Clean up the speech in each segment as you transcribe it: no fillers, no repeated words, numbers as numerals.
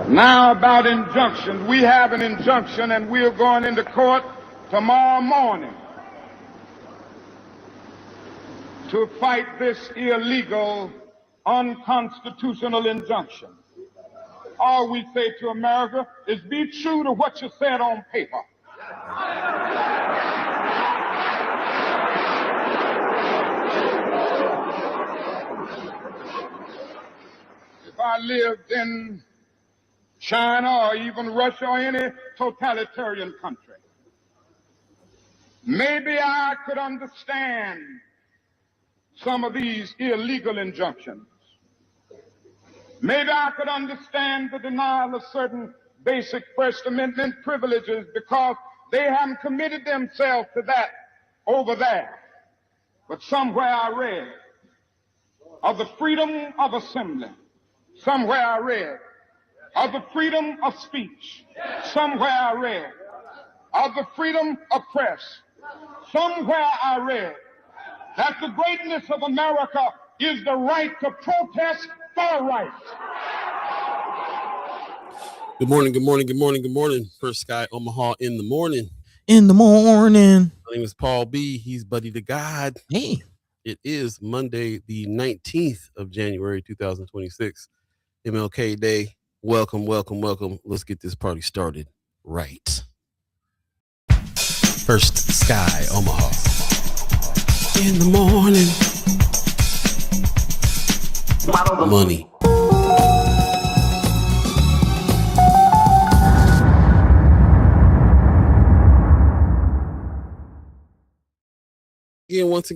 Now about injunctions. We have an injunction and we're going into court tomorrow morning to fight this illegal, unconstitutional injunction. All we say to America is be true to what you said on paper. If I lived in China or even Russia or any totalitarian country, maybe I could understand some of these illegal injunctions. Maybe I could understand the denial of certain basic First Amendment privileges because they haven't committed themselves to that over there. But somewhere I read of the freedom of assembly. Somewhere I read of the freedom of speech. Somewhere I read of the freedom of press. Somewhere I read that the greatness of America is the right to protest for rights. Good morning, good morning, good morning, good morning. First Sky Omaha in the morning. In the morning. My name is Paul B. He's Buddy to Gawd. Hey. It is Monday, the 19th of January, 2026. MLK Day. Welcome, welcome, welcome. Let's get this party started right. First Sky Omaha. In the morning. Money. Once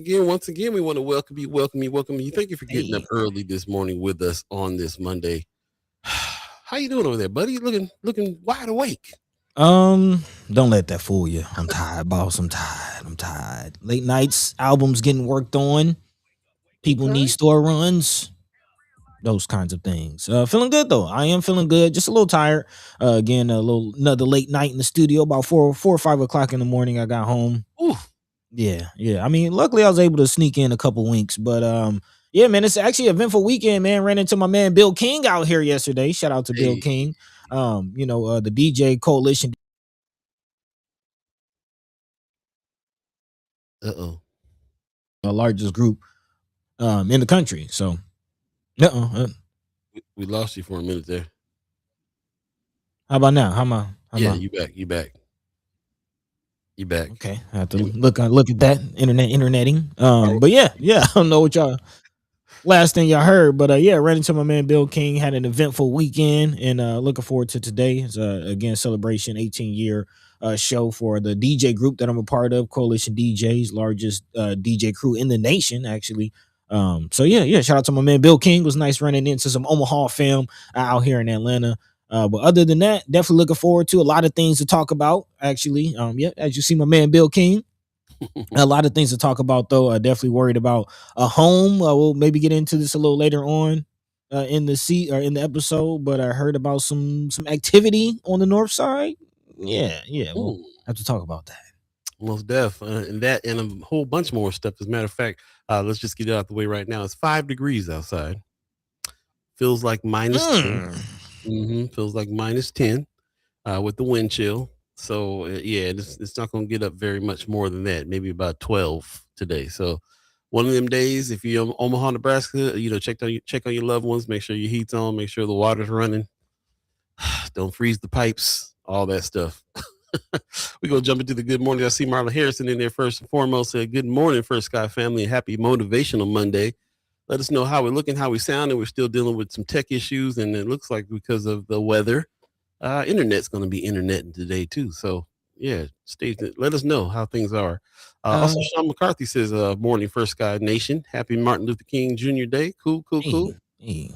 again, we want to welcome you. Thank you for getting up early this morning with us on this Monday. How you doing over there, buddy? Looking wide awake. Don't let that fool you. I'm tired, boss. I'm tired. Late nights, albums getting worked on. People need store runs. Those kinds of things. Feeling good though. I am feeling good. Just a little tired. Again, another late night in the studio. About 4 or 5 o'clock in the morning. I got home. Ooh. Yeah. I mean, luckily I was able to sneak in a couple winks, but yeah, man, it's actually an eventful weekend, man. Ran into my man Bill King out here yesterday. Shout out to Bill King. The DJ Coalition. The largest group in the country. So we lost you for a minute there. How about now? How am I? You back. Okay, I have to look at that interneting. But yeah, I don't know what y'all last thing y'all heard, but ran into my man Bill King. Had an eventful weekend, and looking forward to today. It's again celebration 18-year show for the DJ group that I'm a part of, Coalition DJs, largest DJ crew in the nation, actually. So yeah, shout out to my man Bill King. It was nice running into some Omaha fam out here in Atlanta. But other than that, definitely looking forward to a lot of things to talk about, actually. As you see my man Bill King, a lot of things to talk about, though. Definitely worried about a home. We'll maybe get into this a little later on in the episode, but I heard about some activity on the north side. Yeah, we'll have to talk about that. Most def, and that and a whole bunch more stuff. As a matter of fact, let's just get it out the way right now. It's 5 degrees outside. Feels like minus 10. Feels like minus 10 with the wind chill. So it's not going to get up very much more than that. Maybe about 12 today. So one of them days, if you're in Omaha, Nebraska, check on your loved ones. Make sure your heat's on. Make sure the water's running. Don't freeze the pipes. All that stuff. We're going to jump into the good morning. I see Marla Harrison in there first and foremost. Said good morning, First Sky family. Happy Motivational Monday. Let us know how we're looking, how we sound, and we're still dealing with some tech issues. And it looks like because of the weather, internet's going to be interneting today too. So yeah, let us know how things are. Also, Sean McCarthy says, morning, First Sky Nation. Happy Martin Luther King Jr. Day. Cool. Hey.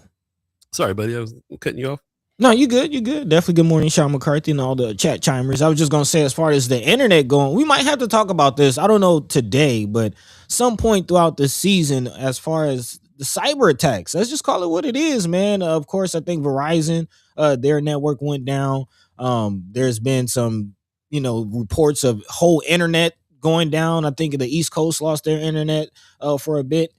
Sorry, buddy. I was cutting you off. No, you good. Definitely good morning, Sean McCarthy and all the chat chimers. I was just going to say, as far as the internet going, we might have to talk about this. I don't know today, but some point throughout the season, as far as the cyber attacks, let's just call it what it is, man. Of course, I think Verizon, their network went down. There's been some, reports of whole internet going down. I think the East Coast lost their internet for a bit.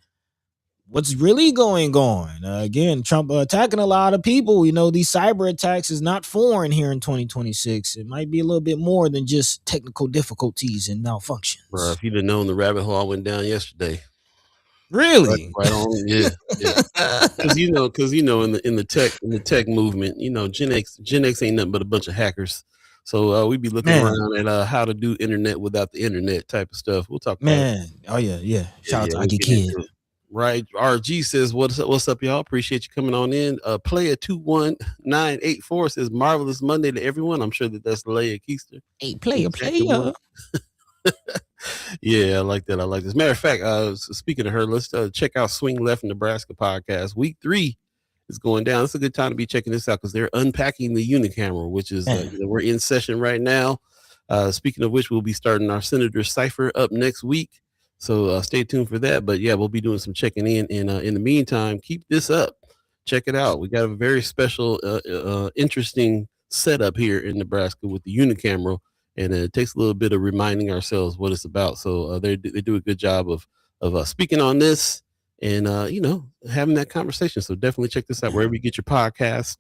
what's really going on. Again, Trump attacking a lot of people. You know, these cyber attacks is not foreign here in 2026. It might be a little bit more than just technical difficulties and Bro, malfunctions. if you'd have known the rabbit hole I went down yesterday. Really? Right on. Yeah. Because in the tech movement, Gen X ain't nothing but a bunch of hackers. So we be looking Man. around at how to do internet without the internet type of stuff. We'll talk about it. Man. Oh yeah. Shout out to We'll Ike get Kid. into it. Right. RG says, what's up, y'all? Appreciate you coming on in. Player 21984 says, marvelous Monday to everyone. I'm sure that's Leia Keister. Hey, player. Yeah, I like that. I like this. Matter of fact, speaking of her, let's check out Swing Left Nebraska podcast. Week 3 is going down. It's a good time to be checking this out because they're unpacking the unicamera, which is we're in session right now. Speaking of which, we'll be starting our Senator Cipher up next week. So stay tuned for that. But yeah, we'll be doing some checking in. And in the meantime, keep this up. Check it out. We got a very special, interesting setup here in Nebraska with the unicamera. And it takes a little bit of reminding ourselves what it's about. So they do a good job of speaking on this and, having that conversation. So definitely check this out wherever you get your podcast.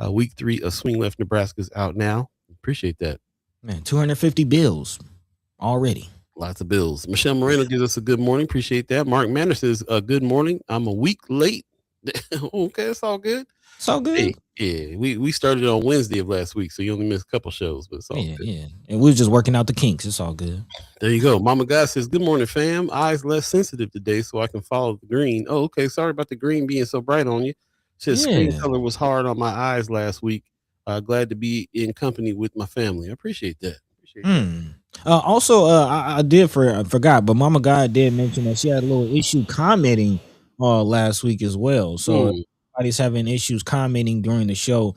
Week 3 of Swing Left Nebraska is out now. Appreciate that. Man, 250 bills already. Lots of bills. Michelle Moreno gives us a good morning. Appreciate that. Mark Manor says, good morning. I'm a week late. Okay, it's all good. It's all good. Hey, yeah, we started on Wednesday of last week, so you only missed a couple shows, but it's all good. Yeah. And we were just working out the kinks. It's all good. There you go. Mama God says, good morning, fam. Eyes less sensitive today, so I can follow the green. Oh, okay. Sorry about the green being so bright on you. Says screen color was hard on my eyes last week. Glad to be in company with my family. I appreciate that. Also, I forgot, but Mama God did mention that she had a little issue commenting last week as well. So if anybody's having issues commenting during the show,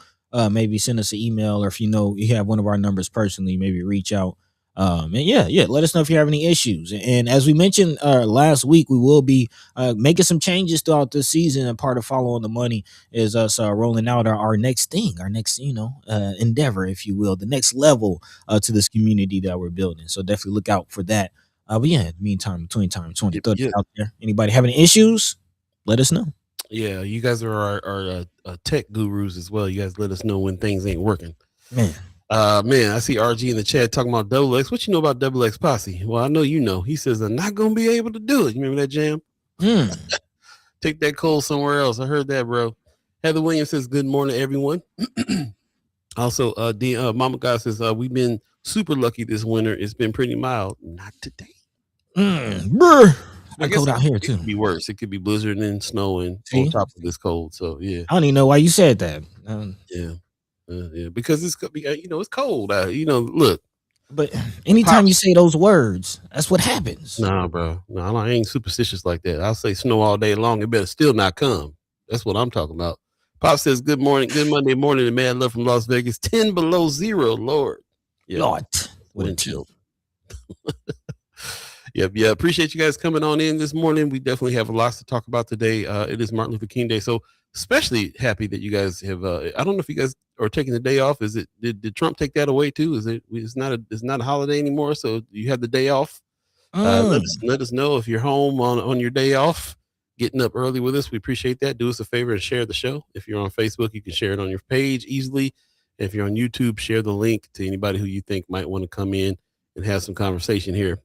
maybe send us an email, or if you have one of our numbers personally, maybe reach out. And let us know if you have any issues. And as we mentioned last week, we will be making some changes throughout this season. And part of following the money is us rolling out our next thing, our next endeavor, if you will, the next level to this community that we're building. So definitely look out for that. But yeah, in the meantime, between time 2030 out there, anybody having issues, let us know. Yeah, you guys are our tech gurus as well. You guys let us know when things ain't working. Man, I see RG in the chat talking about Double X. What you know about Double X Posse? Well, I know you know. He says, I'm not going to be able to do it. You remember that jam? Take that coal somewhere else. I heard that, bro. Heather Williams says, good morning, everyone. Also, Mama God says, we've been super lucky this winter. It's been pretty mild. Not today. I guess cold out here too. It could be worse. It could be blizzard and snowing on top of this cold. So yeah, I don't even know why you said that. Yeah, because it's it's cold out. Look. But anytime you say those words, that's what happens. Nah, bro. No, I ain't superstitious like that. I'll say snow all day long. It better still not come. That's what I'm talking about. Pop says, good morning. Good Monday morning. And mad love from Las Vegas. 10 below zero. Lord. Yeah. Lord. What a chill. Yep. Yeah. Appreciate you guys coming on in this morning. We definitely have lots to talk about today. It is Martin Luther King Day. So especially happy that you guys have, I don't know if you guys are taking the day off. Is it, did Trump take that away too? It's not a holiday anymore. So you have the day off. Let us know if you're home on your day off, getting up early with us. We appreciate that. Do us a favor and share the show. If you're on Facebook, you can share it on your page easily. If you're on YouTube, share the link to anybody who you think might want to come in and have some conversation here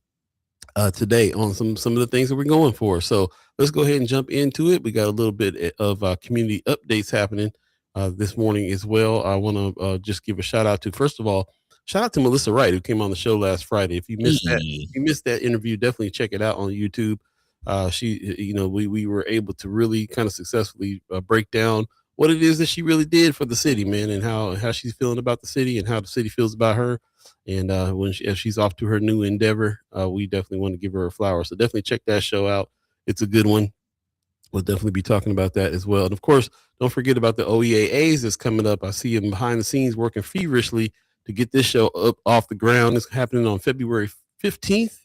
today on some of the things that we're going for. So let's go ahead and jump into it. We got a little bit of community updates happening this morning as well. I want to just give a shout out to, first of all, shout out to Melissa Wright, who came on the show last Friday. If you missed that interview, definitely check it out on YouTube. We were able to really kind of successfully break down what it is that she really did for the city, man, and how she's feeling about the city and how the city feels about her. And if she's off to her new endeavor, we definitely want to give her a flower. So definitely check that show out. It's a good one. We'll definitely be talking about that as well. And of course, don't forget about the OEAAs that's coming up. I see them behind the scenes working feverishly to get this show up off the ground. It's happening on February 15th.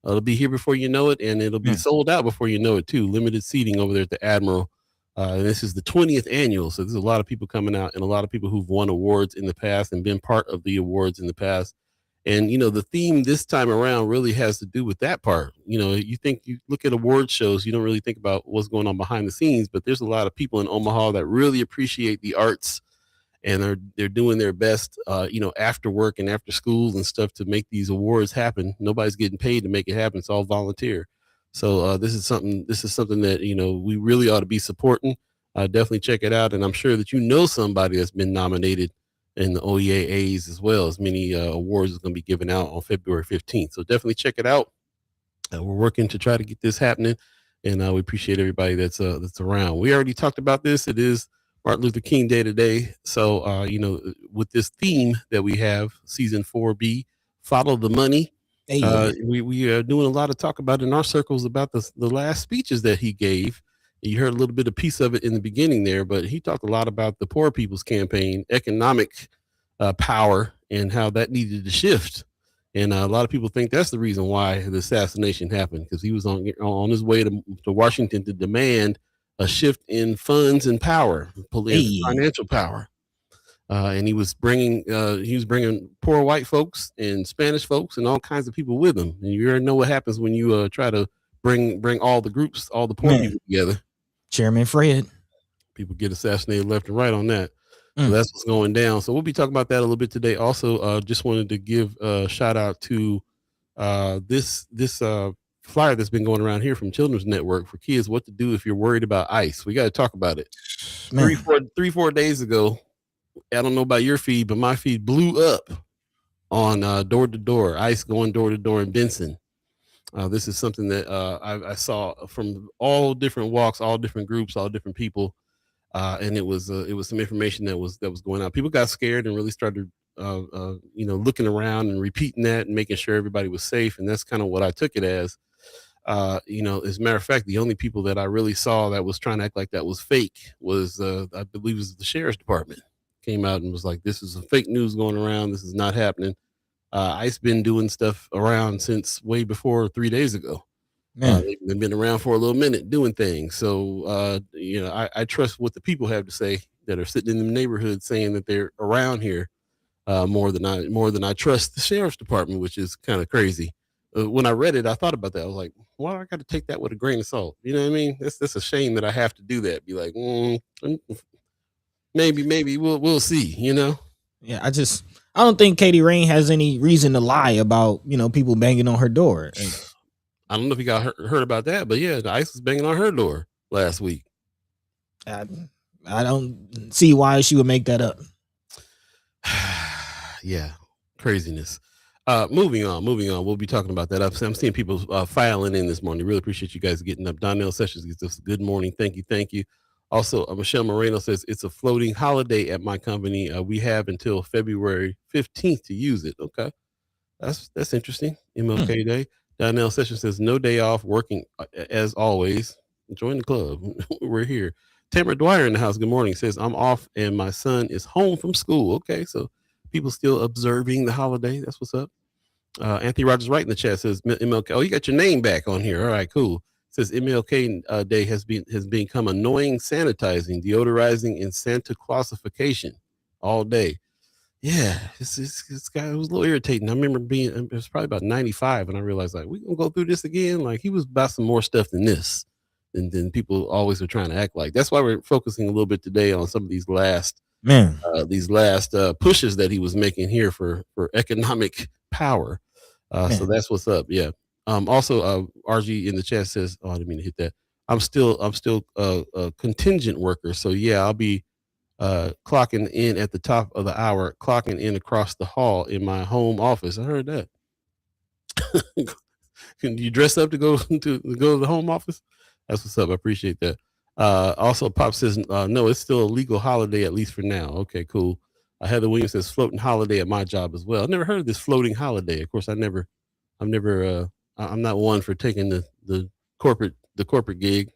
It'll be here before you know it, and it'll be sold out before you know it too. Limited seating over there at the Admiral. And this is the 20th annual. So there's a lot of people coming out and a lot of people who've won awards in the past and been part of the awards in the past. And the theme this time around really has to do with that part. You look at award shows, you don't really think about what's going on behind the scenes, but there's a lot of people in Omaha that really appreciate the arts, and they're doing their best, after work and after school and stuff to make these awards happen. Nobody's getting paid to make it happen. It's all volunteer. So this is something that we really ought to be supporting. Definitely check it out, and I'm sure that somebody that's been nominated in the OEAAs as well. As many awards is going to be given out on February 15th. So definitely check it out. We're working to try to get this happening, and we appreciate everybody that's around. We already talked about this. It is Martin Luther King Day today. So, with this theme that we have, season 4B, follow the money. Hey. We are doing a lot of talk about in our circles about the last speeches that he gave. You heard a little bit of piece of it in the beginning there, but he talked a lot about the Poor People's Campaign, economic power, and how that needed to shift. And a lot of people think that's the reason why the assassination happened, because he was on his way to Washington to demand a shift in funds and power, financial power. And he was bringing poor white folks and Spanish folks and all kinds of people with him. And you already know what happens when you try to bring all the groups, all the poor people together. Chairman Fred. People get assassinated left and right on that. So that's what's going down. So we'll be talking about that a little bit today. Also, just wanted to give a shout out to this flyer that's been going around here from Children's Network for kids, what to do if you're worried about ICE. We got to talk about it. 3-4 days ago, I don't know about your feed, but my feed blew up on door to door, ICE going door to door in Benson. This is something that I saw from all different walks, all different groups, all different people. And it was some information that was going out. People got scared and really started, looking around and repeating that and making sure everybody was safe. And that's kind of what I took it as. As a matter of fact, the only people that I really saw that was trying to act like that was fake was, I believe it was the sheriff's department came out and was like, this is a fake news going around. This is not happening. ICE been doing stuff around since way before 3 days ago. They've been around for a little minute doing things. So, I trust what the people have to say that are sitting in the neighborhood saying that they're around here more than I trust the sheriff's department, which is kind of crazy. When I read it, I thought about that. I was like, well, I got to take that with a grain of salt. You know what I mean? That's a shame that I have to do that. Be like, maybe we'll see, Yeah, I don't think Katie Rain has any reason to lie about, people banging on her door. I don't know if you got heard about that, but yeah, the ICE was banging on her door last week. I don't see why she would make that up. Yeah, craziness. Moving on. We'll be talking about that. I'm seeing people filing in this morning. Really appreciate you guys getting up. Donnell Sessions gets us good morning. Thank you. Also, Michelle Moreno says it's a floating holiday at my company. We have until February 15th to use it. Okay, that's interesting. MLK Day. Donnell Sessions says no day off, working as always. Join the club. We're here. Tamara Dwyer in the house. Good morning. Says I'm off and my son is home from school. Okay, so people still observing the holiday. That's what's up. Anthony Rogers right in the chat says MLK. Oh, you got your name back on here. All right, cool. Says MLK Day has become annoying, sanitizing, deodorizing, and Santa Clausification all day. Yeah, this guy was a little irritating. I remember it was probably about 95, and I realized like we gonna go through this again. Like he was about some more stuff than this, and people always are trying to act like. That's why we're focusing a little bit today on some of these last pushes that he was making here for economic power. So that's what's up. Yeah. Also, RG in the chat says, "Oh, I didn't mean to hit that. I'm still a contingent worker. So yeah, I'll be clocking in at the top of the hour, clocking in across the hall in my home office." I heard that. Can you dress up to go to the home office? That's what's up. I appreciate that. Also, Pop says, no, it's still a legal holiday, at least for now. Okay, cool. Heather Williams says floating holiday at my job as well. I've never heard of this floating holiday. Of course, I'm not one for taking the corporate gig.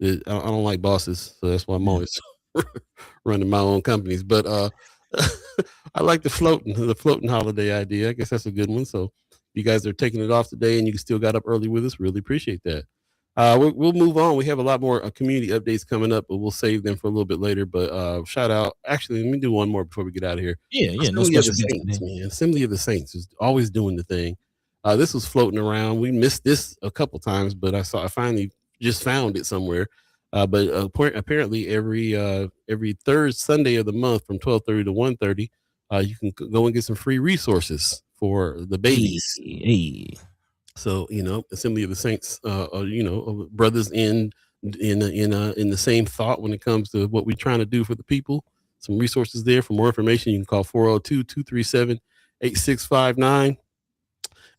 I don't like bosses, so that's why I'm always running my own companies. But I like the floating holiday idea. I guess that's a good one. So you guys are taking it off today and you still got up early with us. Really appreciate that. We'll move on. We have a lot more community updates coming up, but we'll save them for a little bit later. But shout out. Actually, let me do one more before we get out of here. Yeah, no Assembly of the special guest Saints, today. man. Assembly of the Saints is always doing the thing. This was floating around. We missed this a couple times, but I finally just found it somewhere. But apparently every third Sunday of the month from 12:30 to 1:30, you can go and get some free resources for the babies. Hey. So Assembly of the Saints, brothers in the same thought when it comes to what we're trying to do for the people. Some resources there. For more information, you can call 402-237-8659.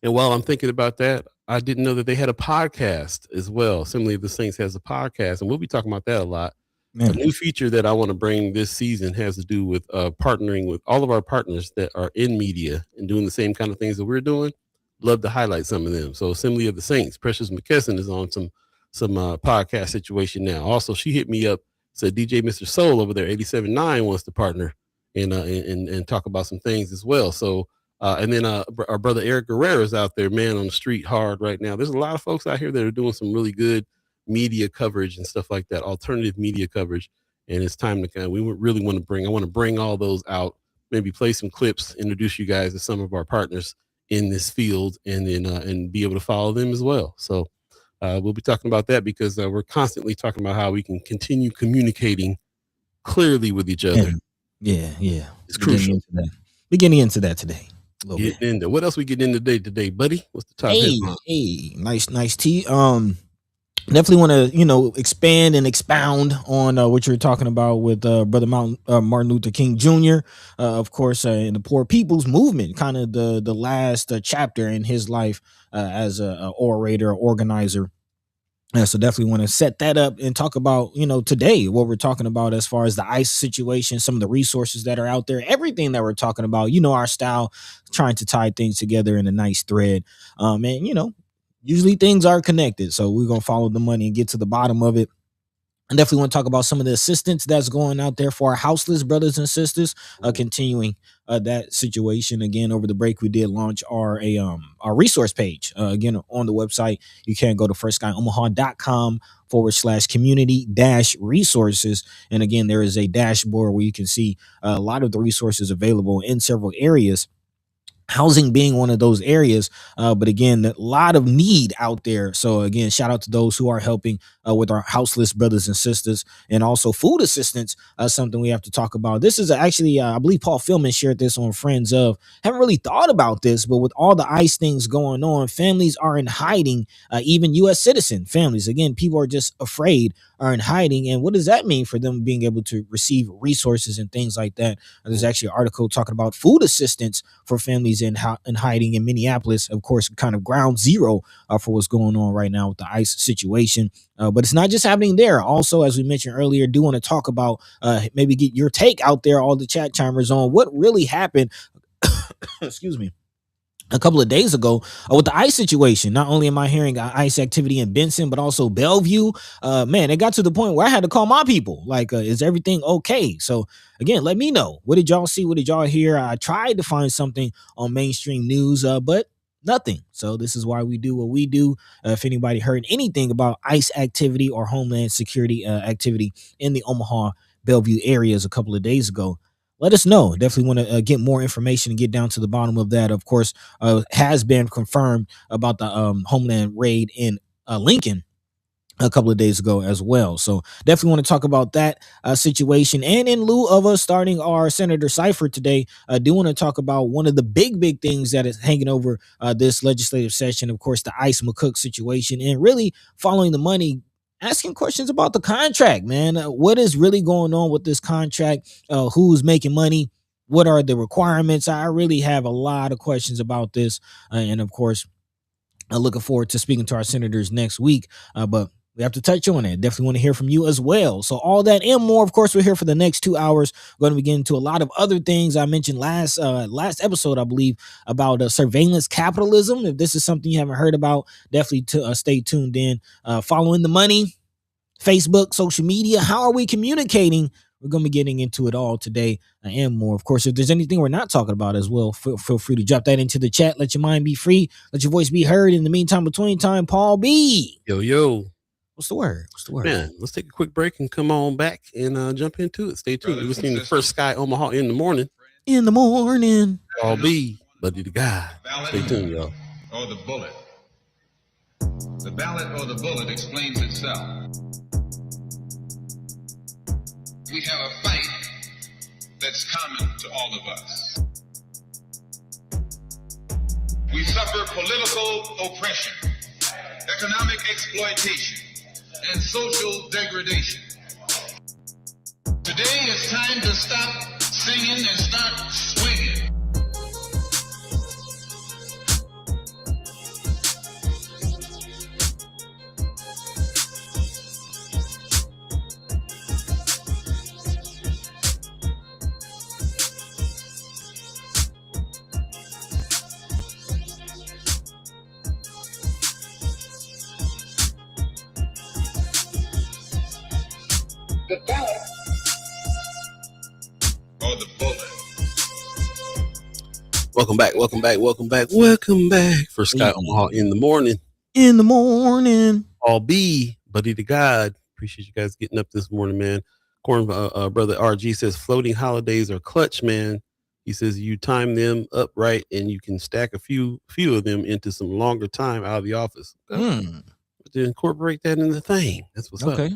And while I'm thinking about that, I didn't know that they had a podcast as well. Assembly of the Saints has a podcast, and we'll be talking about that a lot. Man. A new feature that I want to bring this season has to do with partnering with all of our partners that are in media and doing the same kind of things that we're doing. Love to highlight some of them. So Assembly of the Saints, Precious McKesson is on some podcast situation now. Also, she hit me up, said DJ Mr. Soul over there, 87.9 wants to partner and talk about some things as well. So and then our brother Eric Guerrero is out there, man, on the street hard right now. There's a lot of folks out here that are doing some really good media coverage and stuff like that, alternative media coverage. And it's time to I want to bring all those out, maybe play some clips, introduce you guys to some of our partners in this field, and then and be able to follow them as well. So we'll be talking about that because we're constantly talking about how we can continue communicating clearly with each other. Yeah. It's crucial. We're getting into that today. What else we get in today, buddy? What's the top headline? Hey, nice tea. Definitely want to expand and expound on what you're talking about with brother Martin Luther King Jr. Of course, in the Poor People's Movement, kind of the last chapter in his life as a orator, organizer. So definitely want to set that up and talk about, today, what we're talking about as far as the ICE situation, some of the resources that are out there, everything that we're talking about, our style, trying to tie things together in a nice thread. And, usually things are connected. So we're going to follow the money and get to the bottom of it. I definitely want to talk about some of the assistance that's going out there for our houseless brothers and sisters, continuing that situation. Again, over the break, we did launch our resource page. Again, on the website, you can go to firstskyOmaha.com/community-resources. And again, there is a dashboard where you can see a lot of the resources available in several areas. Housing being one of those areas, but again, a lot of need out there. So again, shout out to those who are helping with our houseless brothers and sisters, and also food assistance, something we have to talk about. This is actually, I believe Paul Philman shared this on Friends of. Haven't really thought about this, but with all the ICE things going on, families are in hiding, even U.S. citizen families. Again, people are just afraid, are in hiding. And what does that mean for them being able to receive resources and things like that? There's actually an article talking about food assistance for families in hiding in Minneapolis, of course, kind of ground zero for what's going on right now with the ICE situation. But it's not just happening there. Also, as we mentioned earlier, do want to talk about maybe get your take out there, all the chat chimers on what really happened. Excuse me. A couple of days ago with the ICE situation. Not only am I hearing ICE activity in Benson, but also Bellevue. Man, it got to the point where I had to call my people. Like, is everything okay? So again, let me know. What did y'all see? What did y'all hear? I tried to find something on mainstream news, but nothing. So this is why we do what we do. If anybody heard anything about ICE activity or Homeland Security activity in the Omaha, Bellevue areas a couple of days ago, let us know. Definitely want to get more information and get down to the bottom of that. Of course, has been confirmed about the Homeland raid in Lincoln a couple of days ago as well. So definitely want to talk about that situation. And in lieu of us starting our Senator Cipher today, I do want to talk about one of the big things that is hanging over this legislative session. Of course, the ICE McCook situation, and really following the money, asking questions about the contract, man. What is really going on with this contract? Who's making money? What are the requirements? I really have a lot of questions about this. And of course, I'm looking forward to speaking to our senators next week. But we have to touch on it. Definitely want to hear from you as well. So all that and more, of course, we're here for the next 2 hours. We're going to be getting into a lot of other things. I mentioned last episode, I believe, about surveillance capitalism. If this is something you haven't heard about, definitely stay tuned in. Following the money, Facebook, social media. How are we communicating? We're going to be getting into it all today and more. Of course, if there's anything we're not talking about as well, feel free to drop that into the chat. Let your mind be free. Let your voice be heard. In the meantime, between time, Paul B. Yo. What's the word? What's the word? Man, let's take a quick break and come on back and jump into it. Stay tuned. You're listening to First Sky Omaha in the morning. In the morning. All be buddy to God. Stay tuned, y'all. Or the bullet. The ballot or the bullet explains itself. We have a fight that's common to all of us. We suffer political oppression, economic exploitation, and social degradation. Today it's time to stop singing and start swinging. The ballot or the bullet. Welcome back. First Sky Omaha in the morning. In the morning. All be buddy to God. Appreciate you guys getting up this morning, man. Corn brother RG says floating holidays are clutch, man. He says you time them up right and you can stack a few of them into some longer time out of the office. To incorporate that in the thing. That's what's up. Okay.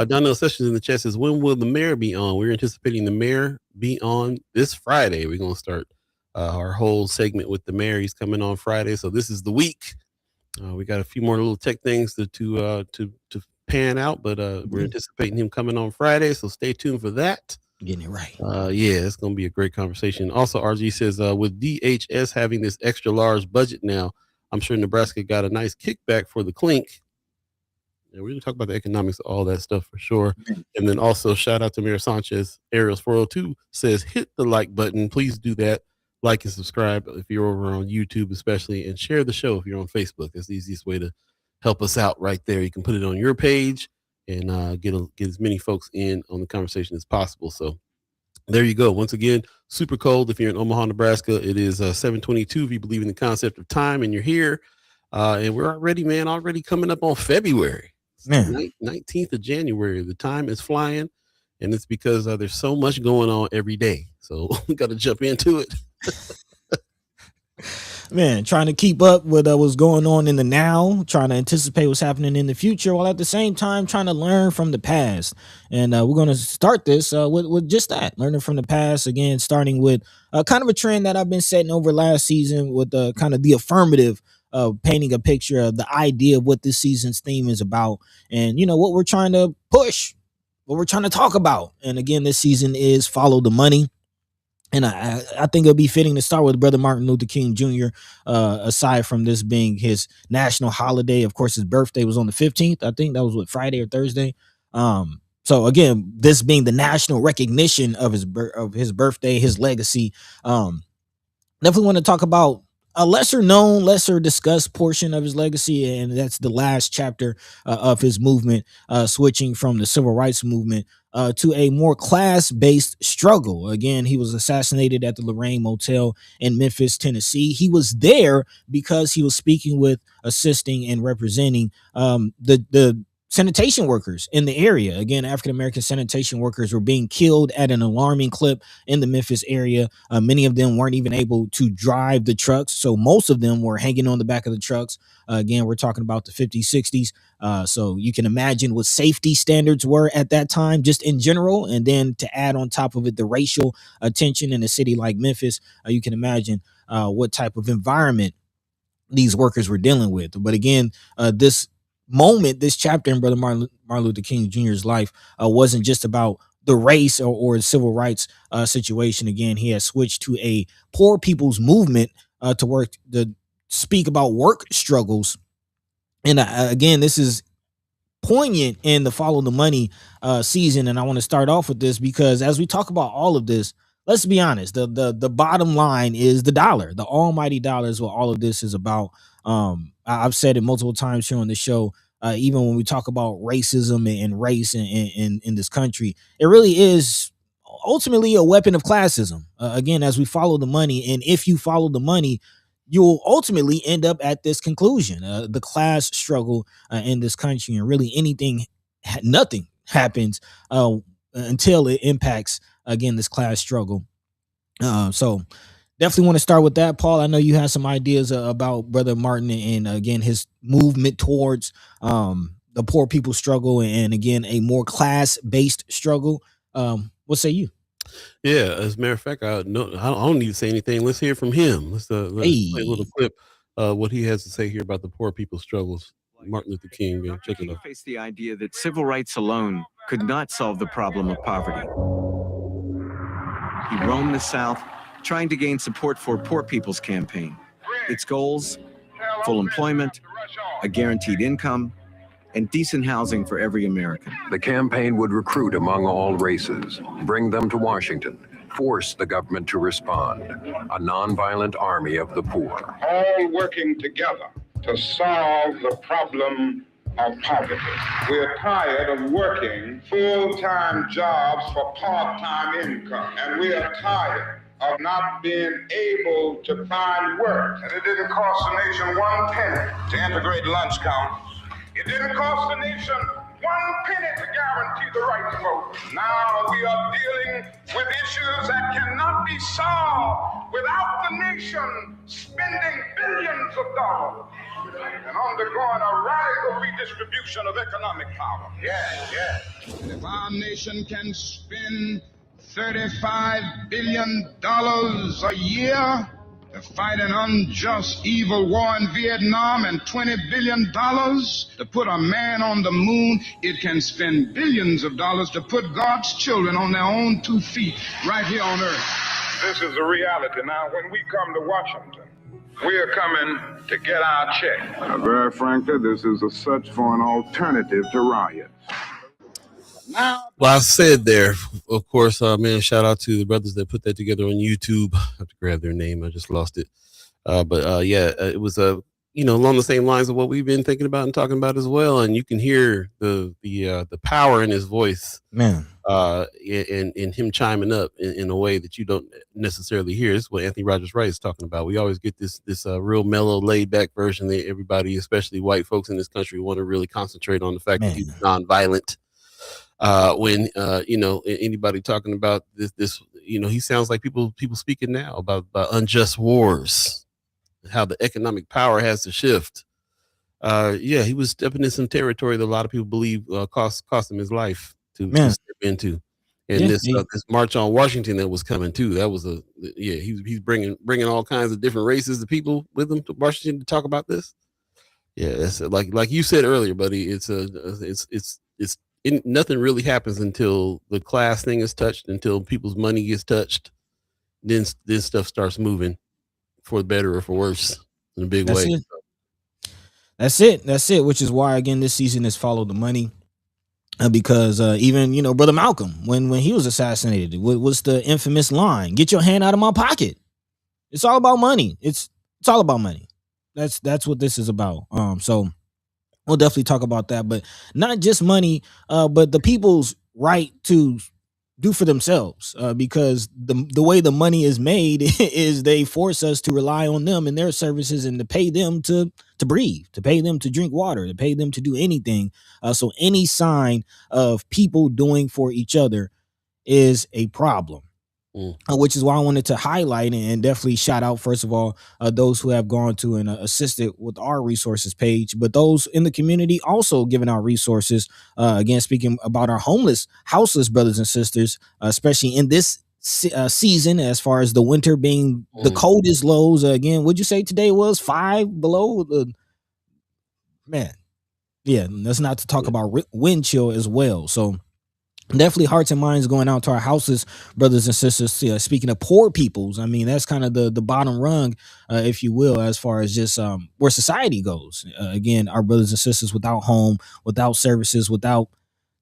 Donnell Sessions in the chat says, when will the mayor be on? We're anticipating the mayor be on this Friday. We're going to start our whole segment with the mayor. He's coming on Friday. So this is the week. We got a few more little tech things to pan out, but we're anticipating him coming on Friday. So stay tuned for that. Getting it right. Yeah, it's going to be a great conversation. Also, RG says, with DHS having this extra large budget now, I'm sure Nebraska got a nice kickback for the clink. Yeah, we're going to talk about the economics of all that stuff for sure. And then also shout out to Mayor Sanchez. Ariels 402 says, hit the like button. Please do that. Like and subscribe if you're over on YouTube, especially, and share the show if you're on Facebook. That's the easiest way to help us out right there. You can put it on your page and get as many folks in on the conversation as possible. So there you go. Once again, super cold. If you're in Omaha, Nebraska, it is 7:22. If you believe in the concept of time and you're here, and we're already coming up on February. 19th of January. The time is flying, and it's because there's so much going on every day. So we got to jump into it. Man, trying to keep up with what's going on in the now, trying to anticipate what's happening in the future, while at the same time trying to learn from the past. And we're going to start this with just that, learning from the past. Again, starting with kind of a trend that I've been setting over last season with kind of the affirmative, painting a picture of the idea of what this season's theme is about, and what we're trying to push, what we're trying to talk about. And again, this season is follow the money. And I think it'll be fitting to start with Brother Martin Luther King Jr. Aside from this being his national holiday, of course, his birthday was on the 15th. I think that was Friday or Thursday. So again, this being the national recognition of his birthday, his legacy. Definitely want to talk about a lesser known, lesser discussed portion of his legacy, and that's the last chapter of his movement, switching from the civil rights movement to a more class-based struggle. Again, he was assassinated at the Lorraine Motel in Memphis, Tennessee. He was there because he was speaking with, assisting, and representing the sanitation workers in the area. Again, African-American sanitation workers were being killed at an alarming clip in the Memphis area. Many of them weren't even able to drive the trucks, so most of them were hanging on the back of the trucks. Again, we're talking about the 50s, 60s. So you can imagine what safety standards were at that time, just in general. And then to add on top of it, the racial tension in a city like Memphis, you can imagine what type of environment these workers were dealing with. But again, this chapter in Brother Martin Luther King Jr.'s life wasn't just about the race or the civil rights situation. Again, he has switched to a poor people's movement to speak about work struggles. And again, this is poignant in the Follow the Money season. And I want to start off with this because as we talk about all of this, let's be honest, the bottom line is the dollar. The almighty dollar is what all of this is about. I've said it multiple times here on the show. Even when we talk about racism and race in this country, it really is ultimately a weapon of classism. Again, as we follow the money, and if you follow the money, you will ultimately end up at this conclusion. The class struggle in this country, and really nothing happens until it impacts, again, this class struggle. So definitely want to start with that. Paul, I know you have some ideas about Brother Martin and, again, his movement towards the poor people struggle, and again, a more class-based struggle. What say you? Yeah, as a matter of fact, I don't need to say anything. Let's hear from him. Let's play a little clip what he has to say here about the poor people's struggles. Martin Luther King, check it out. Faced the idea that civil rights alone could not solve the problem of poverty. He roamed the South, trying to gain support for Poor People's Campaign. Its goals: full employment, a guaranteed income, and decent housing for every American. The campaign would recruit among all races, bring them to Washington, force the government to respond, a nonviolent army of the poor. All working together to solve the problem of poverty. We're tired of working full-time jobs for part-time income, and we are tired of not being able to find work. And it didn't cost the nation 1 penny to integrate lunch counters. It didn't cost the nation 1 penny to guarantee the right to vote. Now we are dealing with issues that cannot be solved without the nation spending billions of dollars and undergoing a radical redistribution of economic power. Yes. And if our nation can spend $35 billion a year to fight an unjust, evil war in Vietnam, and $20 billion to put a man on the moon, it can spend billions of dollars to put God's children on their own 2 feet right here on earth. This is the reality. Now, when we come to Washington, we are coming to get our check. Very frankly, this is a search for an alternative to riots. Well, I said there, of course, man, shout out to the brothers that put that together on YouTube. I have to grab their name. I just lost it. It was along the same lines of what we've been thinking about and talking about as well. And you can hear the power in his voice, man, and him chiming up in a way that you don't necessarily hear. This is what Anthony Rogers Wright is talking about. We always get this real mellow, laid back version that everybody, especially white folks in this country, want to really concentrate on the fact that he's nonviolent. When anybody talking about this, he sounds like people speaking now about unjust wars, how the economic power has to shift. He was stepping in some territory that a lot of people believe cost him his life to step into. And this march on Washington that was coming too. That was he's bringing all kinds of different races of people with him to Washington to talk about this. Yeah, it's like you said earlier, buddy. It's nothing really happens until the class thing is touched, until people's money gets touched. Then this stuff starts moving for better or for worse in a big way. That's it. Which is why, again, this season has followed the money, because even Brother Malcolm, when he was assassinated, what's the infamous line? "Get your hand out of my pocket." It's all about money. It's all about money. That's what this is about. So we'll definitely talk about that, but not just money, but the people's right to do for themselves, because the way the money is made is they force us to rely on them and their services, and to pay them to breathe, to pay them to drink water, to pay them to do anything. So any sign of people doing for each other is a problem. Which is why I wanted to highlight and definitely shout out, first of all, those who have gone to and assisted with our resources page, but those in the community also giving out resources. Again, speaking about our houseless brothers and sisters, especially in this season, as far as the winter being the coldest lows. Again, would you say today was 5 below? Man, yeah, that's not to talk about wind chill as well. So definitely hearts and minds going out to our houses, brothers and sisters. Speaking of poor peoples, I mean, that's kind of the bottom rung, if you will, as far as just where society goes. Again, our brothers and sisters without home, without services, without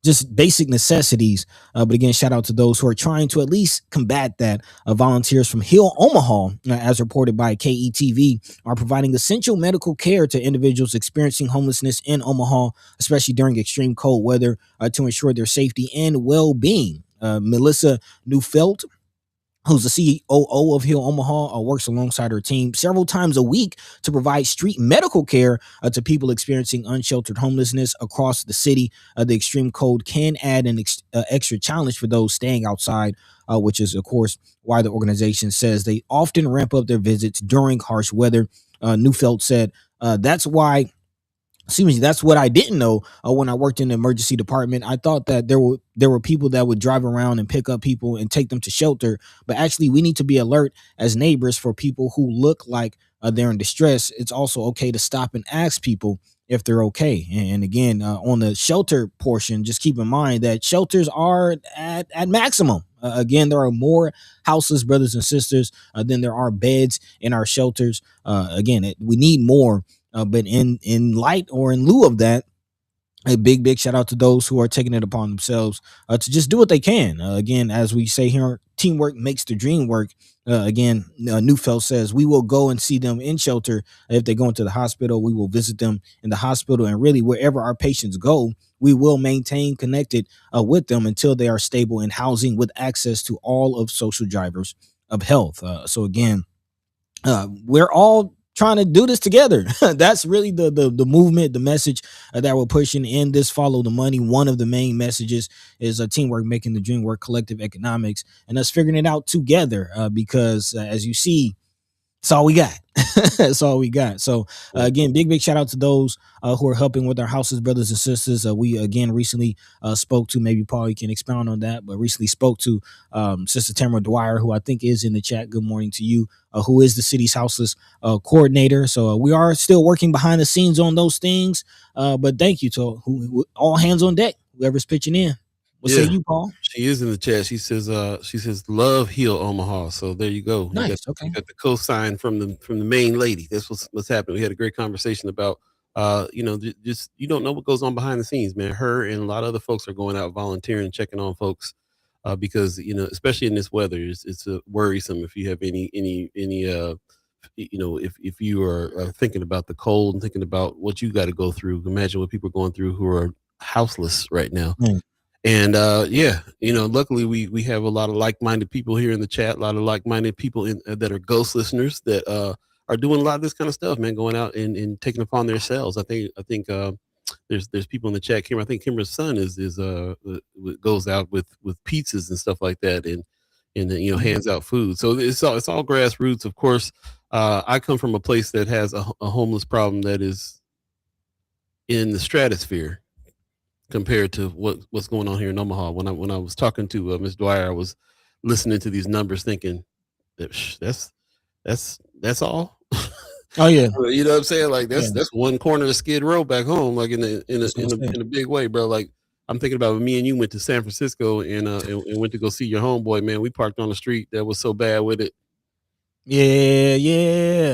just basic necessities. But again, shout out to those who are trying to at least combat that. Volunteers from Hill, Omaha, as reported by KETV, are providing essential medical care to individuals experiencing homelessness in Omaha, especially during extreme cold weather, to ensure their safety and well-being. Melissa Neufeld, who's the COO of Heal Omaha, works alongside her team several times a week to provide street medical care to people experiencing unsheltered homelessness across the city. The extreme cold can add an extra challenge for those staying outside, which is, of course, why the organization says they often ramp up their visits during harsh weather. Neufeld said, that's why that's what I didn't know when I worked in the emergency department. I thought that there were people that would drive around and pick up people and take them to shelter, but actually we need to be alert as neighbors for people who look like they're in distress. It's also okay to stop and ask people if they're okay. And again, on the shelter portion, just keep in mind that shelters are at maximum. Again, there are more houseless brothers and sisters than there are beds in our shelters. We need more. But in light or in lieu of that, a big shout out to those who are taking it upon themselves to just do what they can. Again, as we say here, teamwork makes the dream work. Neufeld says we will go and see them in shelter. If they go into the hospital, we will visit them in the hospital, and really wherever our patients go, we will maintain connected with them until they are stable in housing with access to all of social drivers of health. We're all trying to do this together. That's really the movement, the message that we're pushing in this Follow the Money. One of the main messages is teamwork making the dream work, collective economics, and us figuring it out together. Because as you see, it's all we got. That's all we got. So again, big shout out to those who are helping with our houses, brothers and sisters. We again recently spoke to, maybe Paul, you can expound on that, but recently spoke to Sister Tamara Dwyer, who I think is in the chat. Good morning to you, who is the city's houseless coordinator. So we are still working behind the scenes on those things. But thank you to who all hands on deck, whoever's pitching in. What say you, Paul? She is in the chat. She says love Heal Omaha. So there you go. Nice. You got the cosign from the main lady. That's what's happening. We had a great conversation about just you don't know what goes on behind the scenes, man. Her and a lot of other folks are going out volunteering, checking on folks because especially in this weather, it's worrisome if you have any if you are thinking about the cold and thinking about what you got to go through. Imagine what people are going through who are houseless right now. And luckily we have a lot of like-minded people here in the chat, a lot of like-minded people that are ghost listeners that are doing a lot of this kind of stuff, man, going out and taking upon themselves. I think there's people in the chat. I think Kimber's son goes out with pizzas and stuff like that and hands out food. So it's all grassroots. Of course, I come from a place that has a homeless problem that is in the stratosphere compared to what's going on here in Omaha. When I was talking to Ms. Dwyer, I was listening to these numbers thinking that's all. Oh yeah. You know what I'm saying? Like that's one corner of Skid Row back home, like in a big way, bro. Like I'm thinking about when me and you went to San Francisco and went to go see your homeboy, man. We parked on the street that was so bad with it. Yeah.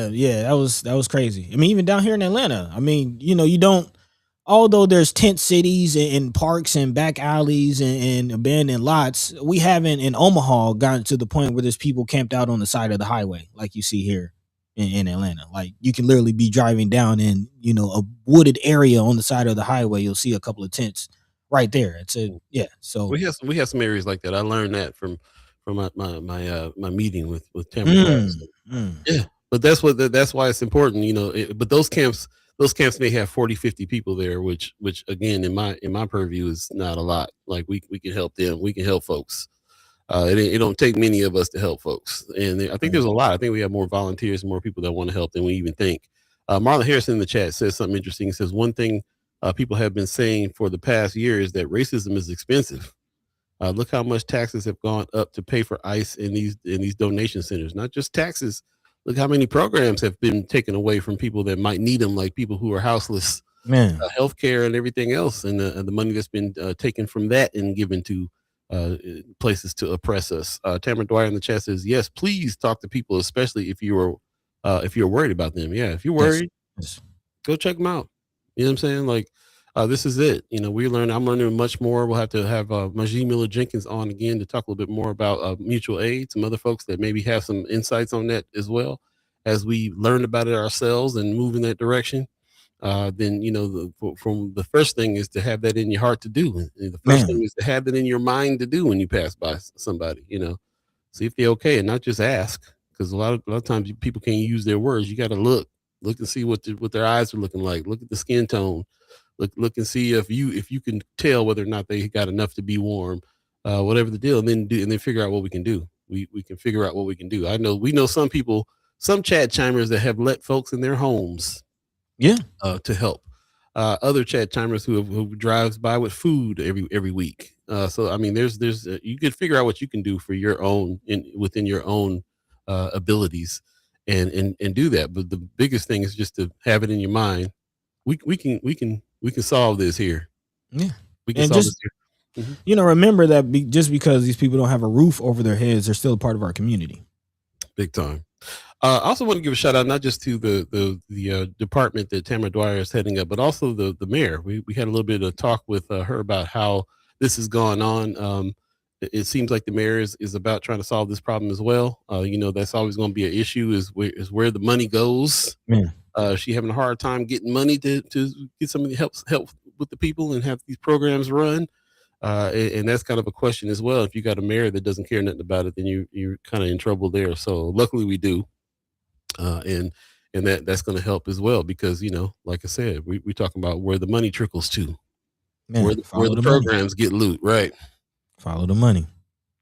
That was crazy. I mean, even down here in Atlanta, I mean, you don't, although there's tent cities and parks and back alleys and abandoned lots, we haven't in Omaha gotten to the point where there's people camped out on the side of the highway like you see here in Atlanta. Like you can literally be driving down in a wooded area on the side of the highway. You'll see a couple of tents right there. So we have some areas like that. I learned that from my meeting with Tamara. Yeah, but that's why it's important, but those camps may have 40, 50 people there, which again, in my purview is not a lot. Like we can help them. We can help folks. It don't take many of us to help folks. And I think there's a lot. I think we have more volunteers, more people that want to help than we even think. Marlon Harrison in the chat says something interesting. He says, one thing people have been saying for the past year is that racism is expensive. Look how much taxes have gone up to pay for ICE in these donation centers. Not just taxes. Look how many programs have been taken away from people that might need them, like people who are houseless, healthcare and everything else. And the money that's been taken from that and given to places to oppress us. Tamara Dwyer in the chat says, yes, please talk to people, especially if you're worried about them. Yeah, if you're worried, go check them out. You know what I'm saying? Like, this is it. I'm learning much more. We'll have to have Majee Miller Jenkins on again to talk a little bit more about mutual aid, some other folks that maybe have some insights on that as well, as we learn about it ourselves and move in that direction. Then from the first thing is to have that in your heart to do. And the first thing is to have that in your mind to do when you pass by somebody. see if they're okay, and not just ask, because a lot of times people can't use their words. You got to look and see what their eyes are looking like. Look at the skin tone. Look and see if you can tell whether or not they got enough to be warm, whatever the deal, and then figure out what we can do. We can figure out what we can do. We know some people, some chat chimers that have let folks in their homes, to help. Other chat chimers who drives by with food every week. So I mean, there's you could figure out what you can do for your own within your own abilities, and do that. But the biggest thing is just to have it in your mind. We can solve this here. Yeah, we can and solve just this here. You know, remember that just because these people don't have a roof over their heads, they're still a part of our community. Big time. I also want to give a shout out not just to the department that Tamara Dwyer is heading up, but also the mayor. We had a little bit of talk with her about how this has gone on. It seems like the mayor is about trying to solve this problem as well. You know, that's always going to be an issue is where the money goes. Man. She having a hard time getting money to get some of the help with the people and have these programs run. And that's kind of a question as well. If you got a mayor that doesn't care nothing about it, then you're kind of in trouble there. So luckily we do. And that's going to help as well, because, you know, like I said, we're talking about where the money trickles to, Man, where the programs get loot, right? Follow the money.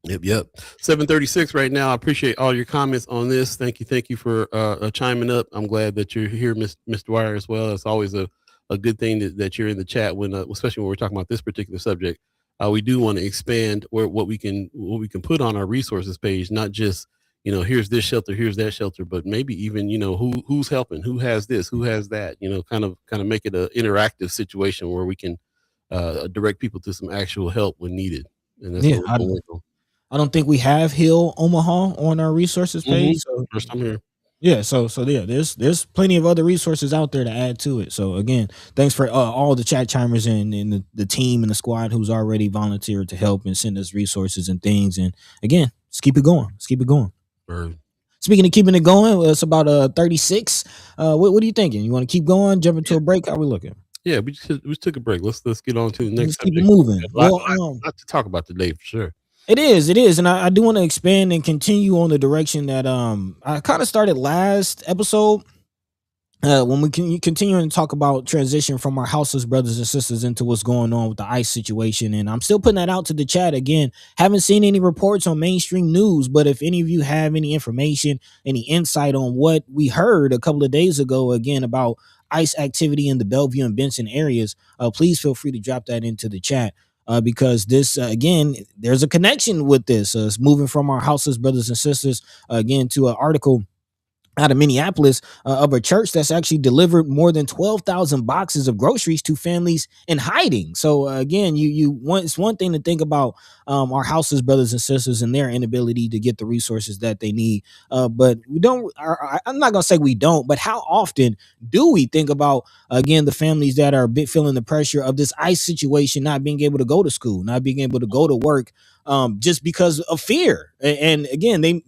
Yep. 7:36 right now. I appreciate all your comments on this. Thank you for chiming up. I'm glad that you're here, Mr. Dwyer, as well. It's always a good thing that you're in the chat when, especially when we're talking about this particular subject. We do want to expand what we can put on our resources page, not just, you know, here's this shelter, here's that shelter, but maybe even, you know, who's helping, who has this, who has that, you know, kind of make it an interactive situation where we can direct people to some actual help when needed. And that's what we're on. I don't think we have Hill Omaha on our resources page. So first time here. Yeah, so yeah, there's plenty of other resources out there to add to it. So again, thanks for all the chat chimers and the team and the squad who's already volunteered to help and send us resources and things. And again, let's keep it going. Let's keep it going. Word. Speaking of keeping it going, it's about 36. What are you thinking? You want to keep going? Jump into a break? How we looking? Yeah, we took a break. Let's get on to the next. Let's keep it moving. A lot to talk about today for sure. It is, and I do want to expand and continue on the direction that I kind of started last episode when we can continue to talk about transition from our houseless brothers and sisters into what's going on with the ICE situation. And I'm still putting that out to the chat. Again, haven't seen any reports on mainstream news, but if any of you have any information, any insight on what we heard a couple of days ago, again, about ICE activity in the Bellevue and Benson areas, please feel free to drop that into the chat. Because this, again, there's a connection with this. It's moving from our houseless brothers and sisters, again, to an article out of Minneapolis of a church that's actually delivered more than 12,000 boxes of groceries to families in hiding. So again, it's one thing to think about our houseless brothers and sisters and their inability to get the resources that they need. But we don't, I'm not going to say we don't, but how often do we think about, again, the families that are feeling the pressure of this ICE situation, not being able to go to school, not being able to go to work just because of fear. And again, they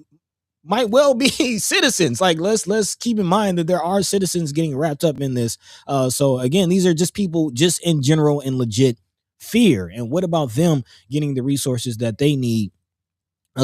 might well be citizens. Like let's keep in mind that there are citizens getting wrapped up in this. So again, these are just people just in general and legit fear. And what about them getting the resources that they need?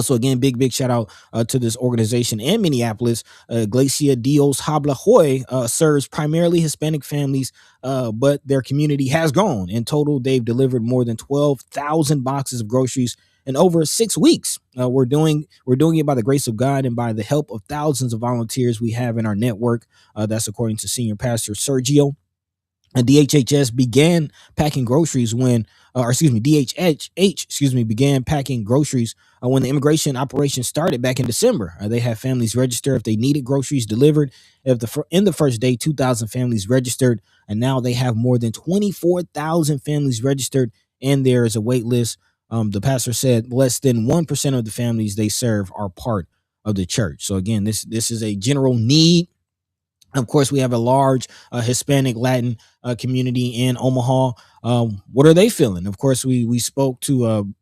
So again, big shout out to this organization in Minneapolis. Iglesia Dios Habla Hoy serves primarily Hispanic families, but their community has grown. In total, they've delivered more than 12,000 boxes of groceries in over 6 weeks. We're doing it by the grace of God and by the help of thousands of volunteers we have in our network. That's according to Senior Pastor Sergio. DHHS began packing groceries when began packing groceries when the immigration operation started back in December. They had families register if they needed groceries delivered. In the first day, 2,000 families registered, and now they have more than 24,000 families registered, and there is a wait list. The pastor said less than 1% of the families they serve are part of the church. So again, this is a general need. Of course, we have a large Hispanic Latin community in Omaha. What are they feeling? Of course, we spoke to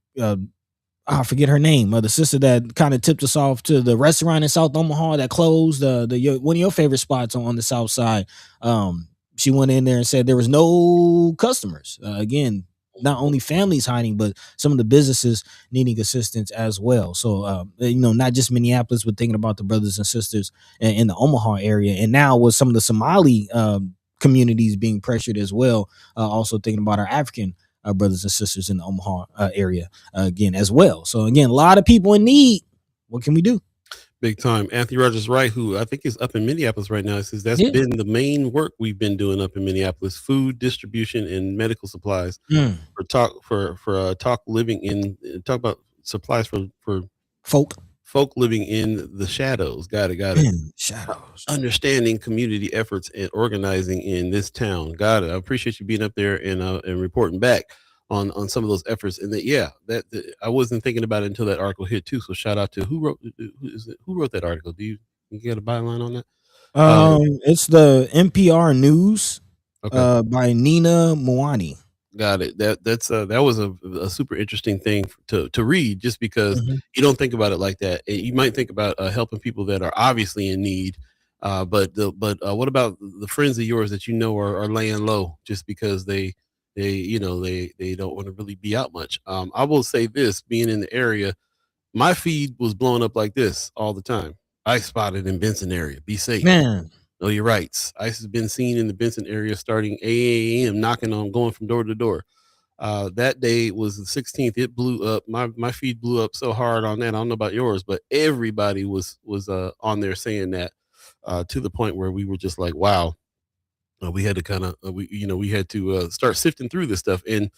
I forget her name, the sister that kind of tipped us off to the restaurant in South Omaha that closed, one of your favorite spots on the South Side. She went in there and said there was no customers. Again, not only families hiding, but some of the businesses needing assistance as well. So, not just Minneapolis, but thinking about the brothers and sisters in the Omaha area, and now with some of the Somali communities being pressured as well. Also thinking about our African brothers and sisters in the Omaha area again as well. So again, a lot of people in need. What can we do? Big time. Anthony Rogers Wright, who I think is up in Minneapolis right now, says that's been the main work we've been doing up in Minneapolis: food distribution and medical supplies for talk living in talk about supplies for folk living in the shadows. Got it. Shadows. Understanding community efforts and organizing in this town. Got it. I appreciate you being up there and reporting back on some of those efforts. And I wasn't thinking about it until that article hit too. So shout out to who wrote that article? Do you get a byline on that? It's the NPR News by Nina Moani. Got it. That was a super interesting thing to read, just because you don't think about it like that. You might think about helping people that are obviously in need, but what about the friends of yours that are laying low just because they don't want to really be out much? I will say this: being in the area, my feed was blowing up like this all the time. I spotted in Benson area. Be safe, man. Know your rights. ICE has been seen in the Benson area starting 8 a.m. knocking on, going from door to door. That day was the 16th. It blew up. My feed blew up so hard on that. I don't know about yours, but everybody was on there saying that, to the point where we were just like, wow. We had to kind of we had to start sifting through this stuff. And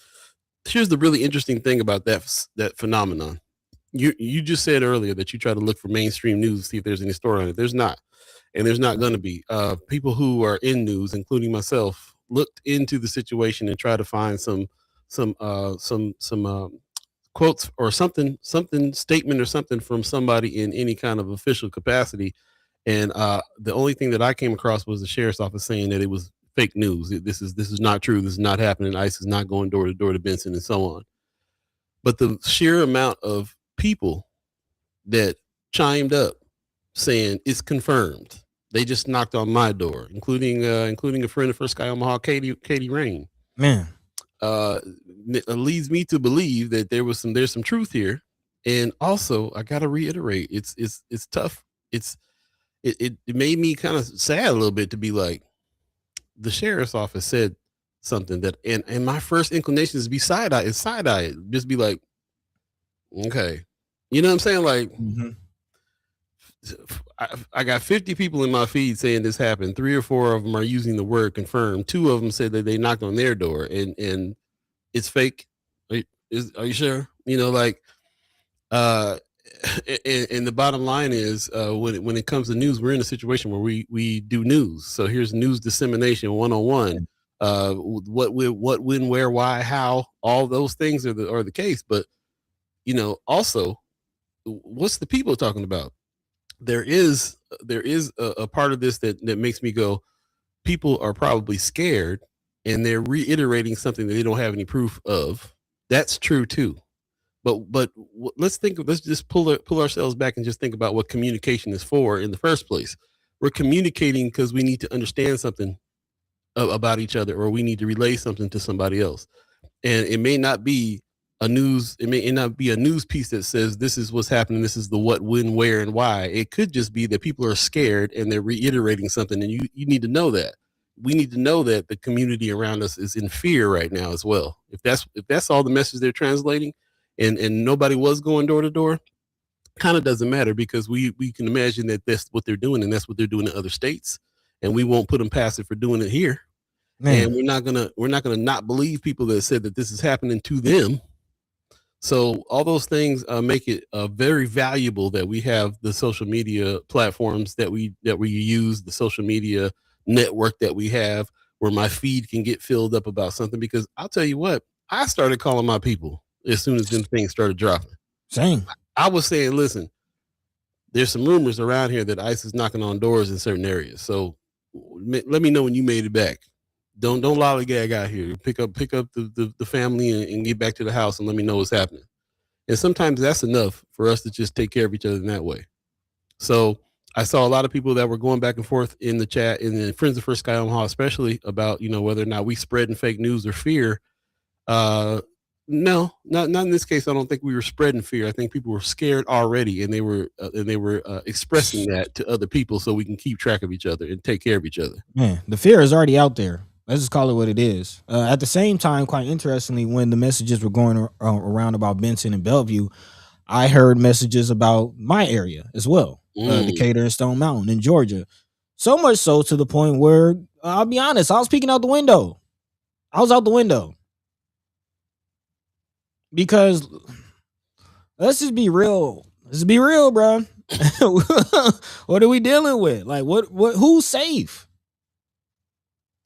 here's the really interesting thing about that phenomenon. You just said earlier that you try to look for mainstream news to see if there's any story on it. There's not. And there's not going to be. People who are in news, including myself, looked into the situation and try to find some quotes or something statement or something from somebody in any kind of official capacity. And the only thing that I came across was the sheriff's office saying that it was fake news. This is not true. This is not happening. ICE is not going door to door to Benson and so on. But the sheer amount of people that chimed up saying it's confirmed. They just knocked on my door, including a friend of First Sky Omaha, Katie Rain. Man, it leads me to believe that there's some truth here. And also, I gotta reiterate, it's tough. It made me kind of sad a little bit to be like, the sheriff's office said something that, and my first inclination is to be side eye it, just be like, okay, you know what I'm saying, like. I got 50 people in my feed saying this happened. 3 or 4 of them are using the word confirmed. 2 of them said that they knocked on their door and it's fake. Are you sure? And the bottom line is, when it comes to news, we're in a situation where we do news. So here's news dissemination 101. What, when, where, why, how, all those things are the case. But also, what's the people talking about? There is a part of this that makes me go, people are probably scared and they're reiterating something that they don't have any proof of. That's true too. But let's just pull ourselves back and just think about what communication is for in the first place. We're communicating because we need to understand something about each other, or we need to relay something to somebody else. And it may not be a news piece that says this is what's happening, this is the what, when, where, and why. It could just be that people are scared and they're reiterating something, and you need to know that. We need to know that the community around us is in fear right now as well. If that's all the message they're translating, and nobody was going door to door, kind of doesn't matter, because we can imagine that that's what they're doing, and that's what they're doing in other states, and we won't put them past it for doing it here. Man. And we're not gonna not believe people that said that this is happening to them. So all those things make it very valuable that we have the social media platforms that we use, the social media network that we have, where my feed can get filled up about something. Because I'll tell you what, I started calling my people as soon as them things started dropping. Same. I was saying, listen, there's some rumors around here that ICE is knocking on doors in certain areas. So let me know when you made it back. Don't lollygag out here. Pick up the family and get back to the house and let me know what's happening. And sometimes that's enough for us to just take care of each other in that way. So I saw a lot of people that were going back and forth in the chat, and then Friends of First Sky Omaha especially, about whether or not we spreading fake news or fear. No, not in this case. I don't think we were spreading fear. I think people were scared already, and they were expressing that to other people so we can keep track of each other and take care of each other. Man, the fear is already out there. Let's just call it what it is. At the same time, quite interestingly, when the messages were going around about Benson and Bellevue, I heard messages about my area as well, Decatur and Stone Mountain in Georgia. So much so to the point where, I'll be honest, I was peeking out the window. I was out the window. Because let's just be real. Let's be real, bro. What are we dealing with? Like, who's safe?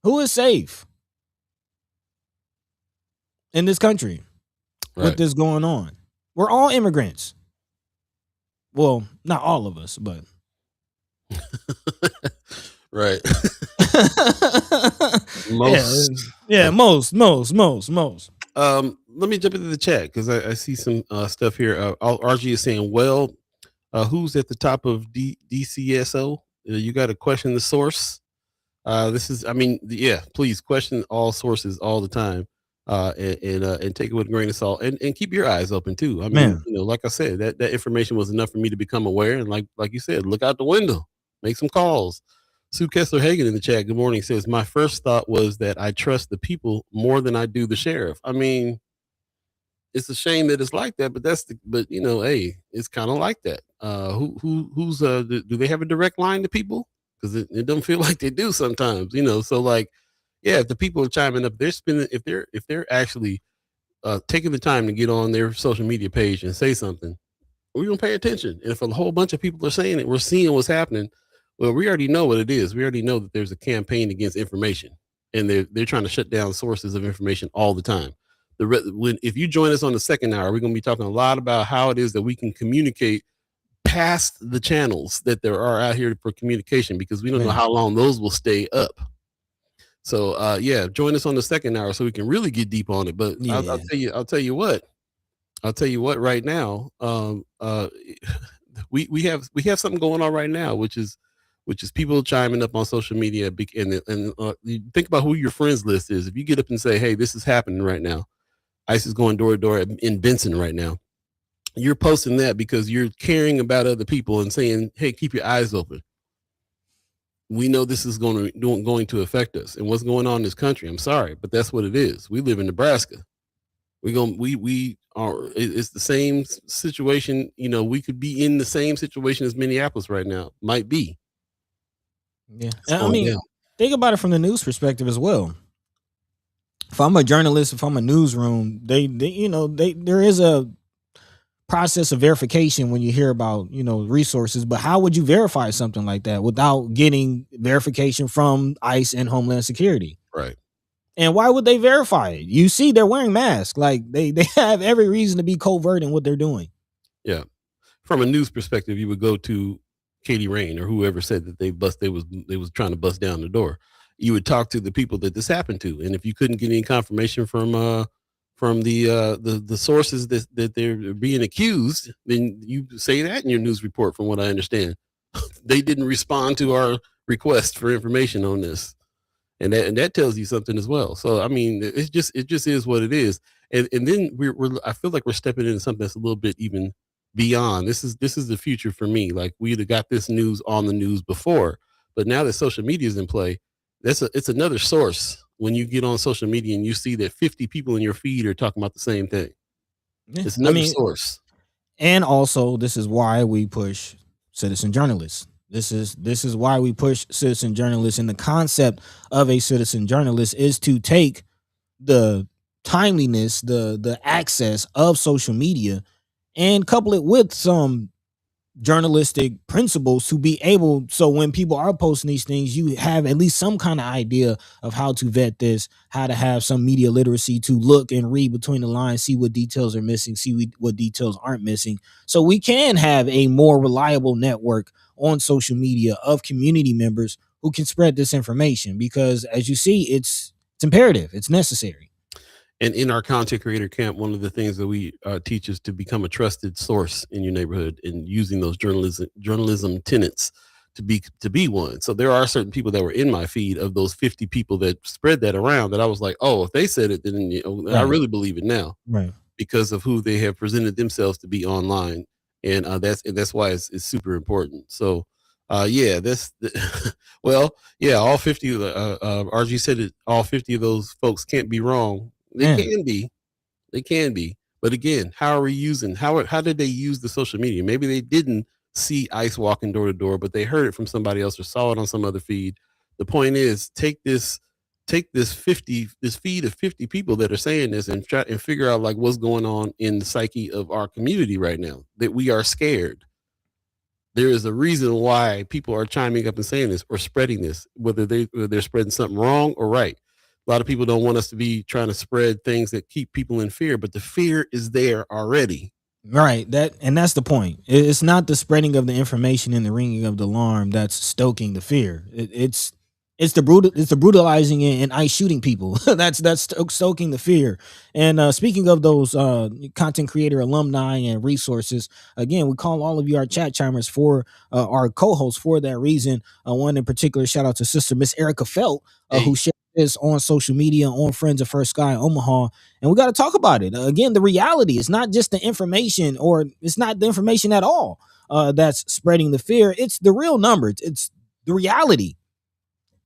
Who is safe in this country with this going on? We're all immigrants. Well, not all of us, but right. Most. Yeah, most. Let me jump into the chat because I see some stuff here. RG is saying, well, who's at the top of DCSO? You got to question the source. Please question all sources all the time, and take it with a grain of salt, and keep your eyes open too. I mean, like I said, that information was enough for me to become aware, and like you said, look out the window, make some calls. Sue Kessler Hagen in the chat, good morning, says, my first thought was that I trust the people more than I do the sheriff. I mean, it's a shame that it's like that, but hey, it's kind of like that. Do they have a direct line to people? Because it don't feel like they do sometimes, so like, yeah, if the people are chiming up, if they're actually taking the time to get on their social media page and say something, we're gonna pay attention. And if a whole bunch of people are saying it, we're seeing what's happening. Well, we already know what it is. We already know that there's a campaign against information, and they're trying to shut down sources of information all the time. If you join us on the second hour, we're going to be talking a lot about how it is that we can communicate past the channels that there are out here for communication, because we don't know how long those will stay up. So join us on the second hour so we can really get deep on it. But I'll tell you what right now, we have something going on right now, which is people chiming up on social media, and you think about who your friends list is. If you get up and say, hey, this is happening right now, ICE is going door to door in Benson right now, you're posting that because you're caring about other people and saying, hey, keep your eyes open. We know this is going to affect us and what's going on in this country. I'm sorry, but that's what it is. We live in Nebraska. It's the same situation. We could be in the same situation as Minneapolis right now. Might be. Yeah. I mean, think about it from the news perspective as well. If I'm a journalist, if I'm a newsroom, there is a process of verification when you hear about, resources, but how would you verify something like that without getting verification from ICE and Homeland Security? Right. And why would they verify it? You see, they're wearing masks. Like they have every reason to be covert in what they're doing. Yeah. From a news perspective, you would go to Katie Rain or whoever said that they was trying to bust down the door. You would talk to the people that this happened to, and if you couldn't get any confirmation from the sources that they're being accused, then you say that in your news report. From what I understand, they didn't respond to our request for information on this, and that tells you something as well. So I mean, it just is what it is, and then I feel like we're stepping into something that's a little bit even beyond. This is the future for me. Like, we either got this news on the news before, but now that social media is in play, it's another source. When you get on social media and you see that 50 people in your feed are talking about the same thing, it's another source. And also, this is why we push citizen journalists. This is why we push citizen journalists. And the concept of a citizen journalist is to take the timeliness, the access of social media, and couple it with some journalistic principles to be able, so when people are posting these things, you have at least some kind of idea of how to vet this, how to have some media literacy to look and read between the lines, see what details are missing, what details aren't missing, so we can have a more reliable network on social media of community members who can spread this information, because as you see, it's imperative, it's necessary. And in our content creator camp, one of the things that we teach is to become a trusted source in your neighborhood, and using those journalism tenets to be one. So there are certain people that were in my feed of those 50 people that spread that around that I was like, oh, if they said it, then I really believe it now, right? Because of who they have presented themselves to be online, and that's why it's super important. So, yeah, that's well, yeah, all 50. RG said it. All 50 of those folks can't be wrong. They can be. But again, how are we using? How did they use the social media? Maybe they didn't see ICE walking door to door, but they heard it from somebody else or saw it on some other feed. The point is, take this feed of 50 people that are saying this and try and figure out like what's going on in the psyche of our community right now, that we are scared. There is a reason why people are chiming up and saying this or spreading this, whether they're spreading something wrong or right. A lot of people don't want us to be trying to spread things that keep people in fear, but the fear is there already. Right. That's the point. It's not the spreading of the information and the ringing of the alarm that's stoking the fear. It's the brutalizing and ICE shooting people. that's stoking the fear. And speaking of those content creator alumni and resources, again, we call all of you our chat chimers for our co-hosts for that reason. One in particular, shout out to Sister Miss Erica Felt, who shared this on social media on Friends of First Sky Omaha, and we got to talk about it. Again, the reality is not just the information, or it's not the information at all that's spreading the fear. It's the real numbers. It's the reality.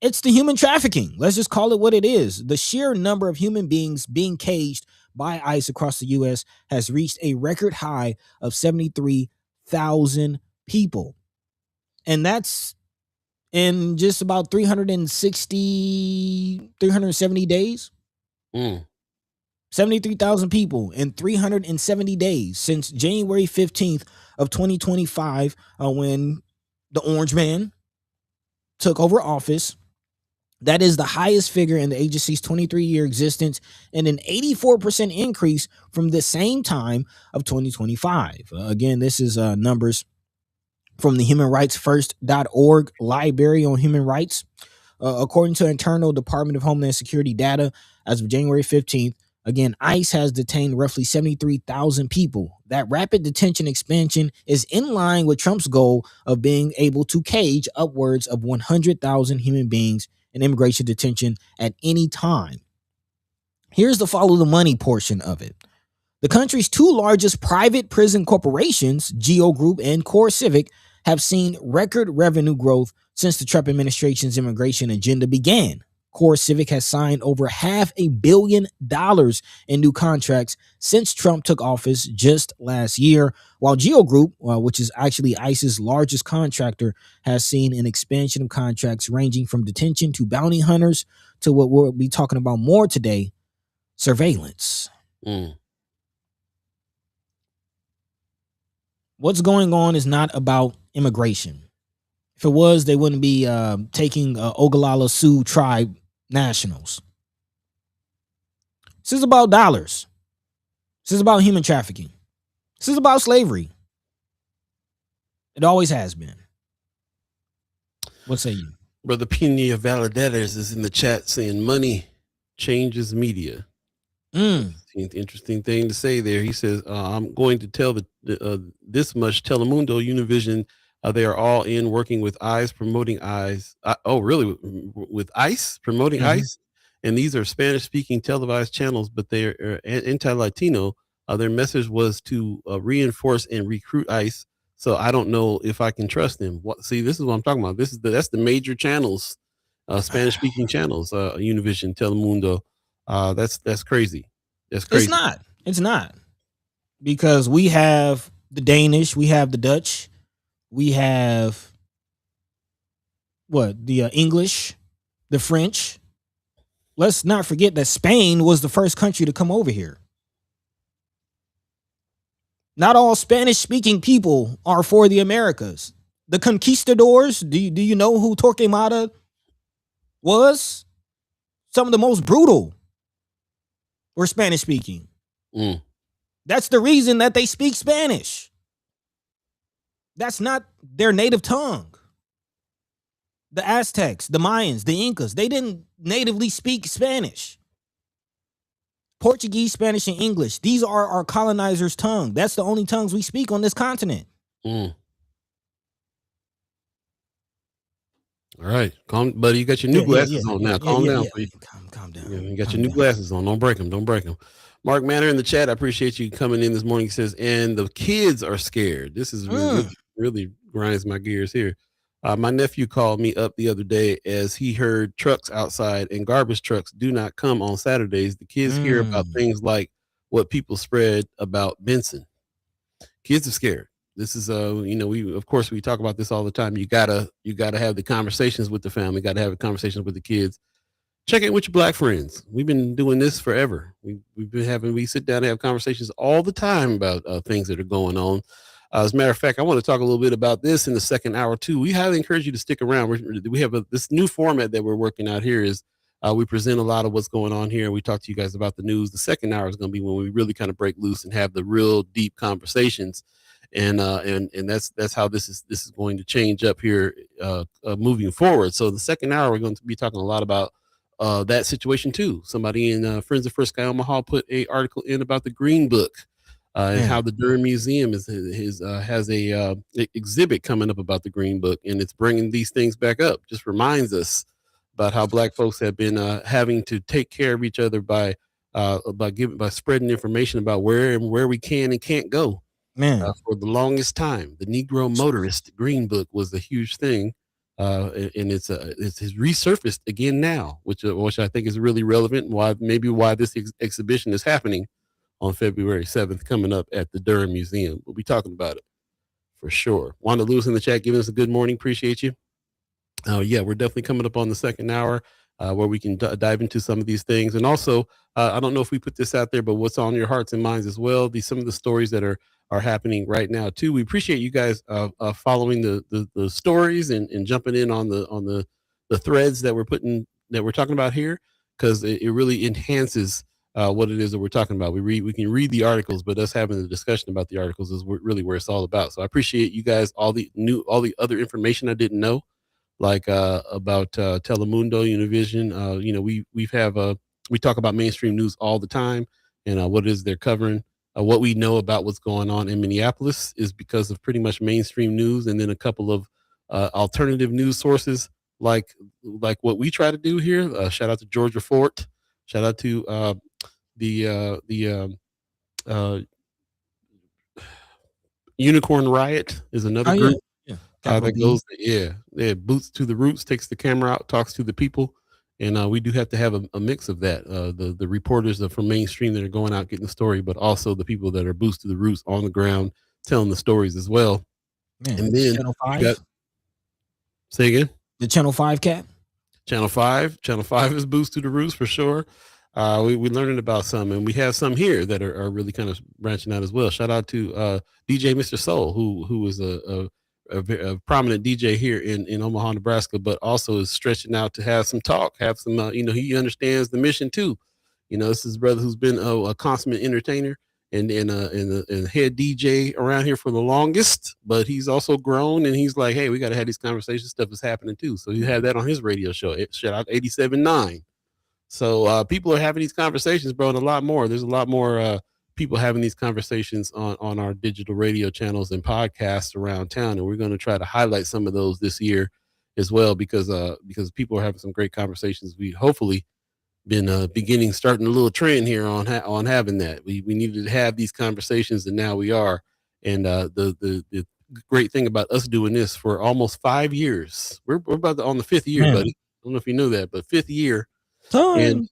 It's the human trafficking. Let's just call it what it is. The sheer number of human beings being caged by ICE across the U.S. has reached a record high of 73,000 people. And that's in just about 370 days. 73,000 people in 370 days since January 15th of 2025, when the Orange Man took over office. That is the highest figure in the agency's 23-year existence, and an 84% increase from the same time of 2025. Again, this is numbers from the humanrightsfirst.org library on human rights. According to internal Department of Homeland Security data, as of January 15th, again, ICE has detained roughly 73,000 people. That rapid detention expansion is in line with Trump's goal of being able to cage upwards of 100,000 human beings in immigration detention at any time. Here's the follow the money portion of it. The country's two largest private prison corporations, Geo Group and Core Civic, have seen record revenue growth since the Trump administration's immigration agenda began. Core Civic has signed over $500 million in new contracts since Trump took office just last year, while Geo Group, which is actually ICE's largest contractor, has seen an expansion of contracts ranging from detention to bounty hunters to what we'll be talking about more today, surveillance. What's going on is not about immigration. If it was, they wouldn't be taking Ogallala Sioux tribe nationals. This is about dollars. This is about human trafficking. This is about slavery. It always has been. What say you? Brother Pena Validetters is in the chat saying money changes media. Interesting thing to say there. He says, I'm going to tell this much. Telemundo, Univision, they are all in working with ICE, promoting ICE. Really? With ICE, promoting ICE? And these are Spanish-speaking televised channels, but they're anti-Latino. Their message was to reinforce and recruit ICE. So I don't know if I can trust them. See, this is what I'm talking about. That's the major channels, Spanish-speaking channels, Univision, Telemundo. That's crazy. That's crazy. It's not. Because we have the Danish, we have the Dutch, we have the English, the French. Let's not forget that Spain was the first country to come over here. Not all Spanish-speaking people are for the Americas. The conquistadors, do you know who Torquemada was? Some of the most brutal were Spanish-speaking. That's the reason that they speak Spanish. That's not their native tongue. The Aztecs, the Mayans, the Incas, they didn't natively speak Spanish. Portuguese, Spanish, and English. These are our colonizers' tongue. That's the only tongues we speak on this continent. All right, calm, buddy. You got your new glasses on now. Calm down, please. Calm down. You got your new glasses on. Don't break them. Don't break them. Mark Manor in the chat. I appreciate you coming in this morning. He says, and the kids are scared. This is really grinds my gears here. My nephew called me up the other day as he heard trucks outside, and garbage trucks do not come on Saturdays. The kids hear about things like what people spread about Benson. Kids are scared. This is we talk about this all the time. You gotta have the conversations with the family. Got to have the conversations with the kids. Check in with your black friends. We've been doing this forever. We sit down and have conversations all the time about things that are going on. As a matter of fact, I want to talk a little bit about this in the second hour too. We highly encourage you to stick around. We have this new format that we're working out here is we present a lot of what's going on here. We talk to you guys about the news. The second hour is going to be when we really kind of break loose and have the real deep conversations. And that's how this is going to change up here moving forward. So the second hour, we're going to be talking a lot about that situation too. Somebody in Friends of First Sky Omaha put a article in about the Green Book and how the Durham Museum has a exhibit coming up about the Green Book, and it's bringing these things back up. Just reminds us about how black folks have been having to take care of each other by spreading information about where we can and can't go. For the longest time, the Negro Motorist Green Book was a huge thing, and it's resurfaced again now, which I think is really relevant. Why this exhibition is happening on February 7th, coming up at the Durham Museum. We'll be talking about it for sure. Wanda Lewis in the chat, giving us a good morning. Appreciate you. We're definitely coming up on the second hour where we can dive into some of these things, and also I don't know if we put this out there, but what's on your hearts and minds as well. Some of the stories that are happening right now too. We appreciate you guys following the stories and jumping in on the threads that we're talking about here, because it really enhances what it is that we're talking about. We can read the articles, but us having the discussion about the articles is really where it's all about. So I appreciate you guys, all the other information I didn't know, like about Telemundo, Univision. We talk about mainstream news all the time, and what it is they're covering. What we know about what's going on in Minneapolis is because of pretty much mainstream news, and then a couple of alternative news sources like what we try to do here. Shout out to Georgia Fort. Shout out to the Unicorn Riot is another group. That goes, Boots to the Roots, takes the camera out, talks to the people. And we do have to have a mix of that. The reporters from mainstream that are going out getting the story, but also the people that are Boots to the Roots on the ground telling the stories as well. And then Channel 5? Say again? The Channel 5 cat? Channel 5 is Boots to the Roots for sure. We're learning about some, and we have some here that are really kind of branching out as well. Shout out to DJ Mr. Soul, who is a prominent DJ here in Omaha, Nebraska, but also is stretching out to have some talk, have some, he understands the mission too. This is a brother who's been a consummate entertainer and head DJ around here for the longest, but he's also grown, and he's like, hey, we got to have these conversations. Stuff is happening too. So you have that on his radio show. Shout out 87.9. So people are having these conversations, bro, and a lot more. There's a lot more people having these conversations on our digital radio channels and podcasts around town, and we're going to try to highlight some of those this year as well, because people are having some great conversations. We hopefully been starting a little trend here on having that. We needed to have these conversations, and now we are. And the great thing about us doing this for almost 5 years, we're about on the 5th year, buddy. I don't know if you know that, but 5th year. And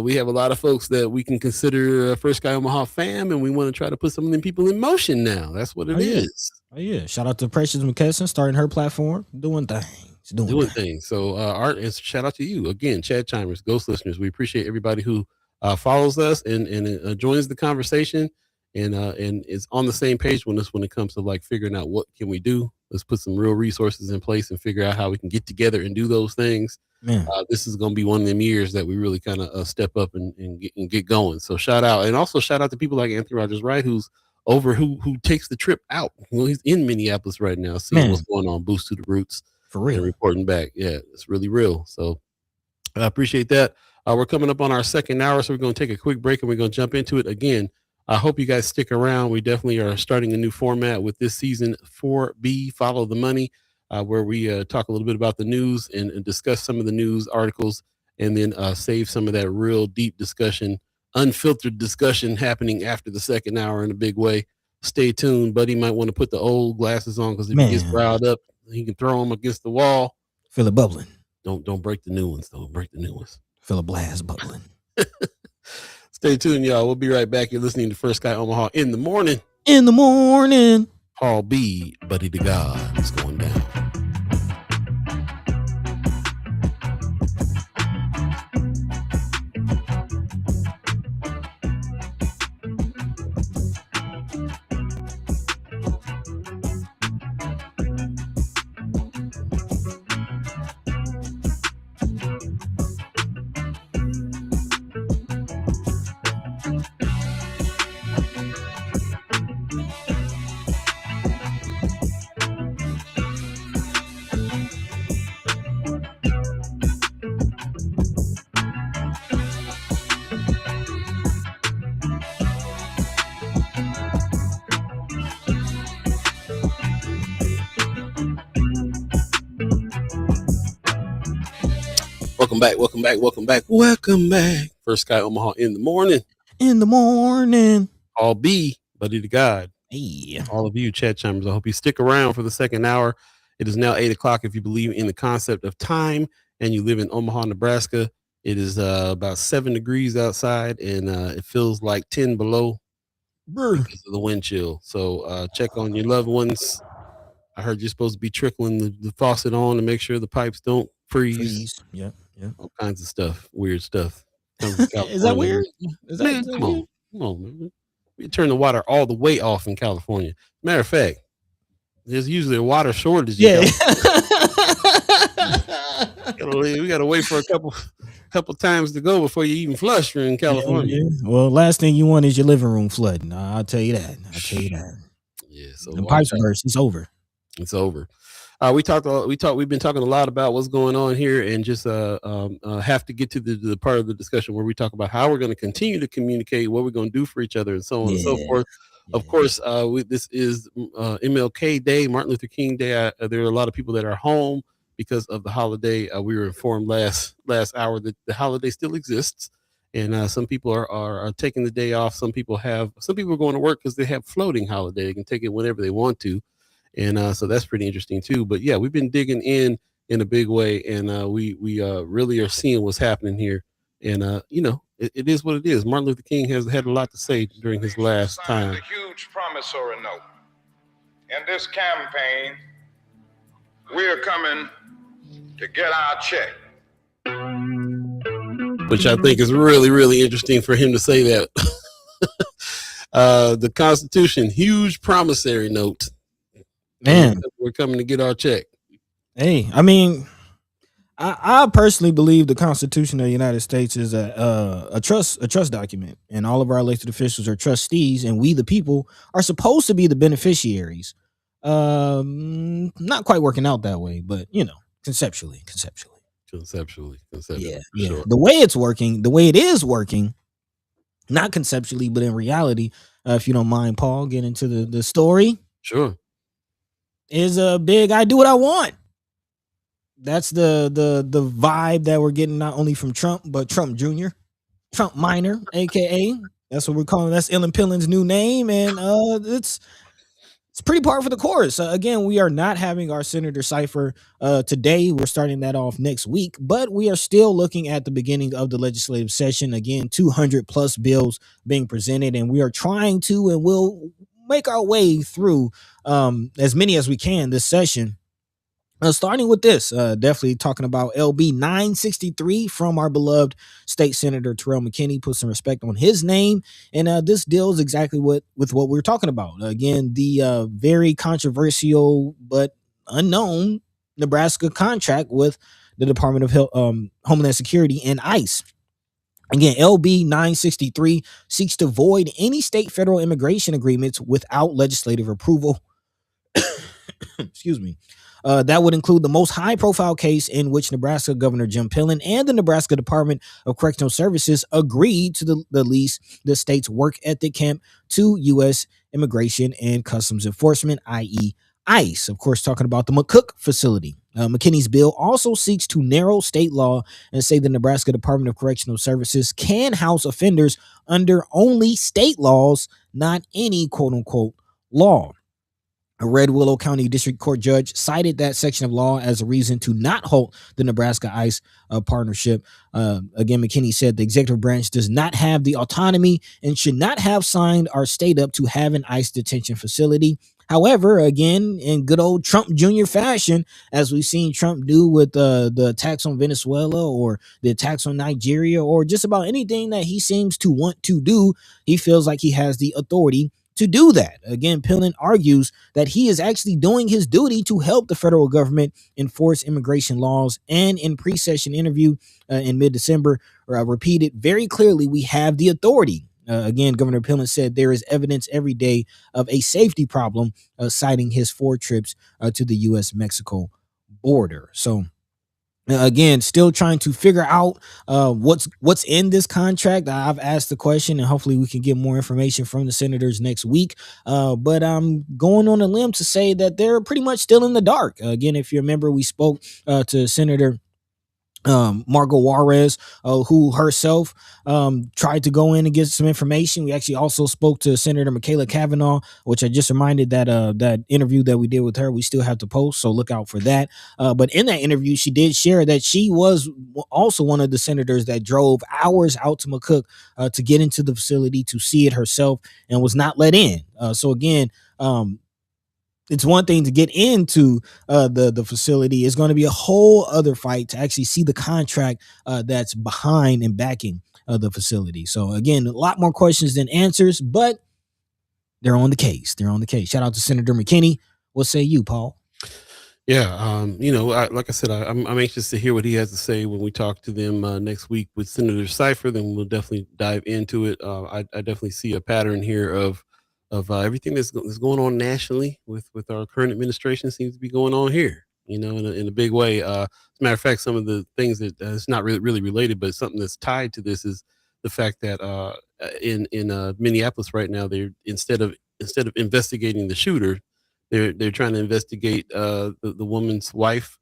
we have a lot of folks that we can consider First Sky Omaha fam, and we want to try to put some of them people in motion now. That's what it is. Oh yeah! Shout out to Precious McKesson starting her platform, doing things. So Art, and shout out to you again, Chad Chimers, Ghost listeners. We appreciate everybody who follows us and joins the conversation and is on the same page when it comes to like figuring out what can we do. Let's put some real resources in place and figure out how we can get together and do those things. This is going to be one of them years that we really kind of step up and get going. So shout out, and also shout out to people like Anthony Rogers Wright, who's over, who takes the trip out. Well, he's in Minneapolis right now, seeing what's going on, Boost to the Roots, for real, and reporting back. Yeah, it's really real. So I appreciate that. We're coming up on our second hour, so we're going to take a quick break and we're going to jump into it again. I hope you guys stick around. We definitely are starting a new format with this season 4B, Follow the Money. where we talk a little bit about the news and discuss some of the news articles, and then save some of that real deep discussion, unfiltered discussion happening after the second hour in a big way. Stay tuned. Buddy might want to put the old glasses on because if he gets riled up, he can throw them against the wall. Feel it bubbling. Don't break the new ones. Don't break the new ones. Feel a blast bubbling. Stay tuned, y'all. We'll be right back. You're listening to First Guy Omaha in the morning. In the morning. Paul B, Buddy to God. It's going down. Welcome back. First Guy Omaha in the morning. Paul B, Buddy to God. Hey. All of you chat chimers, I hope you stick around for the second hour. It is now 8 o'clock. If you believe in the concept of time and you live in Omaha, Nebraska, it is about 7 degrees outside, and it feels like 10 below because of the wind chill. So check on your loved ones. I heard you're supposed to be trickling the faucet on to make sure the pipes don't freeze. Yep. All kinds of stuff, weird stuff. Is that weird? Come on, man. We turn the water all the way off in California. Matter of fact, there's usually a water shortage. Yeah. We gotta wait for a couple times to go before you even flush in California. Yeah. Well, last thing you want is your living room flooding. I'll tell you that. Yeah. So the pipes burst. It's over. It's over. We've been talking a lot about what's going on here, and just have to get to the part of the discussion where we talk about how we're going to continue to communicate, what we're going to do for each other, and so on and so forth. Yeah. Of course, this is MLK Day, Martin Luther King Day. There are a lot of people that are home because of the holiday. We were informed last hour that the holiday still exists, and some people are taking the day off. Some people are going to work because they have floating holiday. They can take it whenever they want to. And so that's pretty interesting too. But yeah, we've been digging in a big way, and we really are seeing what's happening here. And it is what it is. Martin Luther King has had a lot to say during his last time. A huge promissory note. In this campaign, we're coming to get our check. Which I think is really, really interesting for him to say that. The Constitution, huge promissory note. Man, we're coming to get our check. Hey, I mean, I personally believe the Constitution of the United States is a trust document, and all of our elected officials are trustees, and we, the people, are supposed to be the beneficiaries. Not quite working out that way, but conceptually. Yeah. Sure. The way it is working, not conceptually, but in reality. If you don't mind, Paul, get into the story. Sure. Is a big I do what I want. That's the vibe that we're getting, not only from Trump, but Trump Jr., Trump Minor, aka that's what we're calling. That's Ellen Pillen's new name, and it's pretty par for the course. Again, we are not having our Senator Cipher today. We're starting that off next week, but we are still looking at the beginning of the legislative session. Again, 200 plus bills being presented, and we are trying to and will make our way through as many as we can this session. Starting with this, definitely talking about LB 963 from our beloved state senator Terrell McKinney. Put some respect on his name, and this deals exactly with what we're talking about. Again, the very controversial but unknown Nebraska contract with the Department of Homeland Security and ICE. Again, LB 963 seeks to void any state federal immigration agreements without legislative approval. Excuse me. That would include the most high-profile case in which Nebraska Governor Jim Pillen and the Nebraska Department of Correctional Services agreed to the lease the state's work ethic camp to U.S. Immigration and Customs Enforcement, i.e. ICE, of course, talking about the McCook facility. McKinney's bill also seeks to narrow state law and say the Nebraska Department of Correctional Services can house offenders under only state laws, not any quote unquote law. A Red Willow County District Court judge cited that section of law as a reason to not halt the Nebraska ICE partnership. Again, McKinney said the executive branch does not have the autonomy and should not have signed our state up to have an ICE detention facility. However, again, in good old Trump Jr. fashion, as we've seen Trump do with the attacks on Venezuela or the attacks on Nigeria or just about anything that he seems to want to do, he feels like he has the authority to do that. Again, Pillen argues that he is actually doing his duty to help the federal government enforce immigration laws, and in pre-session interview in mid-December repeated very clearly, we have the authority. Again, Governor Pillen said there is evidence every day of a safety problem, citing his 4 trips to the U.S.-Mexico border. So again, still trying to figure out what's in this contract. I've asked the question, and hopefully we can get more information from the senators next week. But I'm going on a limb to say that they're pretty much still in the dark. Again, if you remember, we spoke to Senator Margot Juarez, who herself tried to go in and get some information. We actually also spoke to Senator Michaela Cavanaugh, which I just reminded that that interview that we did with her, we still have to post, so look out for that. But in that interview, she did share that she was also one of the senators that drove hours out to McCook to get into the facility to see it herself and was not let in. So again, it's one thing to get into the facility. It's going to be a whole other fight to actually see the contract that's behind and backing the facility. So again, a lot more questions than answers, but they're on the case. They're on the case. Shout out to Senator McKinney. What say you, Paul? Yeah, like I said, I'm anxious to hear what he has to say when we talk to them next week with Senator Cipher. Then we'll definitely dive into it. I definitely see a pattern here of everything that's going on nationally with our current administration seems to be going on here, in a big way. As a matter of fact, some of the things that it's not really related, but something that's tied to this is the fact that in Minneapolis right now, they're instead of investigating the shooter, they're trying to investigate the woman's wife,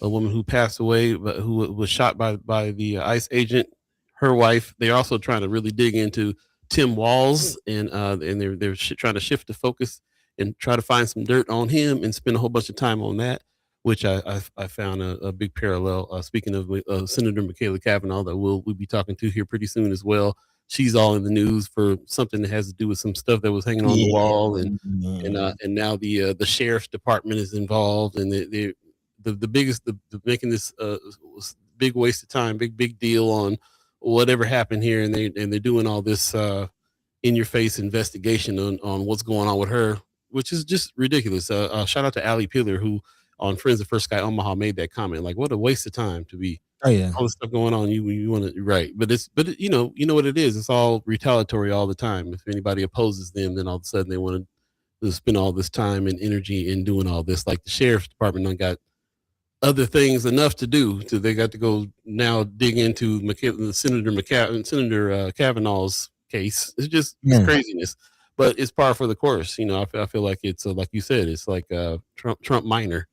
a woman who passed away, but who was shot by the ICE agent. Her wife. They're also trying to really dig into Tim Walz, and they're trying to shift the focus and try to find some dirt on him and spend a whole bunch of time on that, which I found a big parallel. Speaking of Senator Michaela Cavanaugh, that we'll be talking to here pretty soon as well. She's all in the news for something that has to do with some stuff that was hanging on the wall, and now the sheriff's department is involved, and the biggest making this big waste of time, big deal on whatever happened here, and they're doing all this in your face investigation on what's going on with her, which is just ridiculous. Shout out to Allie Pillar, who on Friends of First Sky Omaha made that comment, like, what a waste of time to be all this stuff going on. You want to, right, but you know what it is, it's all retaliatory all the time. If anybody opposes them, then all of a sudden they want to spend all this time and energy in doing all this. Like the sheriff's department done got other things enough to do, so they got to go now dig into Senator Cavanaugh's case. It's just it's craziness, but it's par for the course. I feel like it's like you said, it's like Trump minor,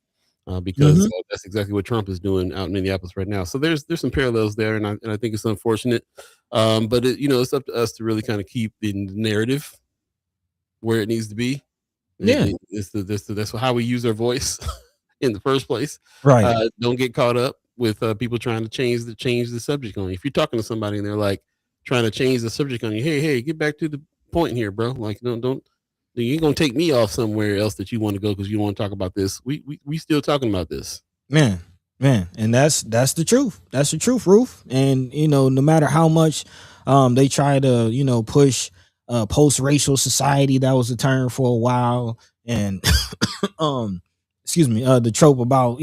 because that's exactly what Trump is doing out in Minneapolis right now. So there's some parallels there, and I think it's unfortunate, but it's up to us to really kind of keep the narrative where it needs to be. That's how we use our voice in the first place. Right. Don't get caught up with people trying to change the subject on you. If you're talking to somebody and they're like trying to change the subject on you, hey, get back to the point here, bro. Like, don't you ain't gonna take me off somewhere else that you want to go because you want to talk about this. We still talking about this. Man, and that's the truth. That's the truth, Roof. And no matter how much they try to push post-racial society, that was a term for a while, and excuse me, the trope about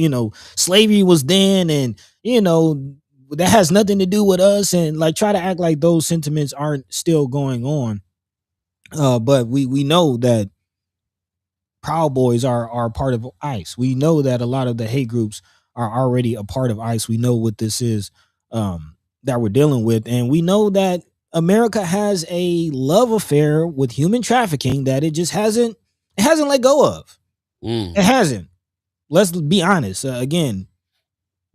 slavery was then, and that has nothing to do with us, and like try to act like those sentiments aren't still going on. But we know that Proud Boys are part of ICE. We know that a lot of the hate groups are already a part of ICE. We know what this is that we're dealing with, and we know that America has a love affair with human trafficking that it just hasn't let go of. It hasn't. Let's be honest. Again,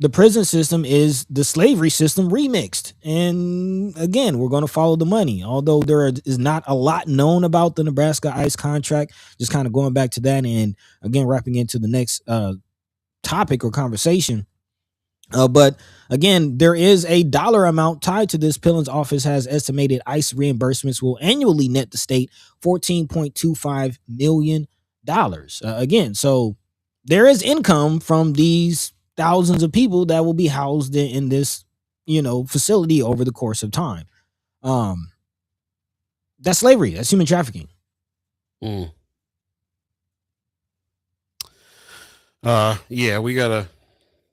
the prison system is the slavery system remixed. And again, we're going to follow the money. Although there is not a lot known about the Nebraska ICE contract, just kind of going back to that and again, wrapping into the next topic or conversation. But again, there is a dollar amount tied to this. Pillen's office has estimated ICE reimbursements will annually net the state $14.25 million. Again, so there is income from these thousands of people that will be housed in this, facility over the course of time. That's slavery. That's human trafficking. Yeah, we gotta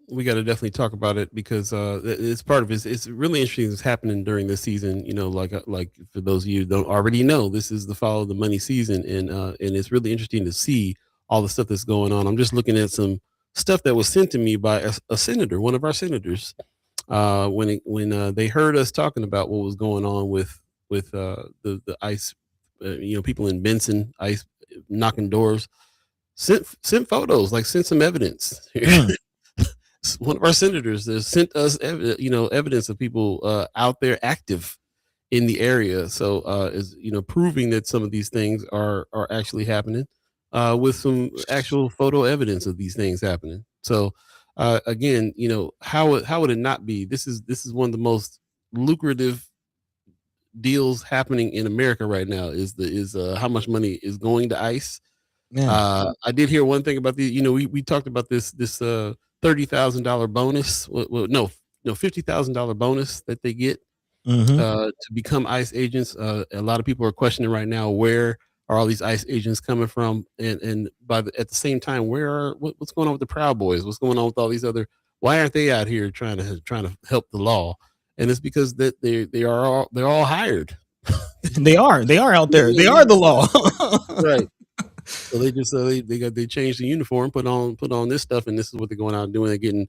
definitely talk about it because it's part of it. It's really interesting. It's happening during this season. Like for those of you who don't already know, this is the follow the money season, and it's really interesting to see all the stuff that's going on. I'm just looking at some stuff that was sent to me by a senator, one of our senators, when they heard us talking about what was going on with the ICE, people in Benson, ICE knocking doors, sent photos, like sent some evidence. One of our senators sent us evidence of people out there active in the area, so is proving that some of these things are actually happening, with some actual photo evidence of these things happening. So again, how would it not be? This is one of the most lucrative deals happening in America right now, is how much money is going to ICE. I did hear one thing about the, we talked about this $30,000 bonus. No, $50,000 bonus that they get to become ICE agents. A lot of people are questioning right now, where are all these ICE agents coming from? And at the same time, what's going on with the Proud Boys? What's going on with all these other? Why aren't they out here trying to help the law? And it's because that they're all hired. They are out there. They are the law. Right. So they just they changed the uniform, put on this stuff, and this is what they're going out and doing. They're getting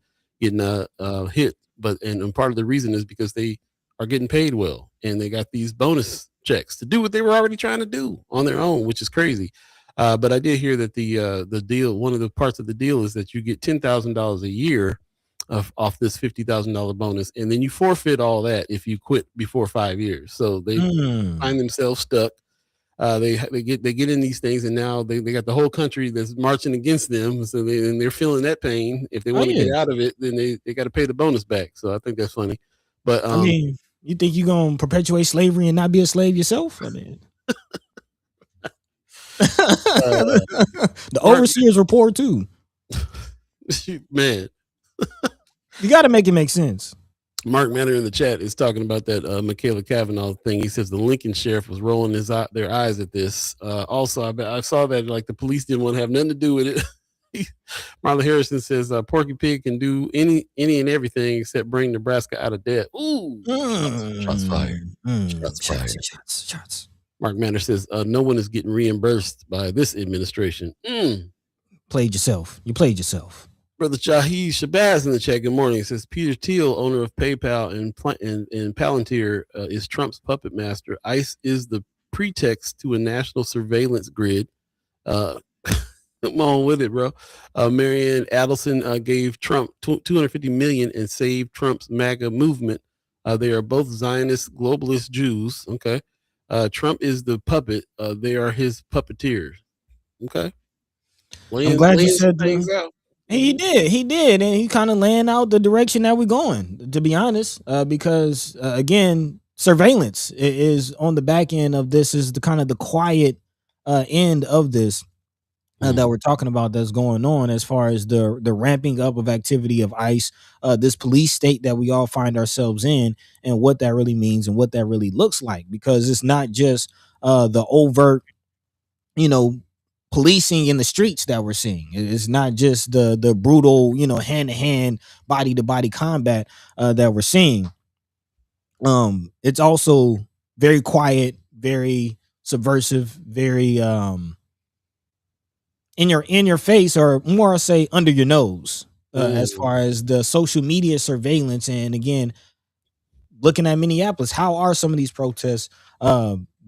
hit, and part of the reason is because they are getting paid well, and they got these bonus checks to do what they were already trying to do on their own, which is crazy. But I did hear that the deal, one of the parts of the deal, is that you get $10,000 a year off this $50,000 bonus, and then you forfeit all that if you quit before 5 years. So they find themselves stuck. They get in these things, and now they got the whole country that's marching against them. So they're feeling that pain. If they want to get out of it, then they got to pay the bonus back. So I think that's funny. But I mean, you think you're gonna perpetuate slavery and not be a slave yourself? I mean, the overseers were poor too. Man, you got to make it make sense. Mark Manor in the chat is talking about that Michaela Cavanaugh thing. He says the Lincoln sheriff was rolling their eyes at this. Also, I saw that like the police didn't want to have nothing to do with it. Marla Harrison says Porky Pig can do any and everything except bring Nebraska out of debt. Ooh, shots fired. Shots. Mark Manor says no one is getting reimbursed by this administration. Played yourself. You played yourself. Brother Jahi Shabazz in the chat. Good morning. It says Peter Thiel, owner of PayPal and Palantir, is Trump's puppet master. ICE is the pretext to a national surveillance grid. Come on with it, bro. Marianne Adelson gave Trump $250 million and saved Trump's MAGA movement. They are both Zionist globalist Jews. Okay. Trump is the puppet. They are his puppeteers. Okay. I'm glad you said things out. He did, and he kind of laying out the direction that we're going, to be honest, because again, surveillance is on the back end of this, is the kind of the quiet end of this that we're talking about that's going on, as far as the ramping up of activity of ICE, this police state that we all find ourselves in, and what that really means and what that really looks like, because it's not just the overt, policing in the streets that we're seeing. It's not just the brutal, hand-to-hand, body-to-body combat that we're seeing. It's also very quiet, very subversive, very in your face, or more I say under your nose, as far as the social media surveillance. And again, looking at Minneapolis, how are some of these protests